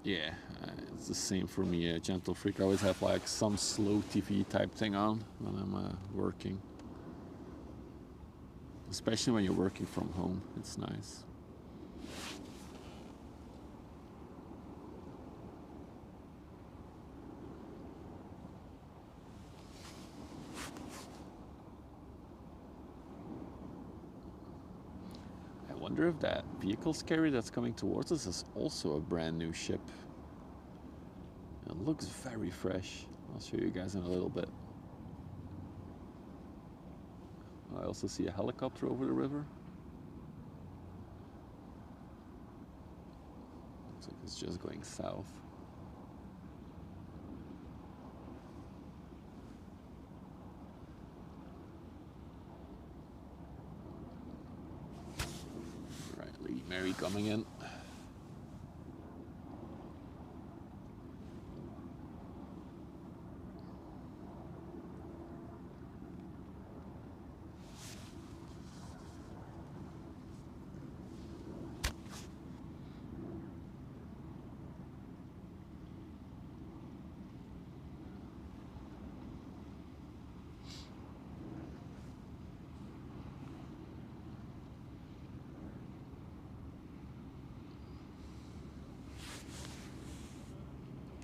Yeah, it's the same for me. Gentle Freak. I always have like some slow TV type thing on when I'm working. Especially when you're working from home, it's nice. I wonder if that vehicle carrier that's coming towards us is also a brand new ship. It looks very fresh. I'll show you guys in a little bit. I also see a helicopter over the river. Looks like it's just going south. All right, Lady Mary coming in.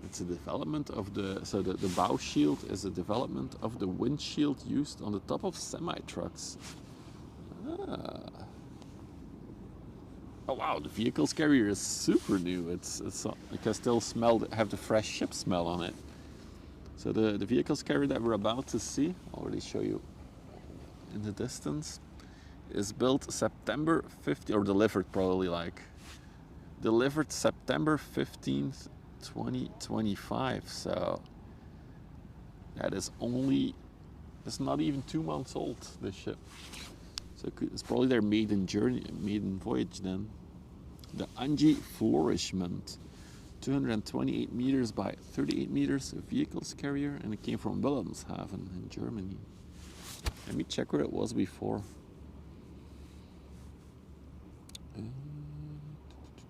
It's a development of the bow shield is a development of the windshield used on the top of semi-trucks. Ah. Oh wow, the vehicles carrier is super new. It's I can still have the fresh ship smell on it. So the vehicles carrier that we're about to see, I'll already show you in the distance, is built September 15th, or delivered probably delivered September 15th, 2025. So that is it's not even 2 months old, this ship. So it's probably their maiden voyage then. The Angie Flourishment, 228 meters by 38 meters vehicles carrier, and it came from Wilhelmshaven in Germany. Let me check where it was before.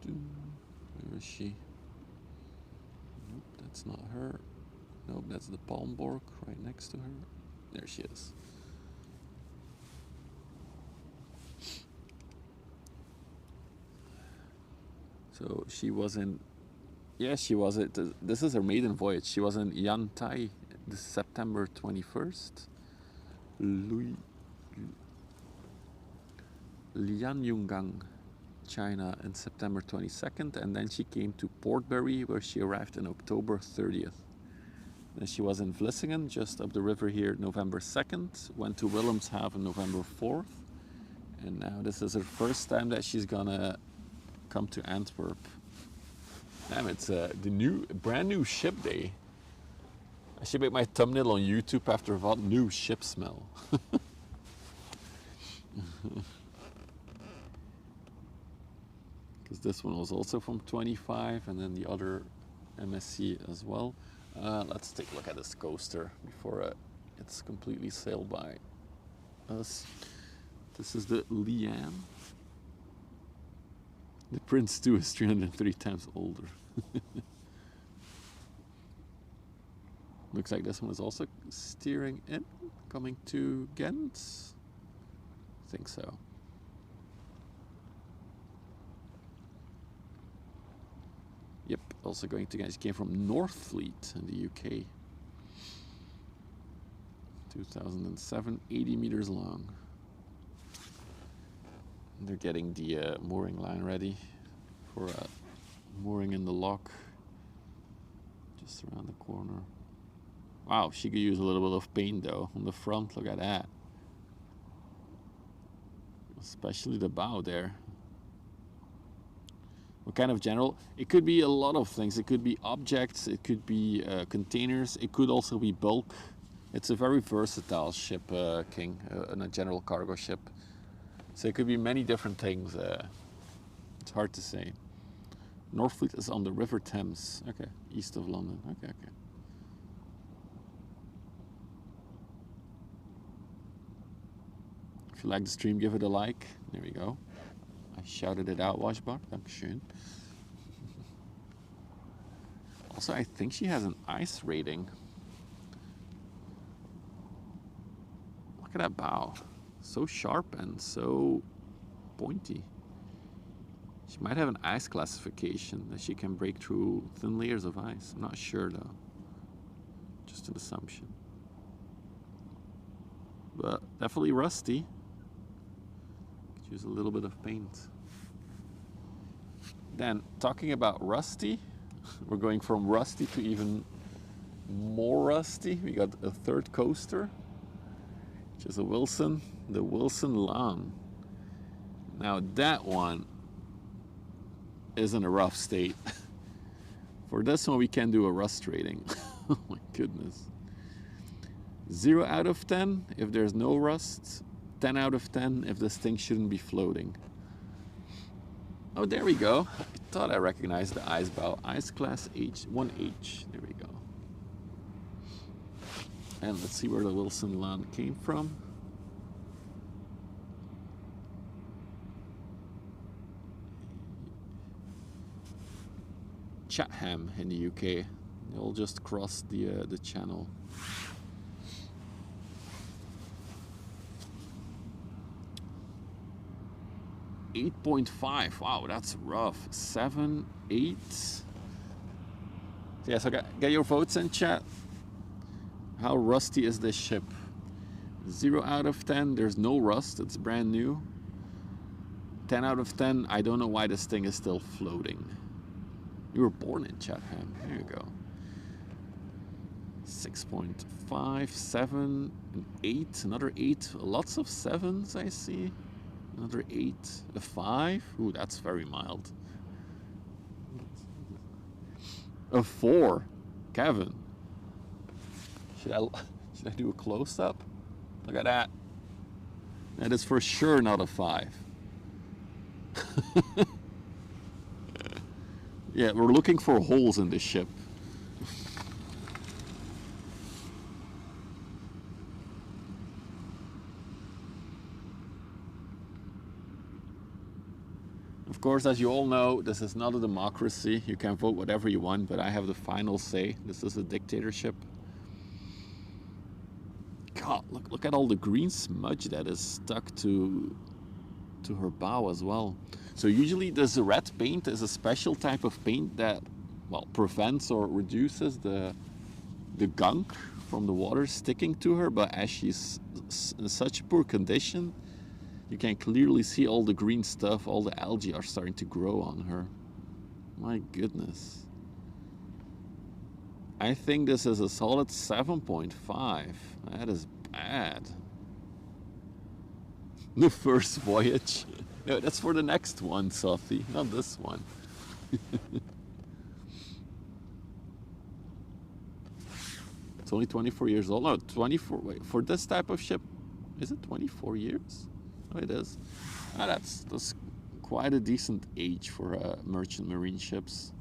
Where is she? Nope, that's not her. Nope, that's the Palmborg right next to her. There she is. So she was in, she was at, this is her maiden voyage. She was in Yantai, September 21st. Lianyungang, China, in September 22nd. And then she came to Portbury, where she arrived on October 30th. Then she was in Vlissingen, just up the river here, November 2nd. Went to Wilhelmshaven November 4th. And now this is her first time that she's gonna come to Antwerp. Damn, it's the brand new ship day. I should make my thumbnail on YouTube after what new ship smell. Because this one was also from 25, and then the other MSC as well. Let's take a look at this coaster before it's completely sailed by us. This is the Liane. The Prince 2 is 303 times older. Looks like this one is also steering in, coming to Ghent. I think so. Yep, also going to Ghent. It came from Northfleet in the UK. 2007, 80 meters long. They're getting the mooring line ready for mooring in the lock. Just around the corner. Wow, she could use a little bit of paint though on the front. Look at that. Especially the bow there. What kind of general? It could be a lot of things. It could be objects, it could be containers, it could also be bulk. It's a very versatile ship, King, and a general cargo ship. So it could be many different things. It's hard to say. Northfleet is on the River Thames. Okay, east of London. Okay. If you like the stream, give it a like. There we go. I shouted it out, Washbar. Dankeschön. Also, I think she has an ice rating. Look at that bow. So sharp and so pointy. She might have an ice classification that she can break through thin layers of ice. I'm not sure though. Just an assumption. But definitely rusty. Could use a little bit of paint. Then, talking about rusty, we're going from rusty to even more rusty. We got a third coaster, which is a Wilson, the Wilson Lawn. Now that one is in a rough state. For this one we can do a rust rating. Oh my goodness. 0 out of 10 if there's no rust, 10 out of 10 if this thing shouldn't be floating. Oh, there we go. I thought I recognized the ice bow. Ice class H1H. There we go. And let's see where the Wilson Lawn came from. Chatham in the UK. They all just crossed the channel. .5. Wow, that's rough. 7, 8. So yeah, so get your votes in chat. How rusty is this ship? 0 out of 10. There's no rust. It's brand new. 10 out of 10. I don't know why this thing is still floating. You were born in Chatham. There you go. 6.5, 7, an 8, another 8. Lots of 7s I see. Another 8, a 5. Ooh, that's very mild. A 4. Kevin. Should I do a close-up? Look at that. That is for sure not a 5. Yeah, we're looking for holes in this ship. Of course, as you all know, this is not a democracy. You can vote whatever you want, but I have the final say. This is a dictatorship. God, look at all the green smudge that is stuck to her bow as well. So usually this red paint is a special type of paint that, well, prevents or reduces the gunk from the water sticking to her, but as she's in such poor condition, you can clearly see all the green stuff, all the algae are starting to grow on her. My goodness. I think this is a solid 7.5. That is bad. The first voyage. No, that's for the next one, Sophie, not this one. It's only 24 years old. No, 24. Wait, for this type of ship, is it 24 years? Oh, it is. Ah, that's quite a decent age for merchant marine ships.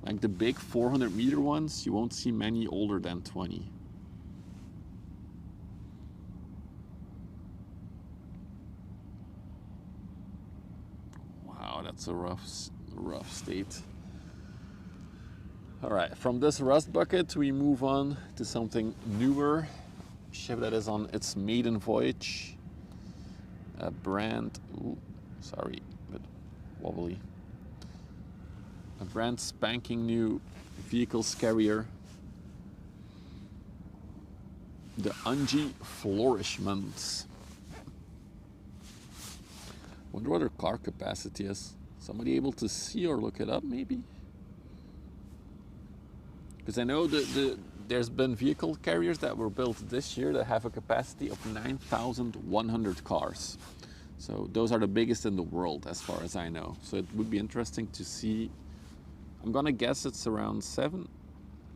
Like the big 400-meter ones, you won't see many older than 20. that's a rough state. All right, from this rust bucket, we move on to something newer. Ship that is on its maiden voyage. A brand, sorry, a bit wobbly. A brand spanking new vehicles carrier. The Unji Flourishment. Wonder what her car capacity is. Somebody able to see or look it up, maybe? Because I know there's been vehicle carriers that were built this year that have a capacity of 9,100 cars. So those are the biggest in the world as far as I know. So it would be interesting to see. I'm gonna guess it's around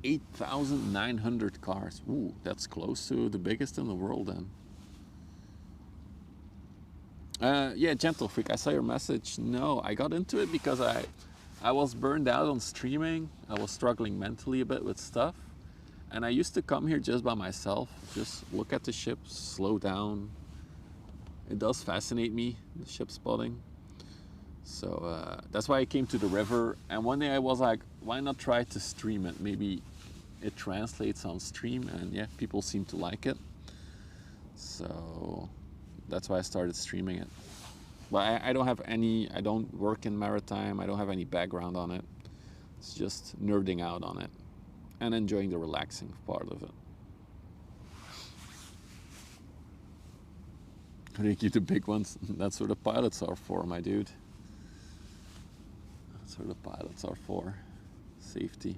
8,900 cars. Ooh, that's close to the biggest in the world then. Yeah, Gentle Freak, I saw your message. No, I got into it because I was burned out on streaming. I was struggling mentally a bit with stuff. And I used to come here just by myself, just look at the ships, slow down. It does fascinate me, the ship spotting. So that's why I came to the river. And one day I was like, why not try to stream it? Maybe it translates on stream, and yeah, people seem to like it. So that's why I started streaming it. But I don't have any, I don't work in maritime, I don't have any background on it. It's just nerding out on it and enjoying the relaxing part of it. How do you keep the big ones? That's what the pilots are for, my dude. That's what the pilots are for. Safety.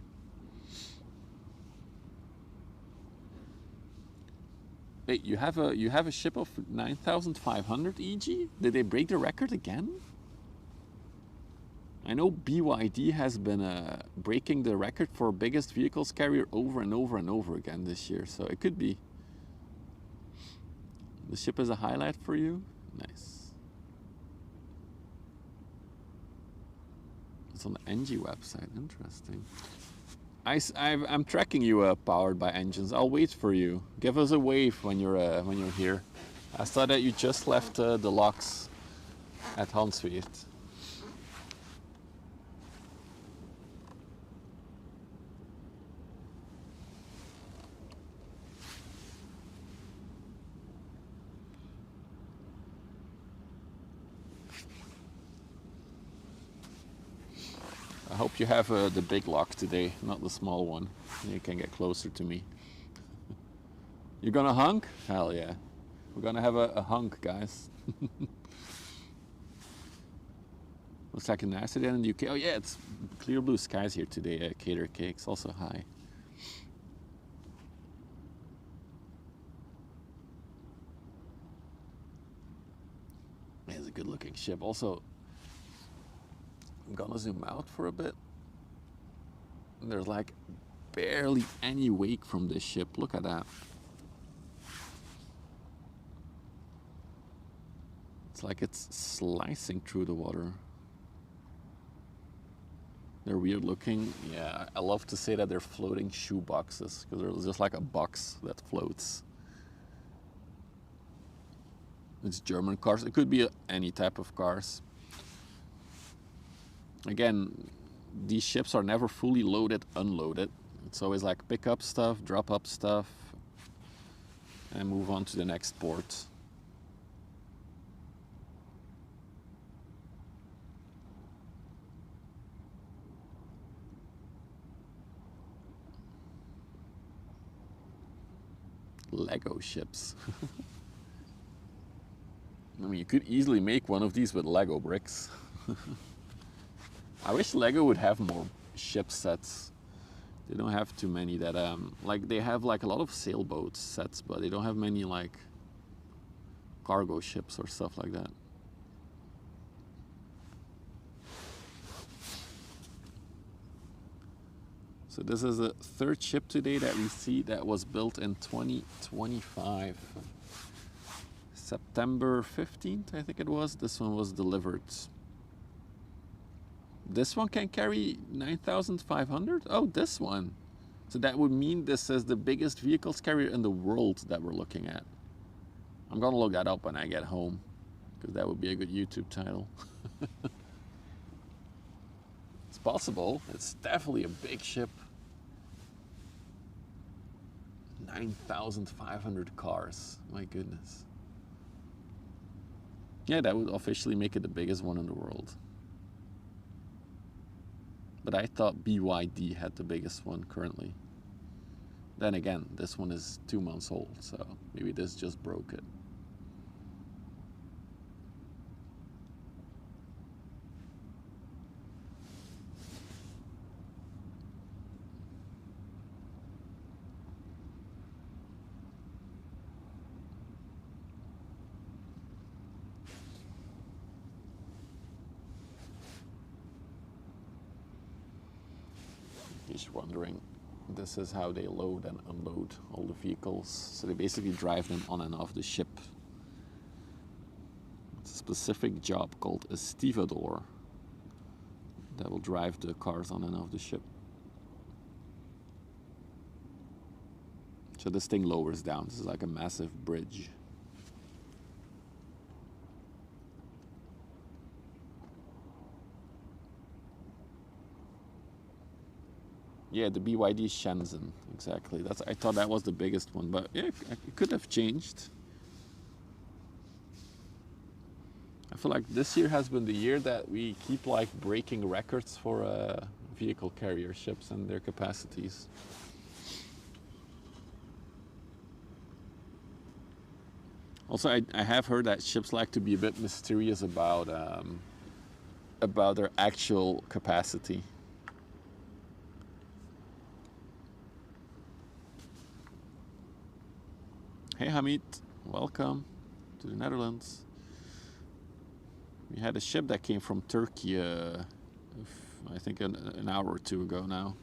Wait, you have a ship of 9,500 EG? Did they break the record again? I know BYD has been breaking the record for biggest vehicles carrier over and over and over again this year, so it could be. The ship is a highlight for you? Nice. It's on the NG website, interesting. I'm tracking you, Powered by Engines. I'll wait for you. Give us a wave when you're here. I saw that you just left the locks at Hansweert. I hope you have the big lock today, not the small one. You can get closer to me. You're gonna hunk? Hell yeah. We're gonna have a hunk, guys. Looks like a nice day in the UK. Oh yeah, it's clear blue skies here today. Cater Cakes, also high. It's a good looking ship. Also, I'm gonna zoom out for a bit. There's like barely any wake from this ship. Look at that. It's like it's slicing through the water. They're weird looking. Yeah, I love to say that they're floating shoe boxes because they're just like a box that floats. It's German cars. It could be any type of cars. Again, these ships are never fully loaded, unloaded. It's always like pick up stuff, drop up stuff, and move on to the next port. Lego ships. I mean, you could easily make one of these with Lego bricks. I wish Lego would have more ship sets. They don't have too many that, like they have like a lot of sailboat sets, but they don't have many like cargo ships or stuff like that. So this is the third ship today that we see that was built in 2025. September 15th, I think it was. This one was delivered. This one can carry 9,500? Oh, this one. So that would mean this is the biggest vehicles carrier in the world that we're looking at. I'm gonna look that up when I get home, because that would be a good YouTube title. possible. It's definitely a big ship. 9,500 cars. My goodness. Yeah, that would officially make it the biggest one in the world. But I thought BYD had the biggest one currently. Then again, this one is 2 months old, so maybe this just broke it. Just wondering, this is how they load and unload all the vehicles. So they basically drive them on and off the ship. It's a specific job called a stevedore that will drive the cars on and off the ship. So this thing lowers down. This is like a massive bridge. Yeah, the BYD Shenzhen, exactly. I thought that was the biggest one, but yeah, it could have changed. I feel like this year has been the year that we keep like breaking records for vehicle carrier ships and their capacities. Also, I have heard that ships like to be a bit mysterious about their actual capacity. Hey Hamid, welcome to the Netherlands. We had a ship that came from Turkey, I think an hour or two ago now.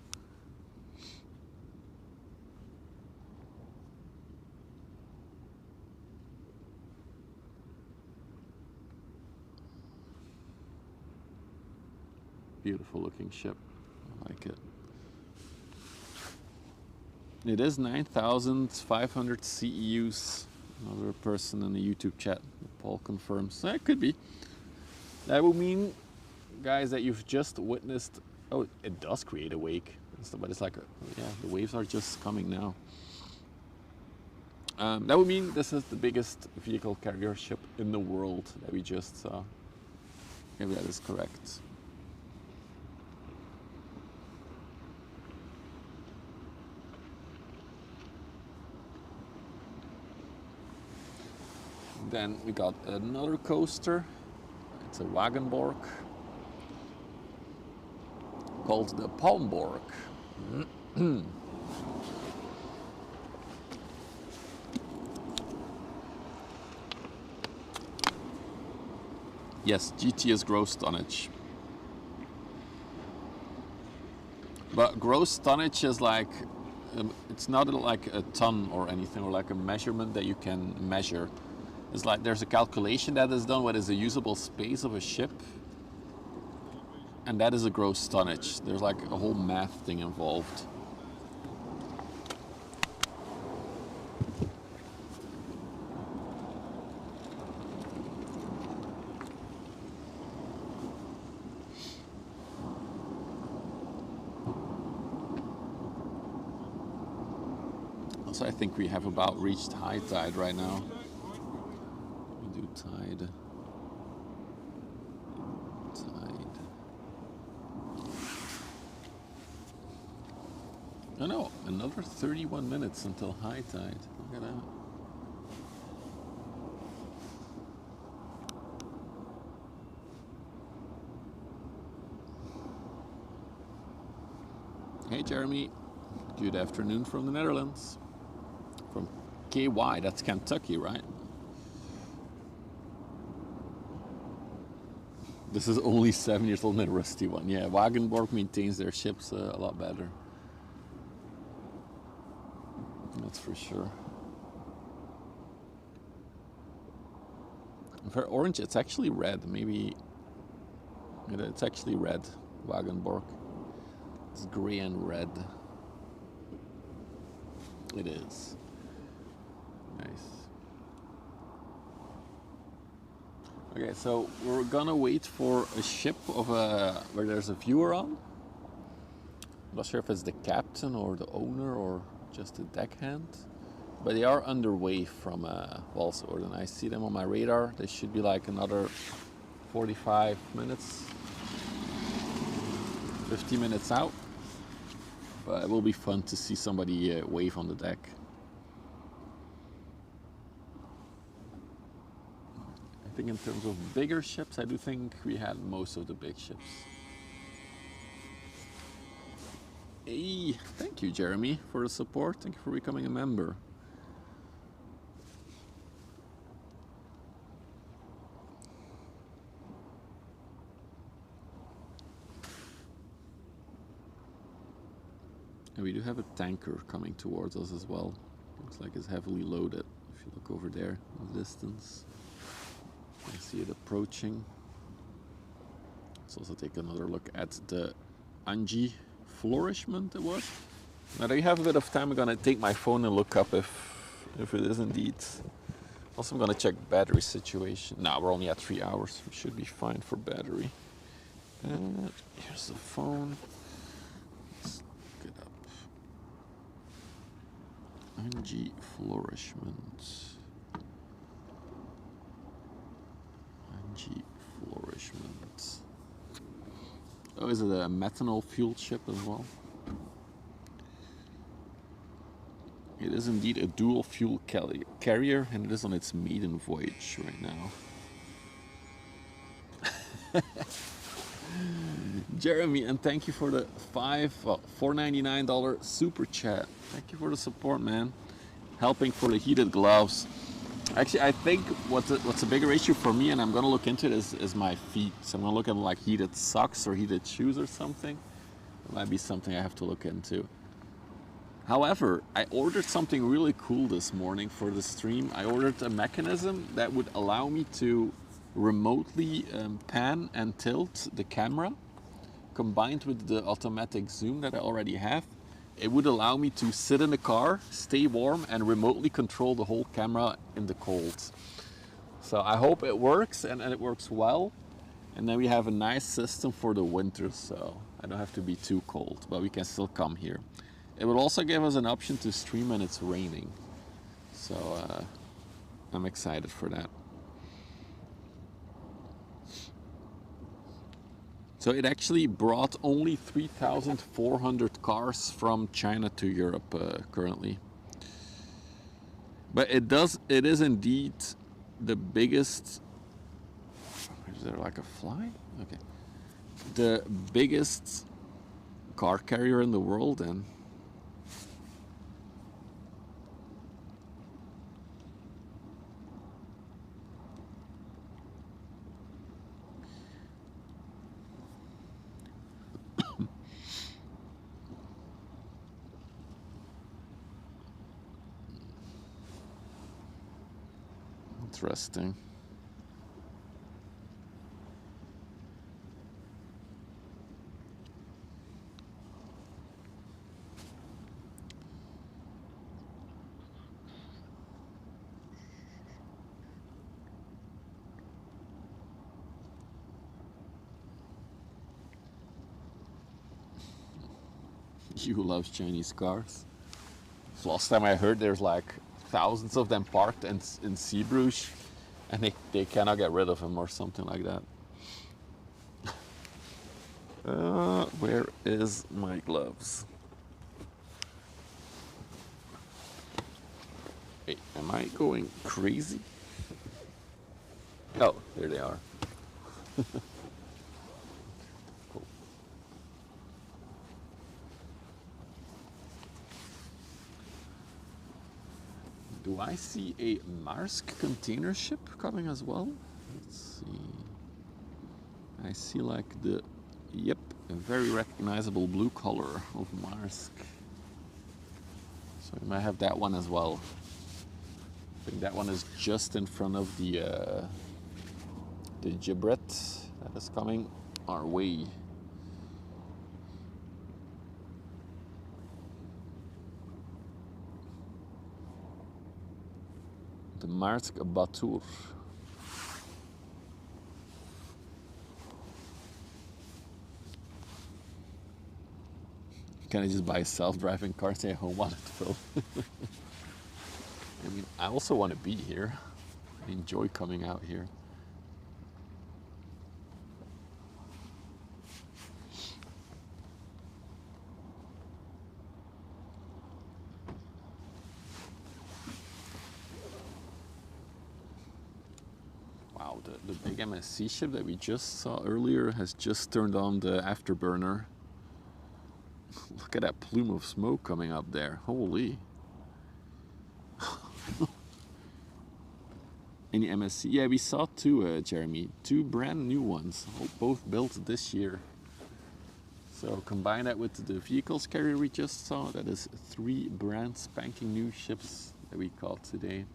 Beautiful looking ship, I like it. It is 9,500 CEUs. Another person in the YouTube chat, Paul confirms. It could be. That would mean, guys, that you've just witnessed. Oh, it does create a wake, but it's like, yeah, the waves are just coming now. That would mean this is the biggest vehicle carrier ship in the world that we just saw. Maybe that is correct. Then we got another coaster. It's a Wagenborg called the Palmborg. Yes, GT is gross tonnage. But gross tonnage is like, it's not like a ton or anything, or like a measurement that you can measure. It's like there's a calculation that is done what is the usable space of a ship, and that is a gross tonnage. There's like a whole math thing involved. Also, I think we have about reached high tide right now. Tide. Oh no, another 31 minutes until high tide. Look at that. Hey Jeremy, good afternoon from the Netherlands. From KY, that's Kentucky, right? This is only 7 years old and a rusty one. Yeah, Wagenborg maintains their ships a lot better. That's for sure. For orange, it's actually red. Maybe it's actually red, Wagenborg. It's gray and red. It is. Nice. Okay, so we're gonna wait for a ship of where there's a viewer on. not sure if it's the captain or the owner or just the deckhand. But they are underway from Walsorden. I see them on my radar. They should be like another 45 minutes, 50 minutes out. But it will be fun to see somebody wave on the deck. I think in terms of bigger ships, I do think we had most of the big ships. Hey, thank you, Jeremy, for the support. Thank you for becoming a member. And we do have a tanker coming towards us as well. Looks like it's heavily loaded. If you look over there in the distance, you can see it approaching. Let's also take another look at the Anji Flourishment it was. Now that you have a bit of time, I'm gonna take my phone and look up if it is indeed. Also, I'm gonna check battery situation. Now we're only at 3 hours. We should be fine for battery. Here's the phone. Anji Flourishment. Anji Flourishment. Oh, is it a methanol fueled ship as well? It is indeed a dual fuel carrier, and it is on its maiden voyage right now. Jeremy, and thank you for the $4.99 super chat. Thank you for the support, man. Helping for the heated gloves. Actually, I think what's a bigger issue for me, and I'm gonna look into it, is my feet. So I'm gonna look at like heated socks or heated shoes or something. It might be something I have to look into. However, I ordered something really cool this morning for the stream. I ordered a mechanism that would allow me to remotely pan and tilt the camera. Combined with the automatic zoom that I already have, it would allow me to sit in the car, stay warm, and remotely control the whole camera in the cold. So I hope it works and it works well. And then we have a nice system for the winter, so I don't have to be too cold, but we can still come here. It will also give us an option to stream when it's raining. So I'm excited for that. So it actually brought only 3,400 cars from China to Europe currently. But it is indeed the biggest, is there like a fly? Okay. The biggest car carrier in the world, and interesting. You love Chinese cars. So last time I heard there's like thousands of them parked in Zeebrugge, and they cannot get rid of them or something like that. Where is my gloves? Hey, am I going crazy? Oh, there they are. Cool. Do I see a Maersk container ship coming as well? Let's see. I see like yep, a very recognizable blue color of Maersk. So we might have that one as well. I think that one is just in front of the gibret that is coming our way. The Maersk Batur. Can I just buy a self-driving car and stay home on it, Phil? I mean, I also want to be here. I enjoy coming out here. Wow, the big MSC ship that we just saw earlier has just turned on the afterburner. Look at that plume of smoke coming up there. Holy. Any MSC? Yeah, we saw two, Jeremy. Two brand new ones, both built this year. So combine that with the vehicles carrier we just saw, that is 3 brand spanking new ships that we caught today.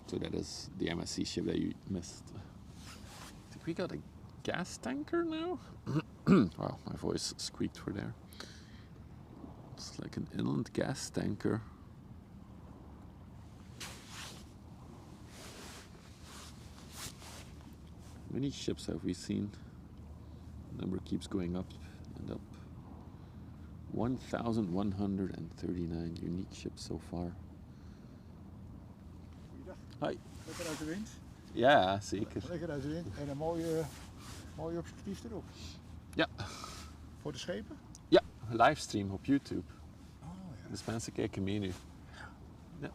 So that is the MSC ship that you missed. Think we got a gas tanker now? Wow, my voice squeaked for there. It's like an inland gas tanker. How many ships have we seen? The number keeps going up and up. 1,139 unique ships so far. Hoi. Lekker uit de wind. Ja, zeker. Lekker uit de wind en een mooi objectief erop. Ja. Voor de schepen? Ja, livestream op YouTube. Oh ja. Dus mensen kijken mee nu. Ja.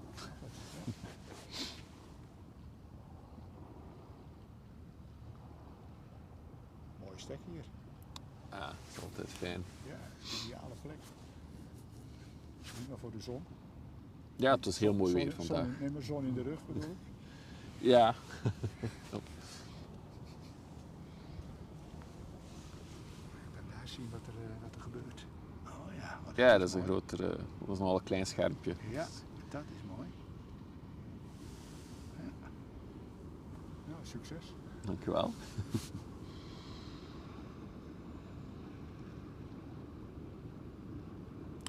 Mooie stek hier. Ah, dat is altijd fijn. Ja, ideale plek. Niet maar voor de zon. Ja, het was heel mooi weer vandaag. Neem maar zon in de rug bedoel ik. Ja. En daar zien wat er gebeurt. Oh ja. Ja, dat is een grotere, dat was nogal een klein schermpje. Ja, dat is mooi. Ja. Nou, succes. Dankjewel.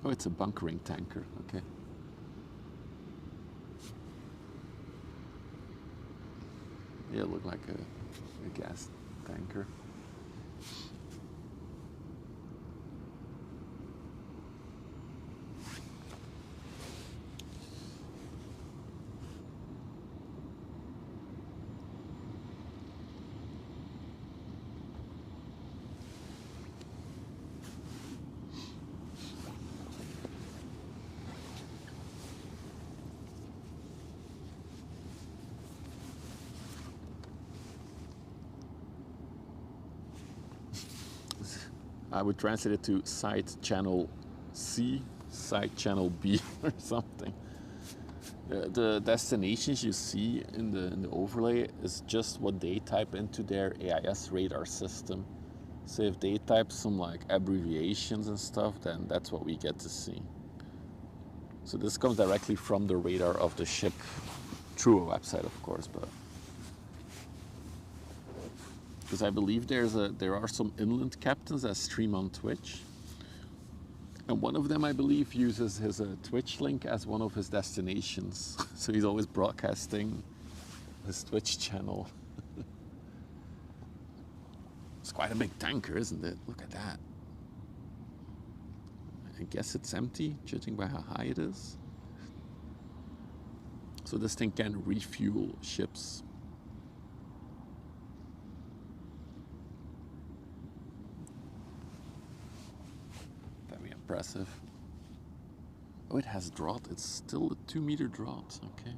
Oh, it's a bunkering tanker. Okay. Yeah, it looked like a gas tanker. I would translate it to side channel C, side channel B or something. The destinations you see in the overlay is just what they type into their AIS radar system. So if they type some like abbreviations and stuff, then that's what we get to see. So this comes directly from the radar of the ship through a website, of course, but because I believe there are some inland captains that stream on Twitch, and one of them I believe uses his Twitch link as one of his destinations. So he's always broadcasting his Twitch channel. It's quite a big tanker, isn't it? Look at that. I guess it's empty, judging by how high it is. So this thing can refuel ships. Very impressive. Oh, it has draught. It's still a 2-meter draught. Okay.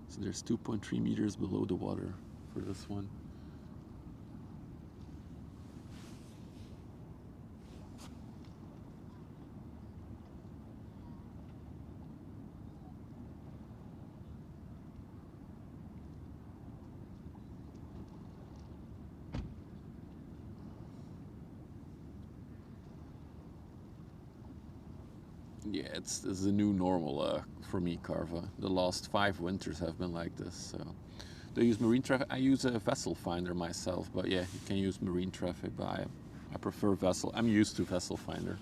So there's 2.3 meters below the water for this one. Yeah, it's the new normal for me, Carva. The last 5 winters have been like this. So, do you use marine traffic? I use a vessel finder myself, but yeah, you can use marine traffic. But I prefer vessel. I'm used to vessel finder.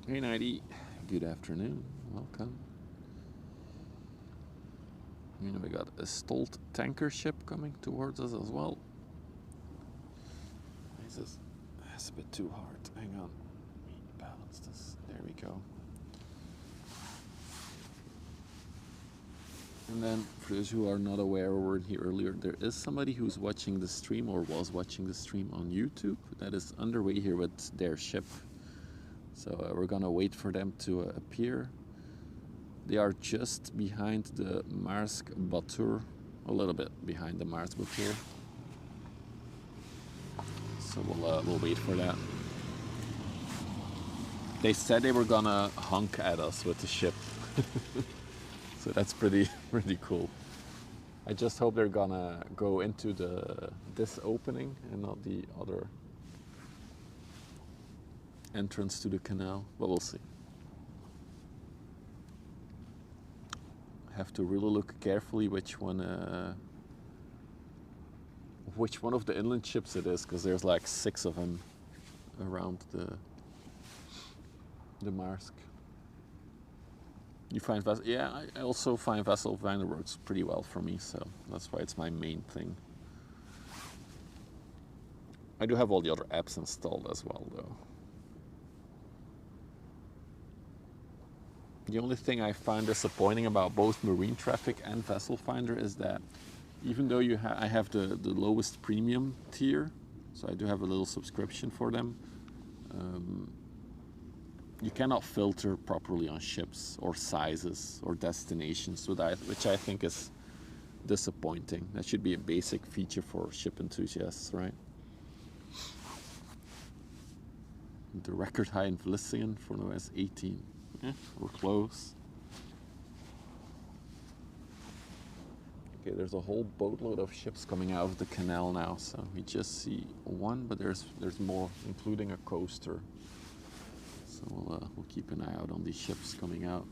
Hey Nighty, good afternoon, welcome. You know, we got a Stolt tanker ship coming towards us as well. That's a bit too hard, hang on, let me balance this, there we go. And then, for those who are not aware or weren't here earlier, there is somebody who's watching the stream or was watching the stream on YouTube that is underway here with their ship. So we're gonna wait for them to appear. They are just behind the Maersk Batur, a little bit behind the Maersk Batur. So we'll wait for that. They said they were gonna honk at us with the ship, so that's pretty cool. I just hope they're gonna go into this opening and not the other entrance to the canal, but we'll see. Have to really look carefully which one of the inland ships it is, because there's like 6 of them around the Maersk. You find vessel? Yeah, I also find vessel finder works pretty well for me, so that's why it's my main thing. I do have all the other apps installed as well, though. The only thing I find disappointing about both marine traffic and vessel finder is that even though I have the lowest premium tier, so I do have a little subscription for them, you cannot filter properly on ships or sizes or destinations, which I think is disappointing. That should be a basic feature for ship enthusiasts, right? The record high in Vlissingen for now is 18. We're close. Okay, there's a whole boatload of ships coming out of the canal now, so we just see one, but there's more, including a coaster. So we'll keep an eye out on these ships coming out.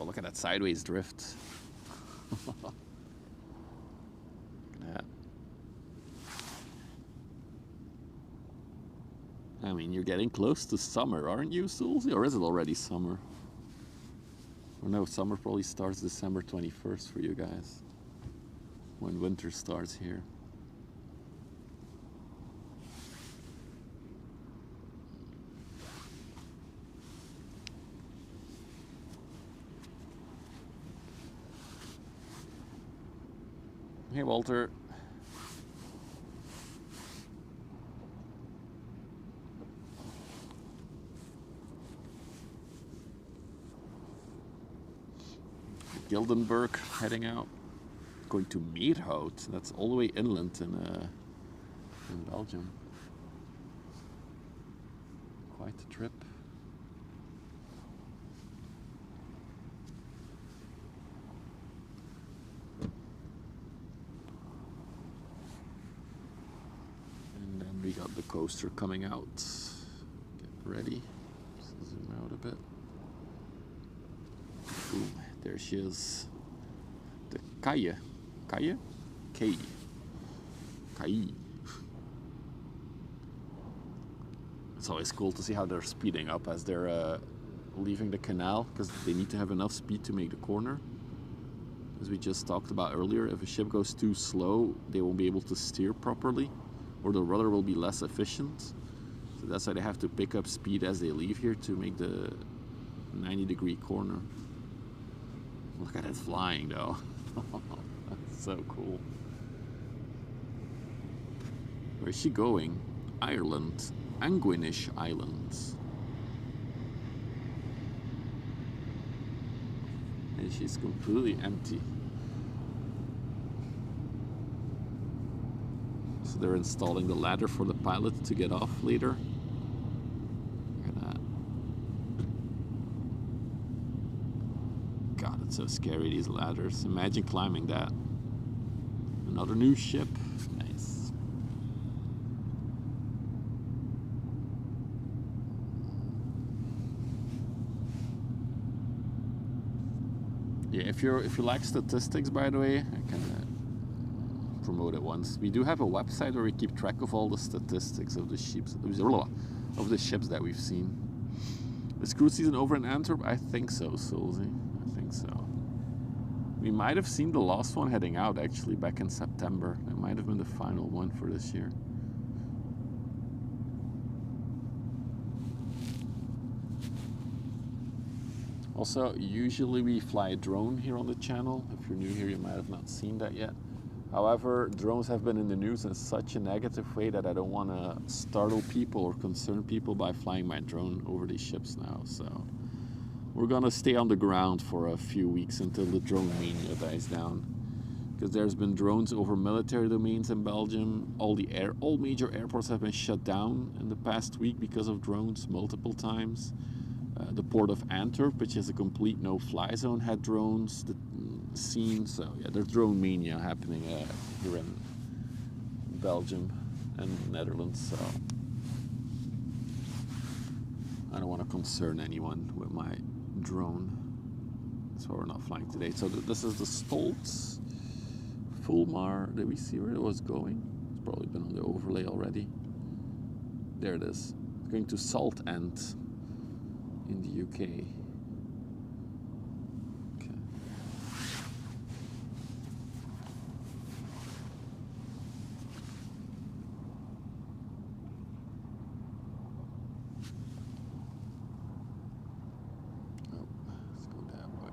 Oh, look at that sideways drift. Yeah. I mean, you're getting close to summer, aren't you, Sulzy? Or is it already summer? Or no, summer probably starts December 21st for you guys, when winter starts here. Hey, Walter. Gildenberg heading out, going to Meerhout. That's all the way inland in Belgium. Quite a trip. And then we got the coaster coming out. Get ready. Just zoom out a bit. Boom. There she is. The Kaye. Kaye? Kaye. Kaye. It's always cool to see how they're speeding up as they're leaving the canal, because they need to have enough speed to make the corner. As we just talked about earlier, if a ship goes too slow, they won't be able to steer properly, or the rudder will be less efficient. So that's why they have to pick up speed as they leave here to make the 90-degree corner. Look at it flying though. That's so cool. Where's she going? Ireland. Anguinish Islands. And she's completely empty. So they're installing the ladder for the pilot to get off later. Look at that. God, it's so scary, these ladders. Imagine climbing that. Another new ship. Nice. Yeah, if you like statistics, by the way, I can promote it once. We do have a website where we keep track of all the statistics of the ships that we've seen. Is cruise season over in Antwerp? I think so, Sulzy. I think so. We might have seen the last one heading out actually back in September. That might have been the final one for this year. Also, usually we fly a drone here on the channel. If you're new here, you might have not seen that yet. However, drones have been in the news in such a negative way that I don't want to startle people or concern people by flying my drone over these ships now. So we're gonna stay on the ground for a few weeks until the drone mania dies down. Because there's been drones over military domains in Belgium. All major airports have been shut down in the past week because of drones multiple times. The port of Antwerp, which is a complete no-fly zone, had drones seen. So yeah, there's drone mania happening here in Belgium and the Netherlands. So I don't want to concern anyone with my drone. That's why we're not flying today. So this is the Stolz Fulmar. Did we see where it was going? It's probably been on the overlay already. There it is. It's going to Saltend in the UK. Okay. Oh, let's go that way.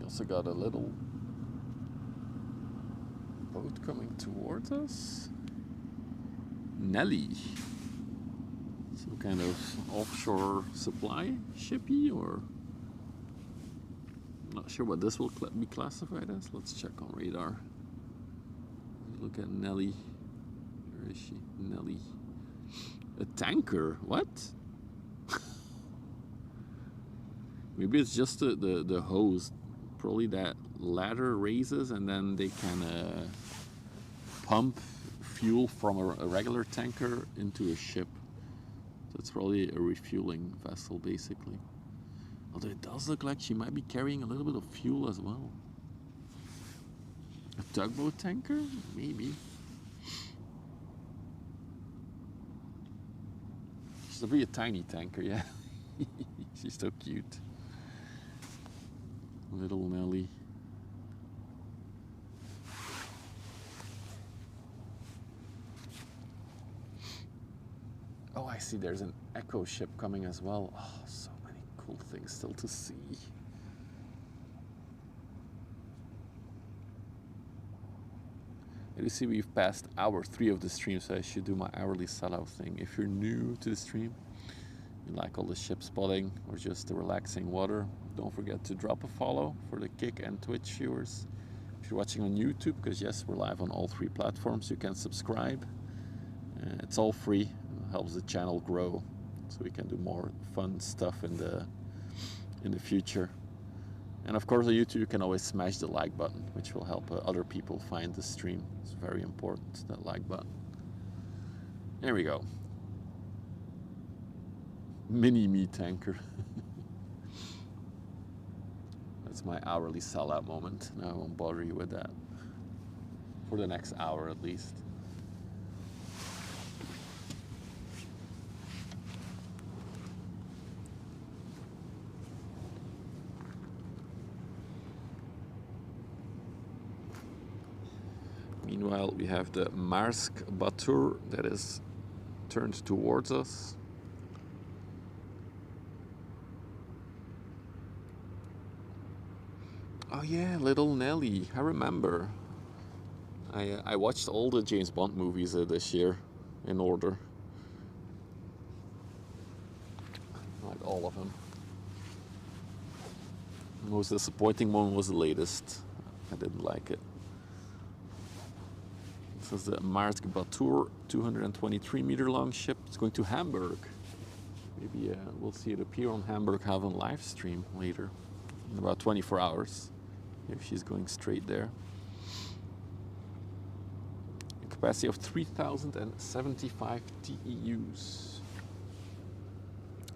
Also got a little boat coming towards us. Nelly. Some kind of offshore supply shippy, or I'm not sure what this will be classified as. Let's check on radar. Look at Nelly. Where is she? Nelly. A tanker? What? Maybe it's just the hose. Probably that ladder raises and then they can pump fuel from a regular tanker into a ship. So it's probably a refueling vessel basically. Although it does look like she might be carrying a little bit of fuel as well. A tugboat tanker? Maybe. She's a tiny tanker, yeah. She's so cute. Little Nelly. Oh, I see there's an echo ship coming as well. Oh, so many cool things still to see. And you see we've passed hour 3 of the stream, so I should do my hourly sellout thing. If you're new to the stream, you like all the ship spotting or just the relaxing water, don't forget to drop a follow for the Kick and Twitch viewers. If you're watching on YouTube, because yes, we're live on all 3 platforms, you can subscribe. It's all free. It helps the channel grow, so we can do more fun stuff in the future. And of course on YouTube you can always smash the like button, which will help other people find the stream. It's very important, that like button. There we go. Mini-me tanker. That's my hourly sellout moment. No, I won't bother you with that. For the next hour at least. Meanwhile, we have the Marsk Batur that is turned towards us. Oh yeah, Little Nelly, I remember. I watched all the James Bond movies this year in order. Like all of them. The most disappointing one was the latest. I didn't like it. This is the Marsk Batur, 223 meter long ship. It's going to Hamburg. Maybe we'll see it appear on Hamburg Haven live stream later, in about 24 hours, if she's going straight there. A capacity of 3,075 TEUs.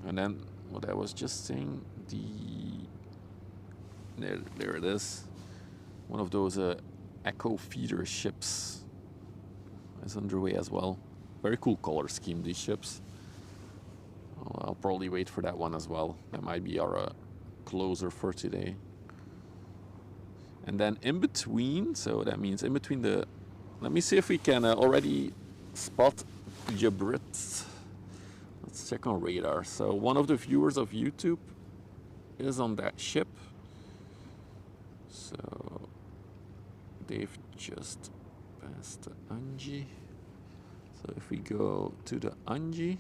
And then what I was just saying, there it is. One of those Echo feeder ships is underway as well. Very cool color scheme, these ships. I'll probably wait for that one as well. That might be our closer for today. And then in between, so that means in between the... Let me see if we can already spot Jabrit. Let's check on radar. So one of the viewers of YouTube is on that ship. So they've just passed the Anji. So if we go to the Anji,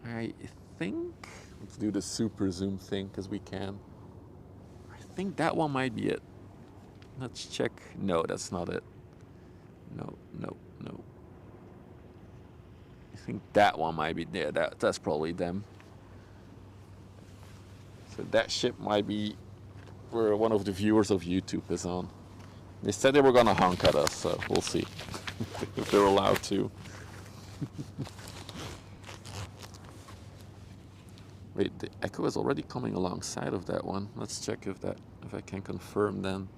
I think, let's do the super zoom thing because we can. I think that one might be it. Let's check. No, that's not it. No. I think that one might be there. That's probably them. So that ship might be where one of the viewers of YouTube is on. They said they were gonna honk at us, so we'll see if they're allowed to. Wait, the Echo is already coming alongside of that one. Let's check if I can confirm then.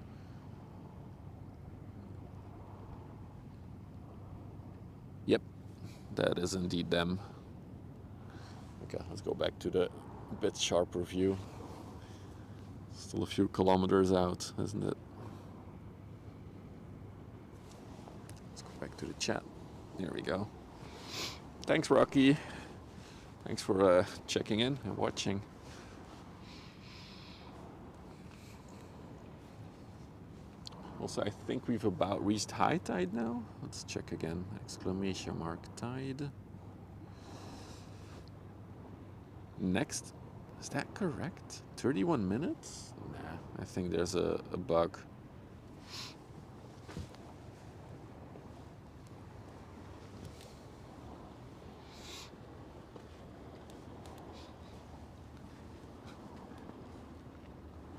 Yep, that is indeed them. Okay, let's go back to the bit sharper view. Still a few kilometers out, isn't it? Let's go back to the chat. There we go. Thanks, Rocky. Thanks for checking in and watching. Also, I think we've about reached high tide now. Let's check again. Exclamation mark tide. Next. Is that correct? 31 minutes? Nah, I think there's a bug.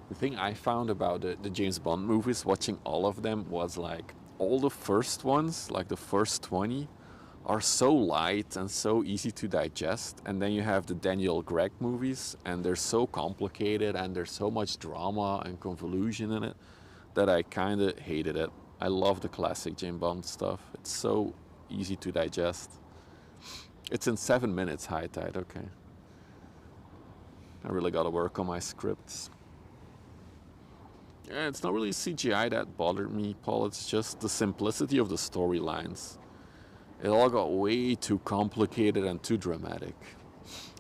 The thing I found about the James Bond movies, watching all of them, was like all the first ones, like the first 20, are so light and so easy to digest. And then you have the Daniel Craig movies, and they're so complicated and there's so much drama and convolution in it that I kind of hated it. I love the classic James Bond stuff. It's so easy to digest. It's in 7 minutes, high tide, okay. I really gotta work on my scripts. Yeah, it's not really CGI that bothered me, Paul. It's just the simplicity of the storylines. It all got way too complicated and too dramatic.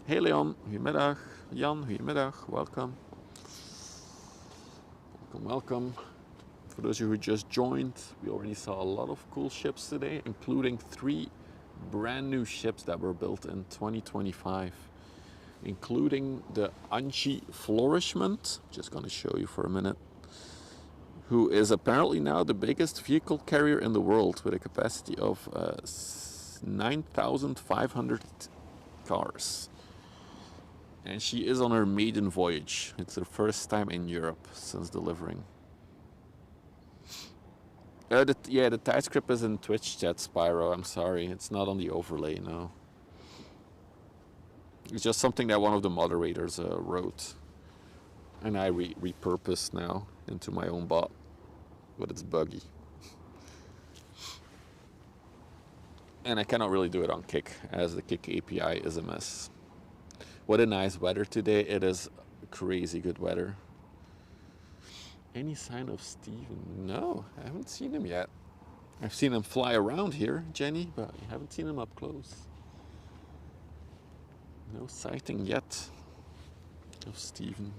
Hey Leon, goedemiddag. Jan, goedemiddag. Welcome. Welcome. For those of you who just joined, we already saw a lot of cool ships today, including 3 brand new ships that were built in 2025. Including the Anchi Flourishment, just going to show you for a minute, who is apparently now the biggest vehicle carrier in the world with a capacity of 9,500 cars. And she is on her maiden voyage. It's her first time in Europe since delivering. The tide script is in Twitch chat, Spyro. I'm sorry, it's not on the overlay, no. It's just something that one of the moderators wrote. And I repurposed now into my own bot. But it's buggy. And I cannot really do it on Kik, as the Kik API is a mess. What a nice weather today. It is crazy good weather. Any sign of Steven? No, I haven't seen him yet. I've seen him fly around here, Jenny, but I haven't seen him up close. No sighting yet of Steven.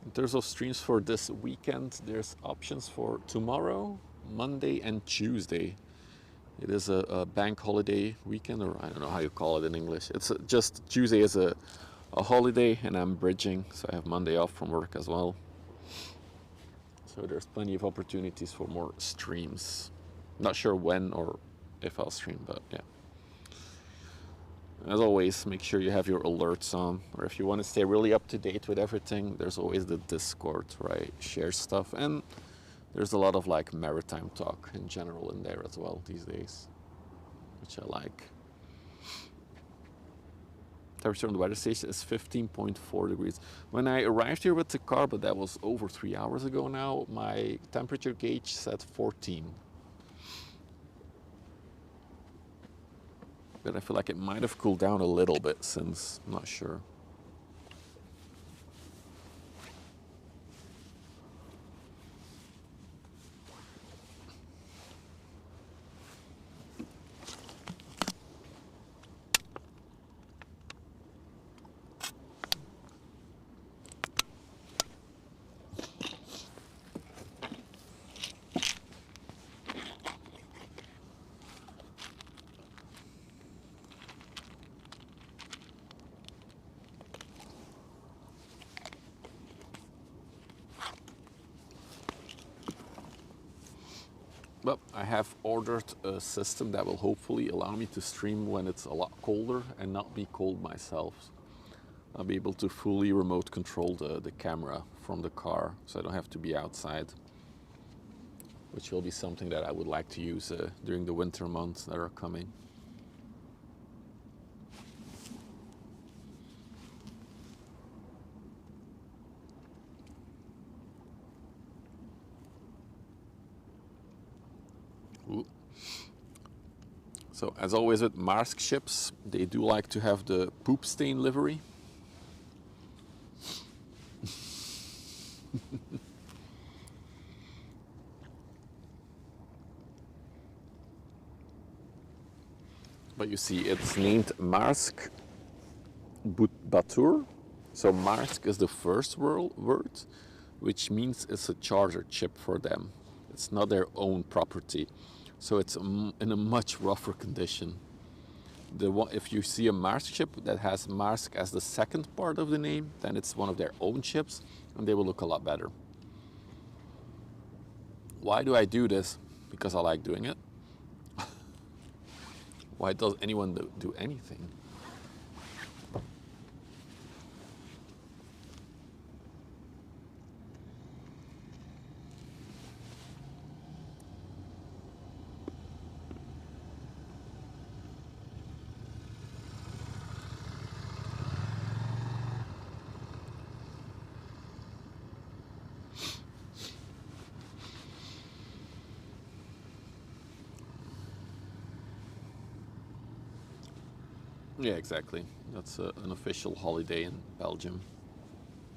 In terms of streams for this weekend, there's options for tomorrow, Monday and Tuesday. It is a bank holiday weekend, or I don't know how you call it in English. It's just Tuesday is a holiday and I'm bridging, so I have Monday off from work as well. So there's plenty of opportunities for more streams. Not sure when or if I'll stream, but yeah. As always, make sure you have your alerts on, or if you want to stay really up to date with everything, there's always the Discord where I share stuff, and there's a lot of like maritime talk in general in there as well these days, which I like. Temperature on the weather station is 15.4 degrees. When I arrived here with the car, but that was over 3 hours ago now, my temperature gauge said 14. But I feel like it might have cooled down a little bit since, I'm not sure. Well, I have ordered a system that will hopefully allow me to stream when it's a lot colder and not be cold myself. I'll be able to fully remote control the camera from the car, so I don't have to be outside, which will be something that I would like to use during the winter months that are coming. Ooh. So as always with Maersk ships, they do like to have the poop stain livery. But you see, it's named Maersk Batur. So Maersk is the first word, which means it's a charter ship for them. It's not their own property. So it's in a much rougher condition. If you see a Maersk ship that has Maersk as the second part of the name, then it's one of their own ships, and they will look a lot better. Why do I do this? Because I like doing it. Why does anyone do anything? Yeah, exactly. That's an official holiday in Belgium,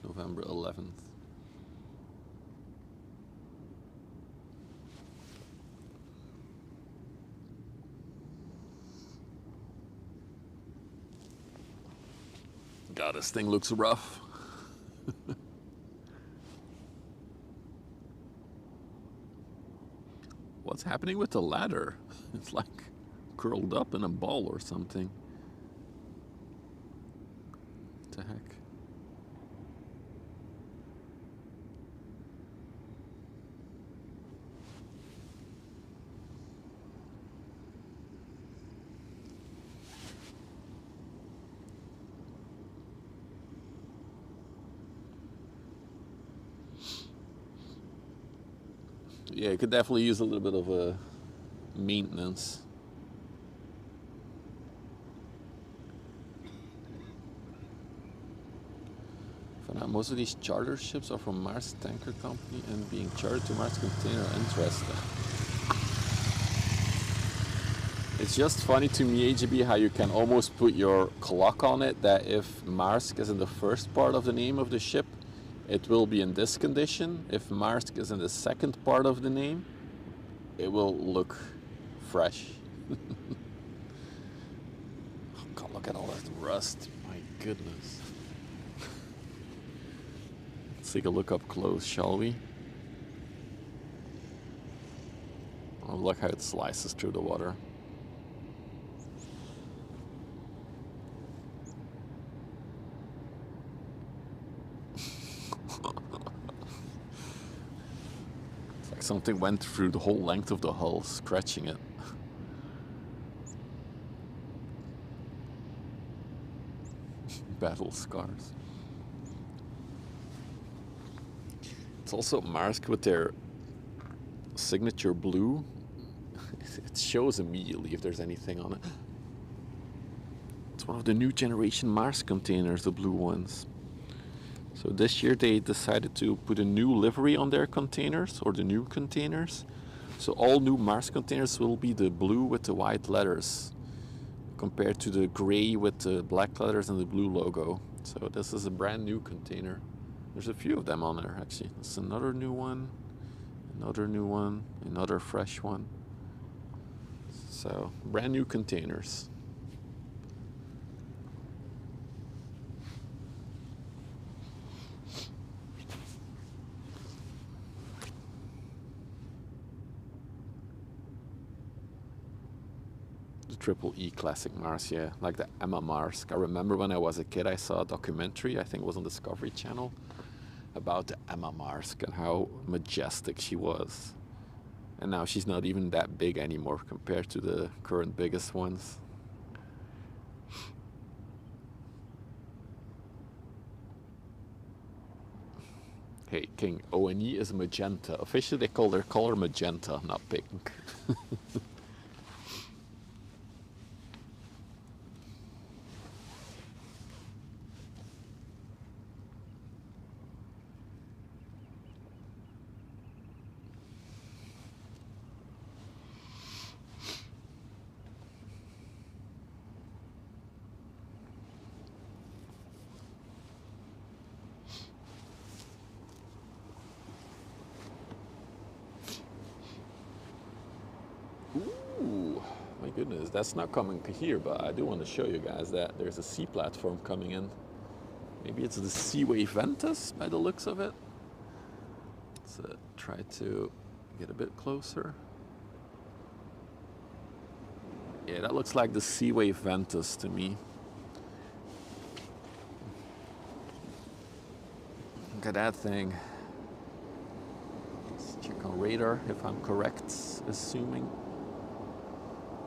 November 11th. God, this thing looks rough. What's happening with the ladder? It's like curled up in a ball or something. What the heck? Yeah, it could definitely use a little bit of maintenance. If Most of these charter ships are from Mars Tanker Company and being chartered to Mars Container. Interesting. It's just funny to me, AGB, how you can almost put your clock on it, that if Maersk is in the first part of the name of the ship, it will be in this condition. If Maersk is in the second part of the name, it will look fresh. Oh God, look at all that rust. My goodness. Let's take a look up close, shall we? Oh, look how it slices through the water. It's like something went through the whole length of the hull, scratching it. Battle scars. It's also Maersk with their signature blue. It shows immediately if there's anything on it. It's one of the new generation Maersk containers, the blue ones. So this year they decided to put a new livery on their containers, or the new containers. So all new Maersk containers will be the blue with the white letters, compared to the gray with the black letters and the blue logo. So this is a brand new container. There's a few of them on there actually. There's another new one, another fresh one. So brand new containers. Triple E classic Maersk, yeah, like the Emma Maersk. I remember when I was a kid, I saw a documentary, I think it was on Discovery Channel, about the Emma Maersk and how majestic she was. And now she's not even that big anymore compared to the current biggest ones. Hey, King, ONE is magenta. Officially, they call their color magenta, not pink. Ooh, my goodness, that's not coming here, but I do want to show you guys that there's a sea platform coming in. Maybe it's the Seaway Ventus by the looks of it. Let's try to get a bit closer. Yeah, that looks like the Seaway Ventus to me. Look at that thing. Let's check on radar if I'm correct, assuming.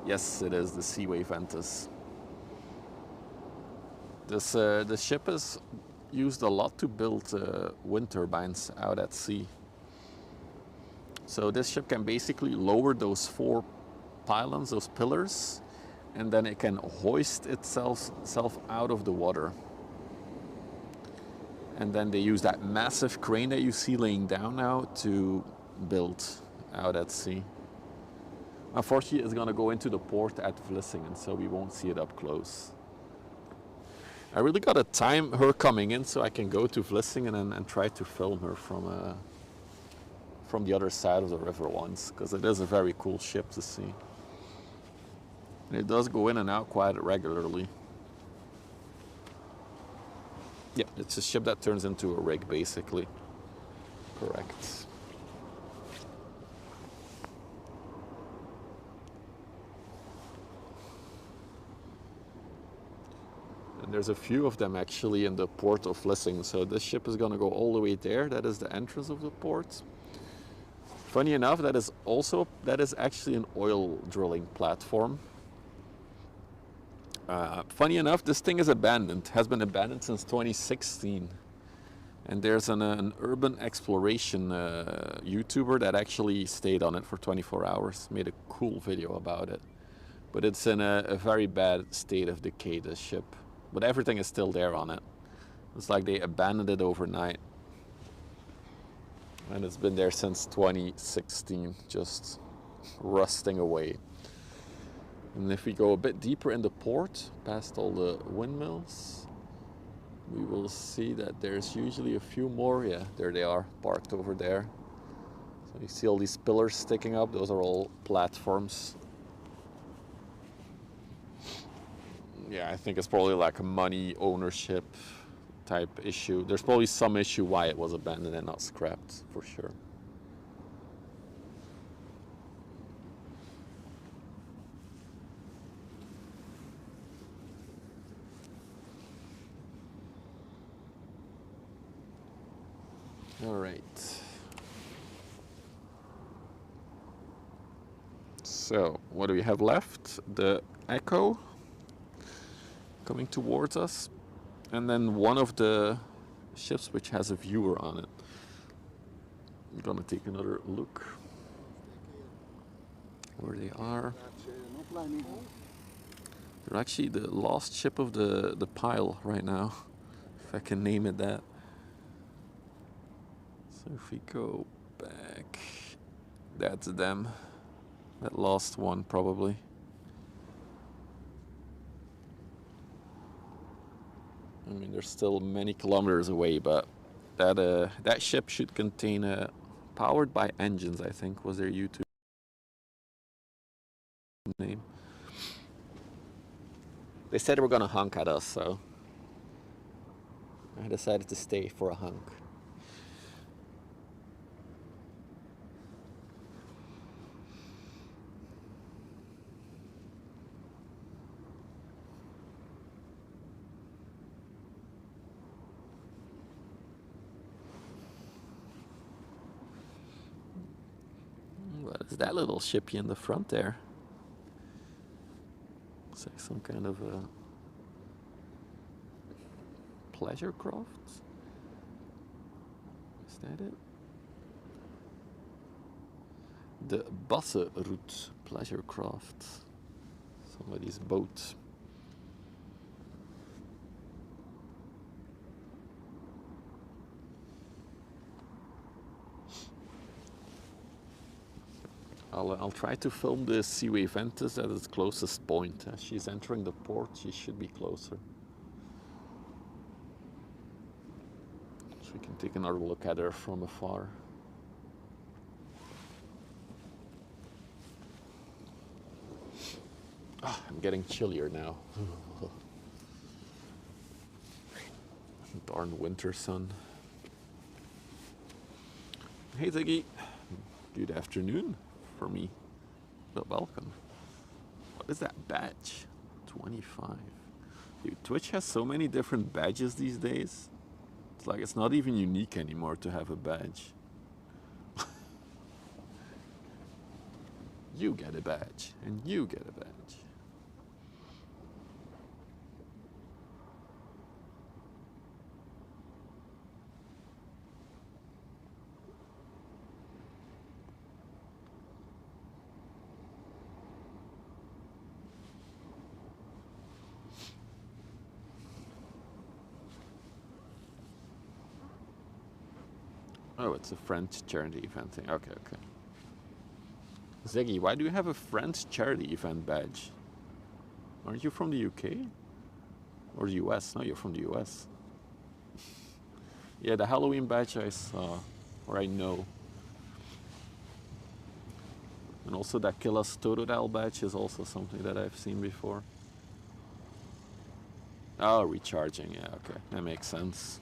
Yes, it is the Seaway Ventus. The ship is used a lot to build wind turbines out at sea. So this ship can basically lower those 4 pylons, those pillars, and then it can hoist itself out of the water. And then they use that massive crane that you see laying down now to build out at sea. Unfortunately, it's going to go into the port at Vlissingen, so we won't see it up close. I really got to time her coming in so I can go to Vlissingen and try to film her from the other side of the river once, because it is a very cool ship to see. And it does go in and out quite regularly. Yeah, it's a ship that turns into a rig, basically. Correct. And there's a few of them actually in the port of Vlissingen. So this ship is going to go all the way there. That is the entrance of the port. Funny enough, that is actually an oil drilling platform. Funny enough, this thing is abandoned, has been abandoned since 2016. And there's an urban exploration YouTuber that actually stayed on it for 24 hours, made a cool video about it. But it's in a very bad state of decay, this ship. But everything is still there on it. It's like they abandoned it overnight. And it's been there since 2016, just rusting away. And if we go a bit deeper in the port, past all the windmills, we will see that there's usually a few more. Yeah, there they are, parked over there. So you see all these pillars sticking up, those are all platforms. Yeah, I think it's probably like a money ownership type issue. There's probably some issue why it was abandoned and not scrapped, for sure. All right. So, what do we have left? The Echo coming towards us, and then one of the ships which has a viewer on it. I'm gonna take another look where they are. They're actually the last ship of the pile right now, if I can name it that. So if we go back, that's them. That last one probably. I mean, they're still many kilometers away, but that ship should contain powered by engines, I think, was their YouTube name. They said they were gonna honk at us, so I decided to stay for a honk. What is that little shippy in the front there? Looks like some kind of a pleasure craft. Is that it? The Basseroute pleasure craft. Somebody's boat. I'll try to film the Seaway Ventus at its closest point. As she's entering the port, she should be closer. So we can take another look at her from afar. Ah, I'm getting chillier now. Darn winter sun. Hey Ziggy, good afternoon for me, but welcome. What is that badge? 25. Dude, Twitch has so many different badges these days. It's like it's not even unique anymore to have a badge. You get a badge, and you get a badge. Oh, it's a French charity event thing. Okay, okay. Ziggy, why do you have a French charity event badge? Aren't you from the UK? Or the US? No, you're from the US. Yeah, the Halloween badge I saw, or I know. And also that Kill Us Totodile badge is also something that I've seen before. Oh, recharging, yeah, okay. That makes sense.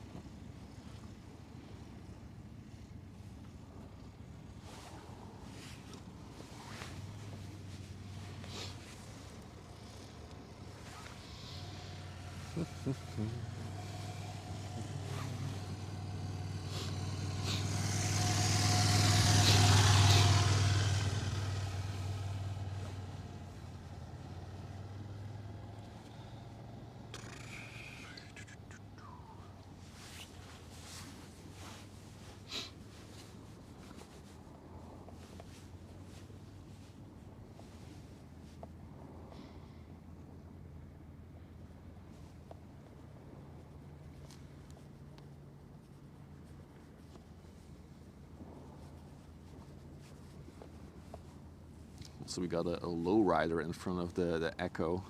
So we got a low rider in front of the Echo.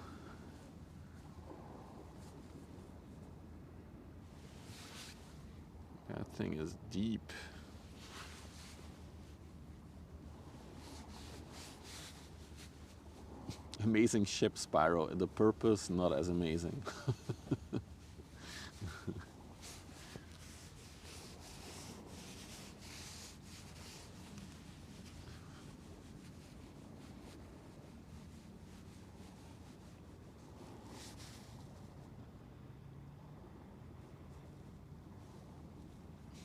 That thing is deep. Amazing ship, Spyro. The purpose, not as amazing.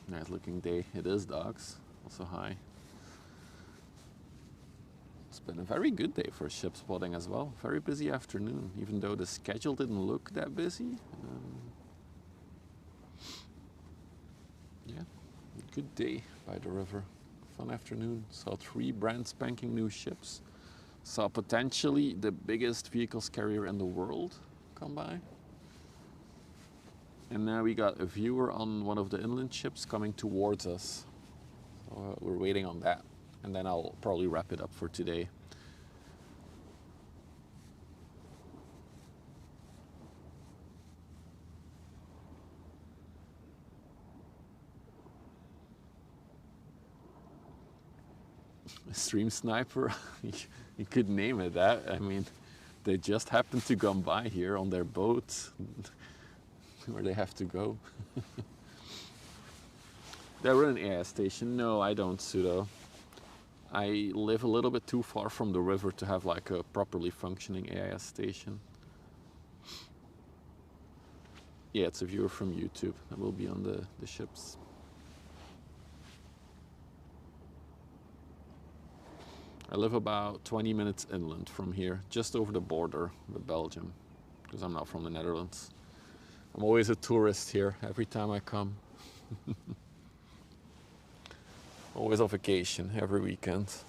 Nice looking day. It is, dogs. Also high. It's been a very good day for ship spotting as well. Very busy afternoon, even though the schedule didn't look that busy. Yeah, good day by the river. Fun afternoon. Saw 3 brand spanking new ships. Saw potentially the biggest vehicles carrier in the world come by. And now we got a viewer on one of the inland ships coming towards us. So we're waiting on that. And then I'll probably wrap it up for today. A stream sniper, you could name it that. I mean, they just happened to come by here on their boat where they have to go. They're in an AI station. No, I don't, Pseudo. I live a little bit too far from the river to have like a properly functioning AIS station. Yeah, it's a viewer from YouTube that will be on the ships. I live about 20 minutes inland from here, just over the border with Belgium, because I'm not from the Netherlands. I'm always a tourist here every time I come. Always on vacation every weekend. So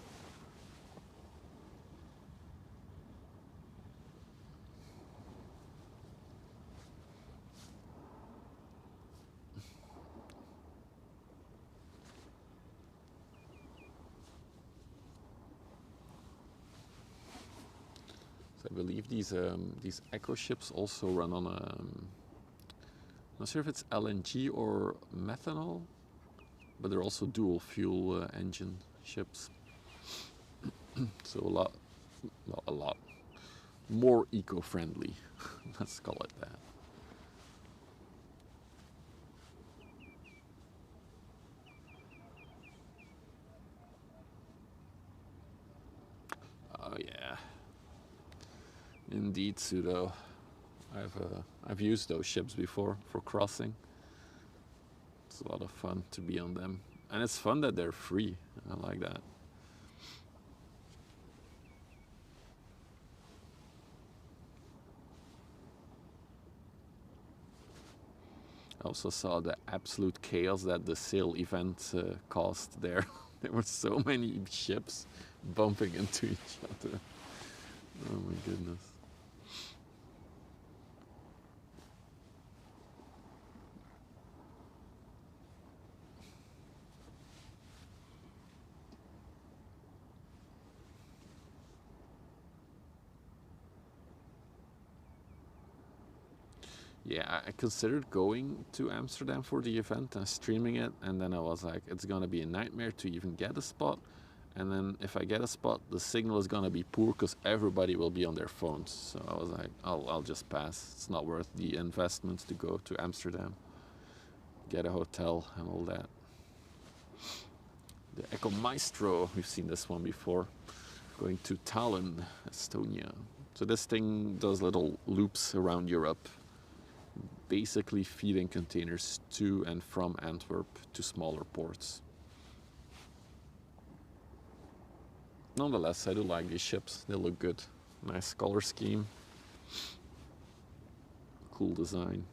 I believe these Echo ships also run on I'm not sure if it's LNG or methanol, but they're also dual fuel engine ships. So a lot more eco-friendly. Let's call it that. Oh yeah, indeed, Pseudo. I've used those ships before for crossing. It's a lot of fun to be on them, and it's fun that they're free. I like that. I also saw the absolute chaos that the sail event caused there. There were so many ships bumping into each other. Oh my goodness. Yeah, I considered going to Amsterdam for the event and streaming it, and then I was like, it's gonna be a nightmare to even get a spot. And then if I get a spot, the signal is gonna be poor because everybody will be on their phones. So I was like, I'll just pass. It's not worth the investment to go to Amsterdam, get a hotel and all that. The Echo Maestro, we've seen this one before, going to Tallinn, Estonia. So this thing does little loops around Europe, basically feeding containers to and from Antwerp to smaller ports. Nonetheless, I do like these ships. They look good. Nice color scheme. Cool design.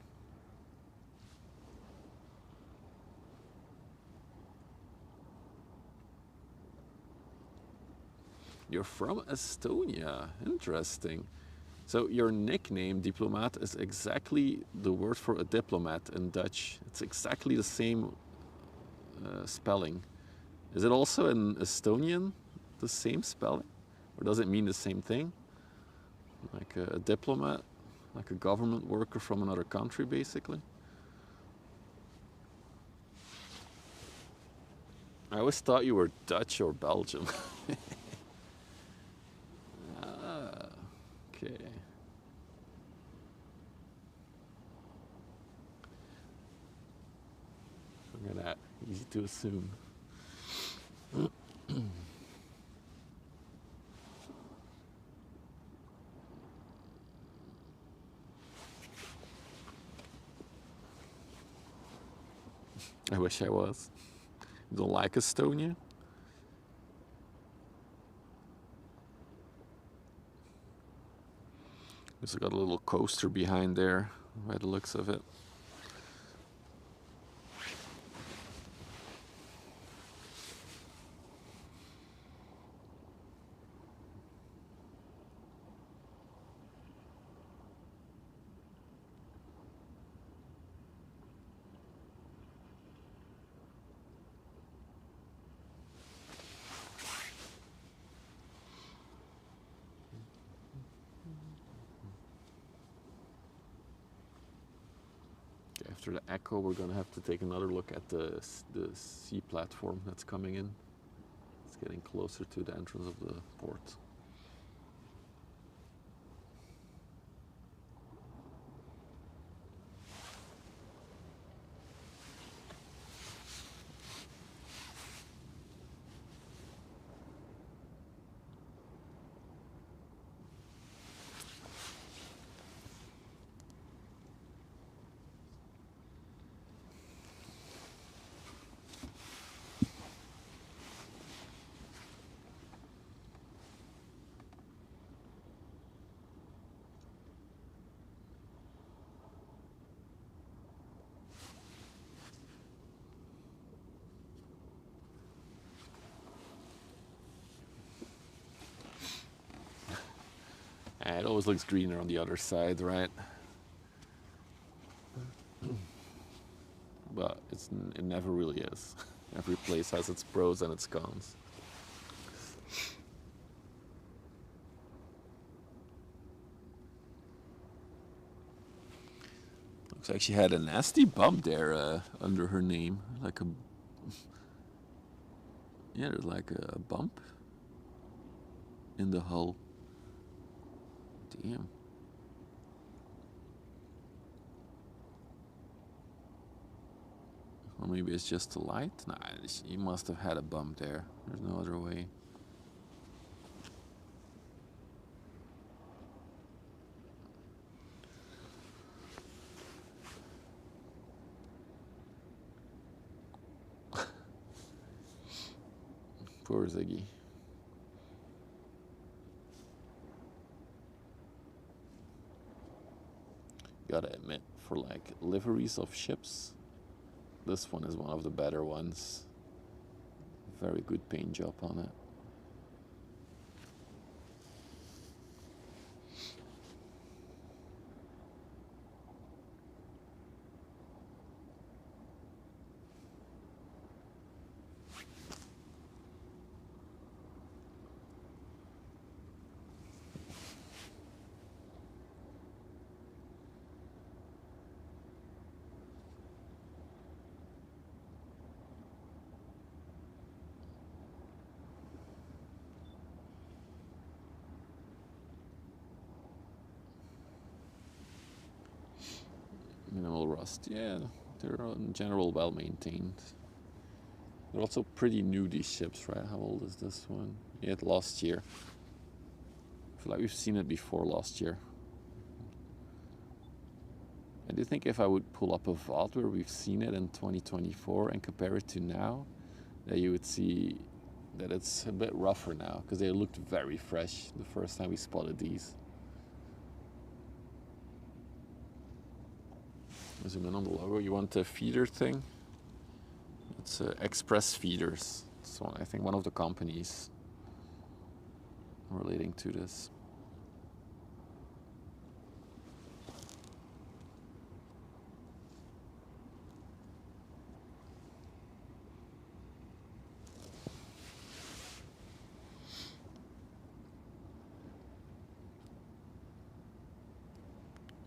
You're from Estonia. Interesting. So your nickname, Diplomat, is exactly the word for a diplomat in Dutch. It's exactly the same spelling. Is it also in Estonian the same spelling? Or does it mean the same thing? Like a diplomat, like a government worker from another country, basically. I always thought you were Dutch or Belgium. Ah, okay. Look at that, easy to assume. I wish I was. You don't like Estonia? There's got a little coaster behind there, by the looks of it. After the echo, we're gonna have to take another look at the sea platform that's coming in. It's getting closer to the entrance of the port. It always looks greener on the other side, right? But it never really is. Every place has its pros and its cons. Looks like she had a nasty bump there under her name, like a there's like a bump in the hull. Damn. Or maybe it's just the light? Nah, she must have had a bump there. There's no other way. Poor Ziggy. Gotta admit, for like liveries of ships, this one is one of the better ones. Very good paint job on it. Minimal rust, yeah, they're in general well maintained. They're also pretty new, these ships, right? How old is this one? Yeah, last year. I feel like we've seen it before last year. I do think if I would pull up a VOD where we've seen it in 2024 and compare it to now, that you would see that it's a bit rougher now, because they looked very fresh the first time we spotted these. Zoom in on the logo. You want a feeder thing? It's Express Feeders. So I think one of the companies relating to this.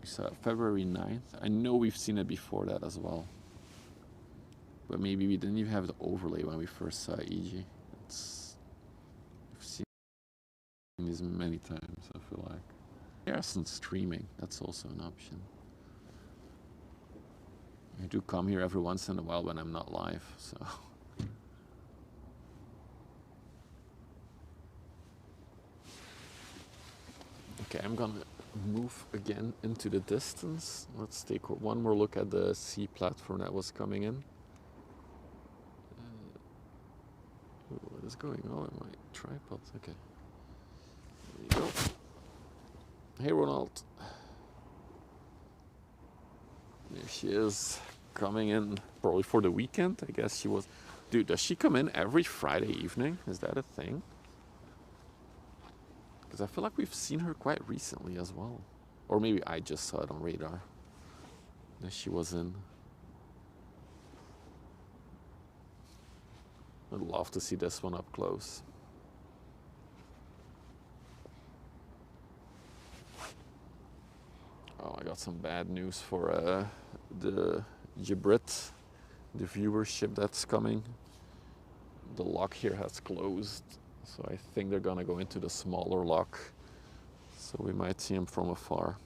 We saw it February 9th. I know we've seen it before that as well. But maybe we didn't even have the overlay when we first saw EG. We've seen these many times, I feel like. Yeah, some streaming, that's also an option. I do come here every once in a while when I'm not live, so. Okay, I'm gonna move again into the distance. Let's take one more look at the sea platform that was coming in. What is going on in my tripod? Okay. There you go. Hey, Ronald. There she is, coming in probably for the weekend. I guess she was. Dude, does she come in every Friday evening? Is that a thing? Because I feel like we've seen her quite recently as well. Or maybe I just saw it on radar that she was in. I'd love to see this one up close. Oh, I got some bad news for the Gibrit, the viewership that's coming. The lock here has closed, so I think they're gonna go into the smaller lock. So we might see them from afar.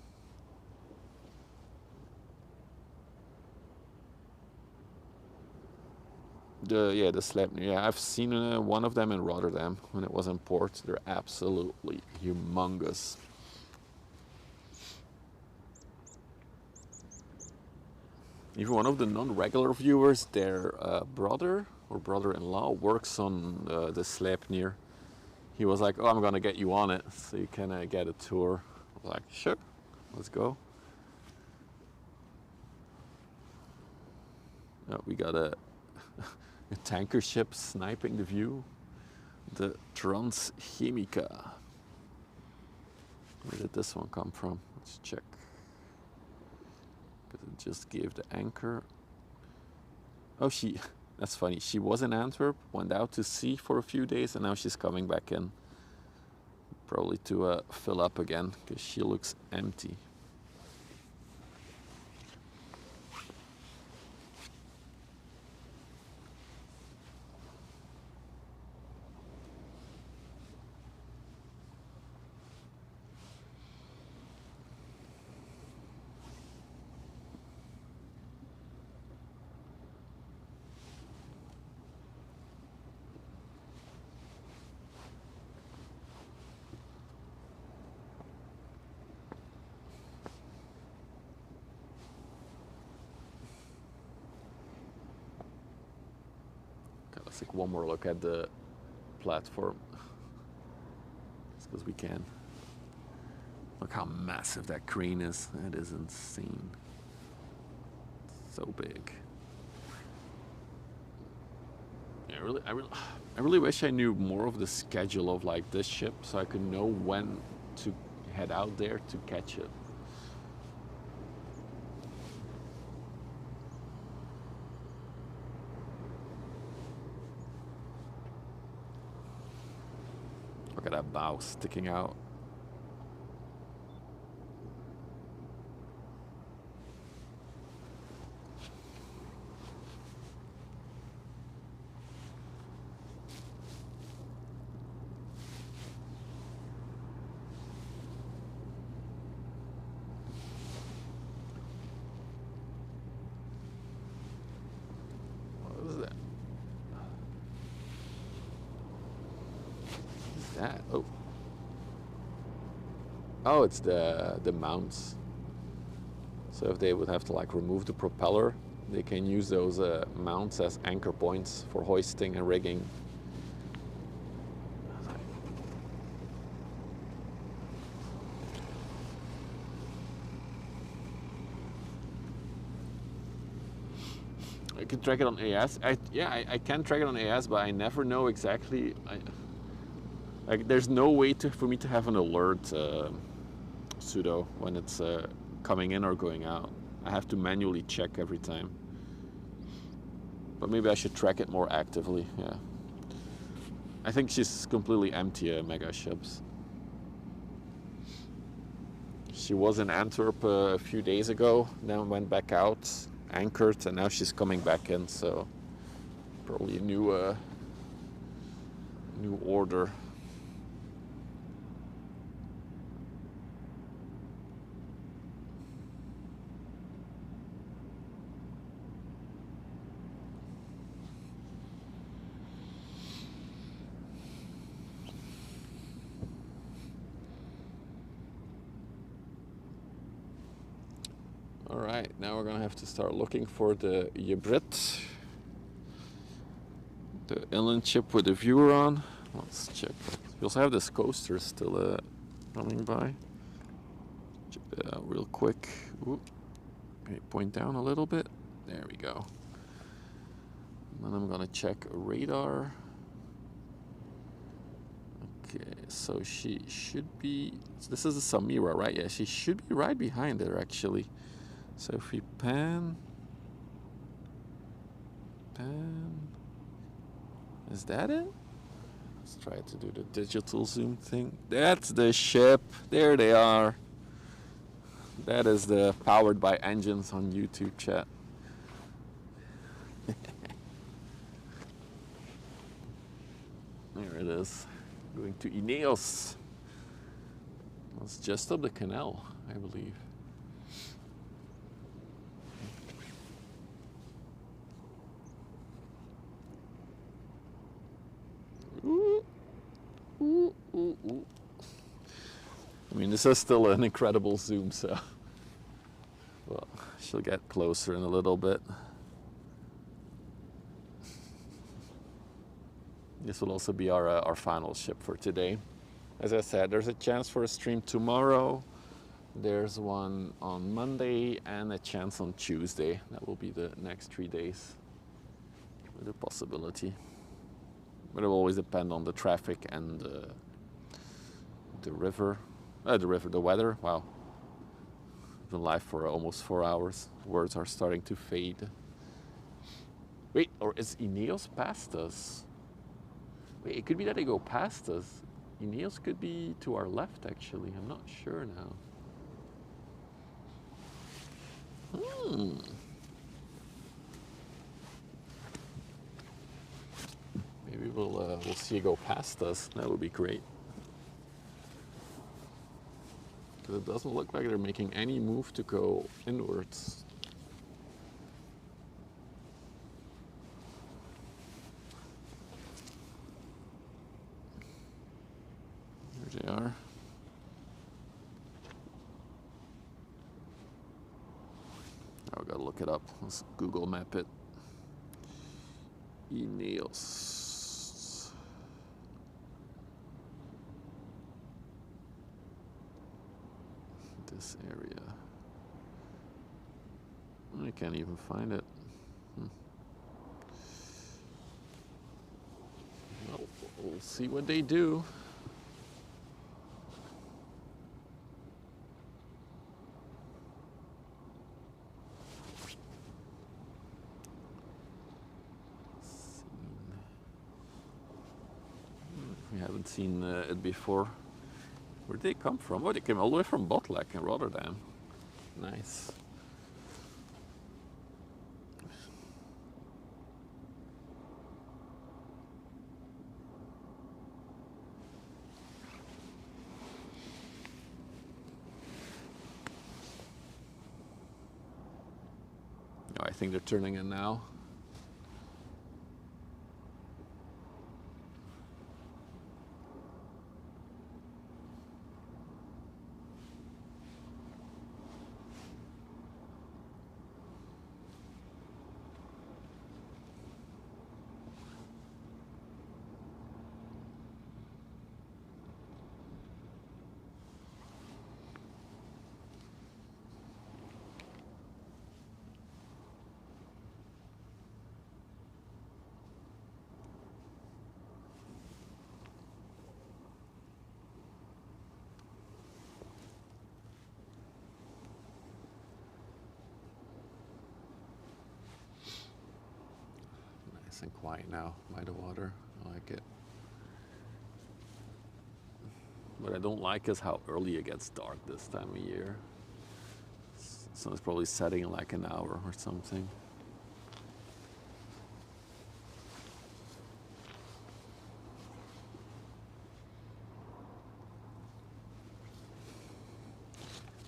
The Sleipnir. Yeah, I've seen one of them in Rotterdam when it was in port. They're absolutely humongous. Even one of the non-regular viewers, their brother or brother-in-law works on the Sleipnir. He was like, "Oh, I'm gonna get you on it, so you can get a tour." I was like, "Sure, let's go." Oh, we got a tanker ship sniping the view. The Transchemica. Where did this one come from? Let's check. Because it just gave the anchor. Oh, that's funny. She was in Antwerp, went out to sea for a few days, and now she's coming back in. Probably to fill up again, because she looks empty. Let's take one more look at the platform. Just because we can. Look how massive that crane is. That is insane. So big. Yeah, I really wish I knew more of the schedule of like this ship, so I could know when to head out there to catch it. Look at that bow sticking out. What is that? That? Oh, it's the mounts. So if they would have to like remove the propeller, they can use those mounts as anchor points for hoisting and rigging. I can track it on AS. I can track it on AS, but I never know exactly. Like, there's no way for me to have an alert pseudo when it's coming in or going out. I have to manually check every time. But maybe I should track it more actively. Yeah. I think she's completely empty, mega ships. She was in Antwerp a few days ago, then went back out, anchored, and now she's coming back in. So probably a new order. All right, now we're gonna have to start looking for the Yebrit, the inland ship with the viewer on. Let's check. We also have this coaster still coming by. Check that out real quick. Ooh. Okay, point down a little bit. There we go. And then I'm gonna check radar. Okay, so she should be. This is a Samira, right? Yeah, she should be right behind her actually. So if we pan, is that it? Let's try to do the digital zoom thing. That's the ship. There they are. That is the powered by engines on YouTube chat. There it is. Going to Ineos. It's just up the canal, I believe. Ooh. Ooh, ooh, ooh. I mean, this is still an incredible zoom, so well, she'll get closer in a little bit. This will also be our final ship for today. As I said, there's a chance for a stream tomorrow. There's one on Monday and a chance on Tuesday. That will be the next 3 days with a possibility. But it will always depend on the traffic and the weather. Wow. Been live for almost 4 hours. Words are starting to fade. Wait, or is Ineos past us? Wait, it could be that they go past us. Ineos could be to our left, actually. I'm not sure now. Maybe we'll see it go past us. That would be great. Because it doesn't look like they're making any move to go inwards. There they are. Oh, I gotta look it up. Let's Google map it. Ineos. This area. I can't even find it. Well, we'll see what they do. We haven't seen it before. Where'd they come from? Oh, they came all the way from Botlek in Rotterdam. Nice. Oh, I think they're turning in now. Nice and quiet now by the water. I like it. What I don't like is how early it gets dark this time of year. So it's probably setting in like an hour or something.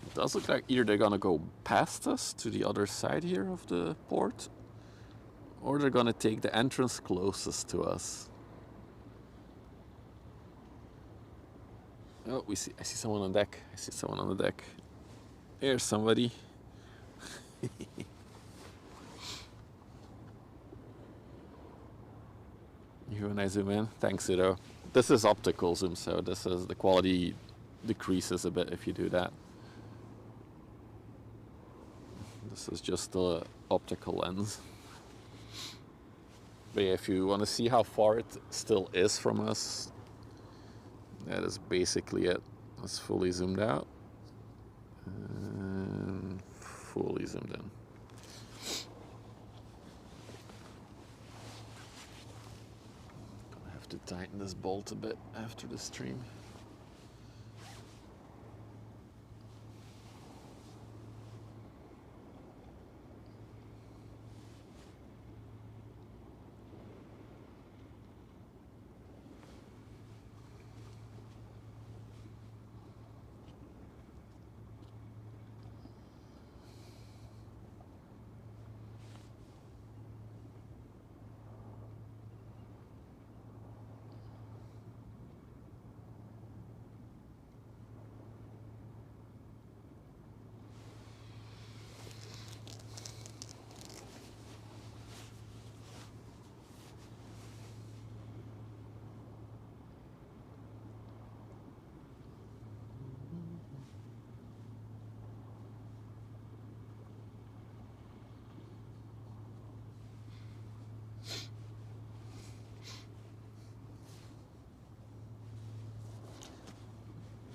It does look like either they're gonna go past us to the other side here of the port, or they're gonna take the entrance closest to us. Oh, I see someone on deck. I see someone on the deck. There's somebody. You when I zoom in? Thanks, Udo. This is optical zoom, so this is the quality decreases a bit if you do that. This is just the optical lens. But yeah, if you want to see how far it still is from us, that is basically it. It's fully zoomed out and fully zoomed in. Gonna have to tighten this bolt a bit after the stream.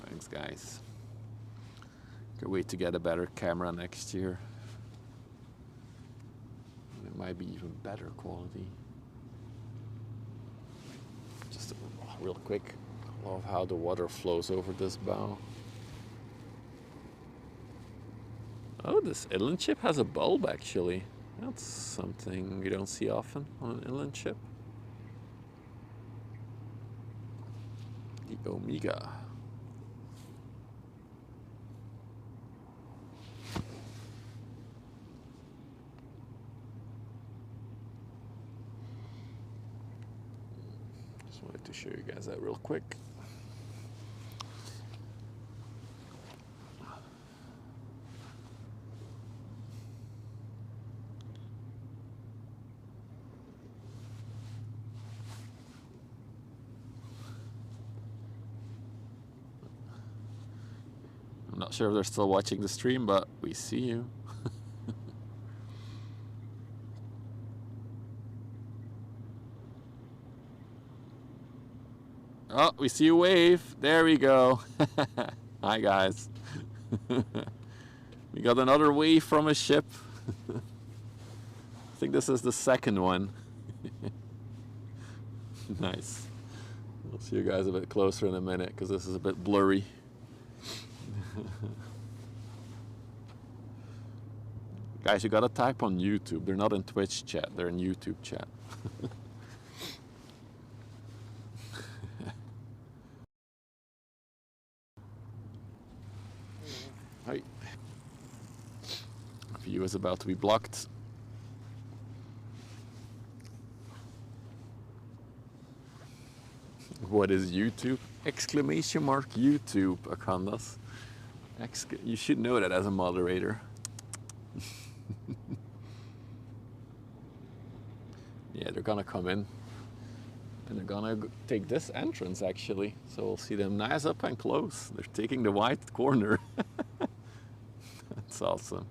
Thanks, guys. Can't wait to get a better camera next year. It might be even better quality. Just real quick, I love how the water flows over this bow. Oh, this inland ship has a bulb actually. That's something you don't see often on an inland ship. The Omega. Just wanted to show you guys that real quick. I'm not sure if they're still watching the stream, but we see you. Oh, we see a wave. There we go. Hi, guys. We got another wave from a ship. I think this is the second one. Nice. We'll see you guys a bit closer in a minute because this is a bit blurry. Guys, you gotta type on YouTube. They're not in Twitch chat, they're in YouTube chat. Hi. View is about to be blocked. What is YouTube? Exclamation mark YouTube, Akandas. You should know that as a moderator. Yeah, they're gonna come in and they're gonna take this entrance actually. So we'll see them nice up and close. They're taking the white corner. That's awesome.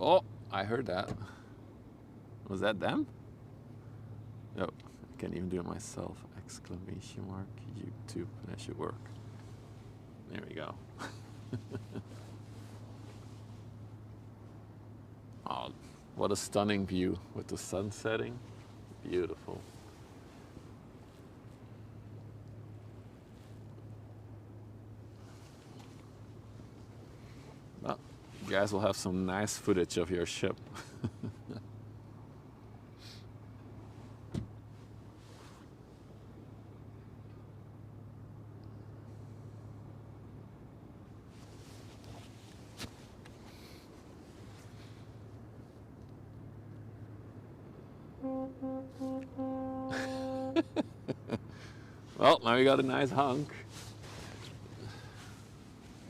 Oh, I heard that. Was that them? can't even do it myself. Exclamation mark YouTube. That should work. There we go. Oh, what a stunning view with the sun setting. Beautiful. Well, you guys will have some nice footage of your ship. Well, now we got a nice hunk.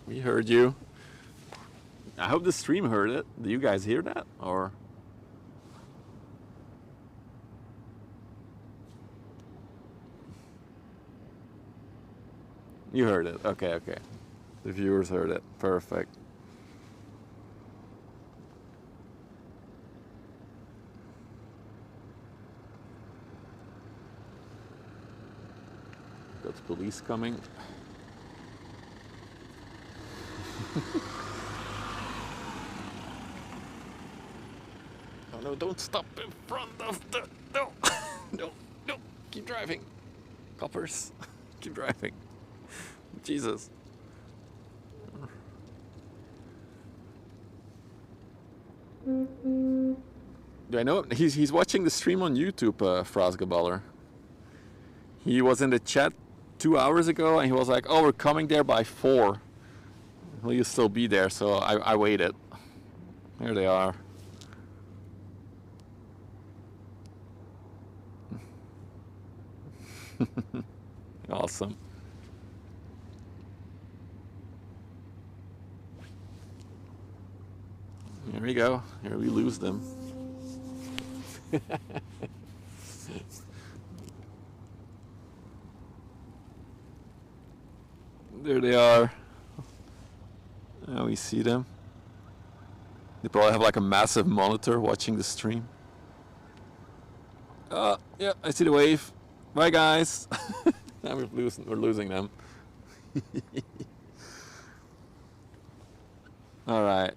We heard you. I hope the stream heard it. Do you guys hear that? Or you heard it? Okay, okay. The viewers heard it. Perfect. Got the police coming. Oh no, don't stop in front of the... No, no, no, keep driving. Coppers, keep driving. Jesus. Do I know? He's watching the stream on YouTube, Frasgeballer. He was in the chat 2 hours ago and he was like, oh, we're coming there by 4. Will you still be there? So I waited. Here they are. Awesome. Here we go. Here we lose them. There they are. Now we see them. They probably have like a massive monitor watching the stream. Yeah, I see the wave. Bye guys. Now we're losing them. All right.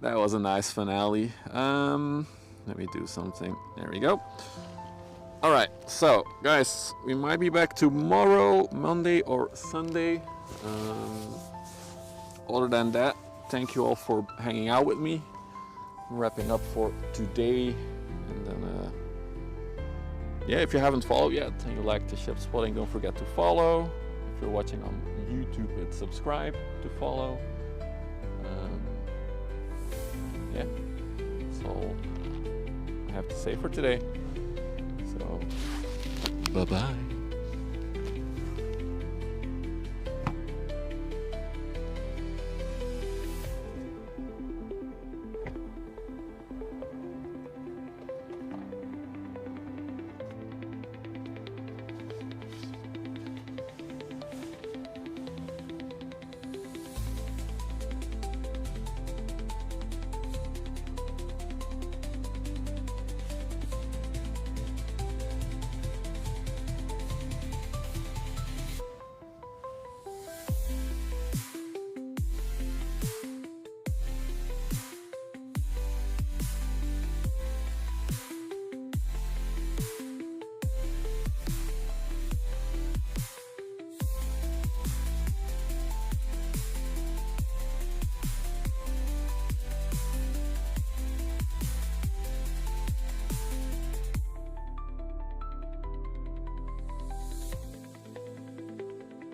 That was a nice finale. Let me do something. There we go. All right, so guys, we might be back tomorrow, Monday or Sunday. Other than that, thank you all for hanging out with me. I'm wrapping up for today, and then yeah, if you haven't followed yet and you like the ship spotting, don't forget to follow. If you're watching on YouTube, hit subscribe to follow. Yeah, that's all I have to say for today. So, bye-bye.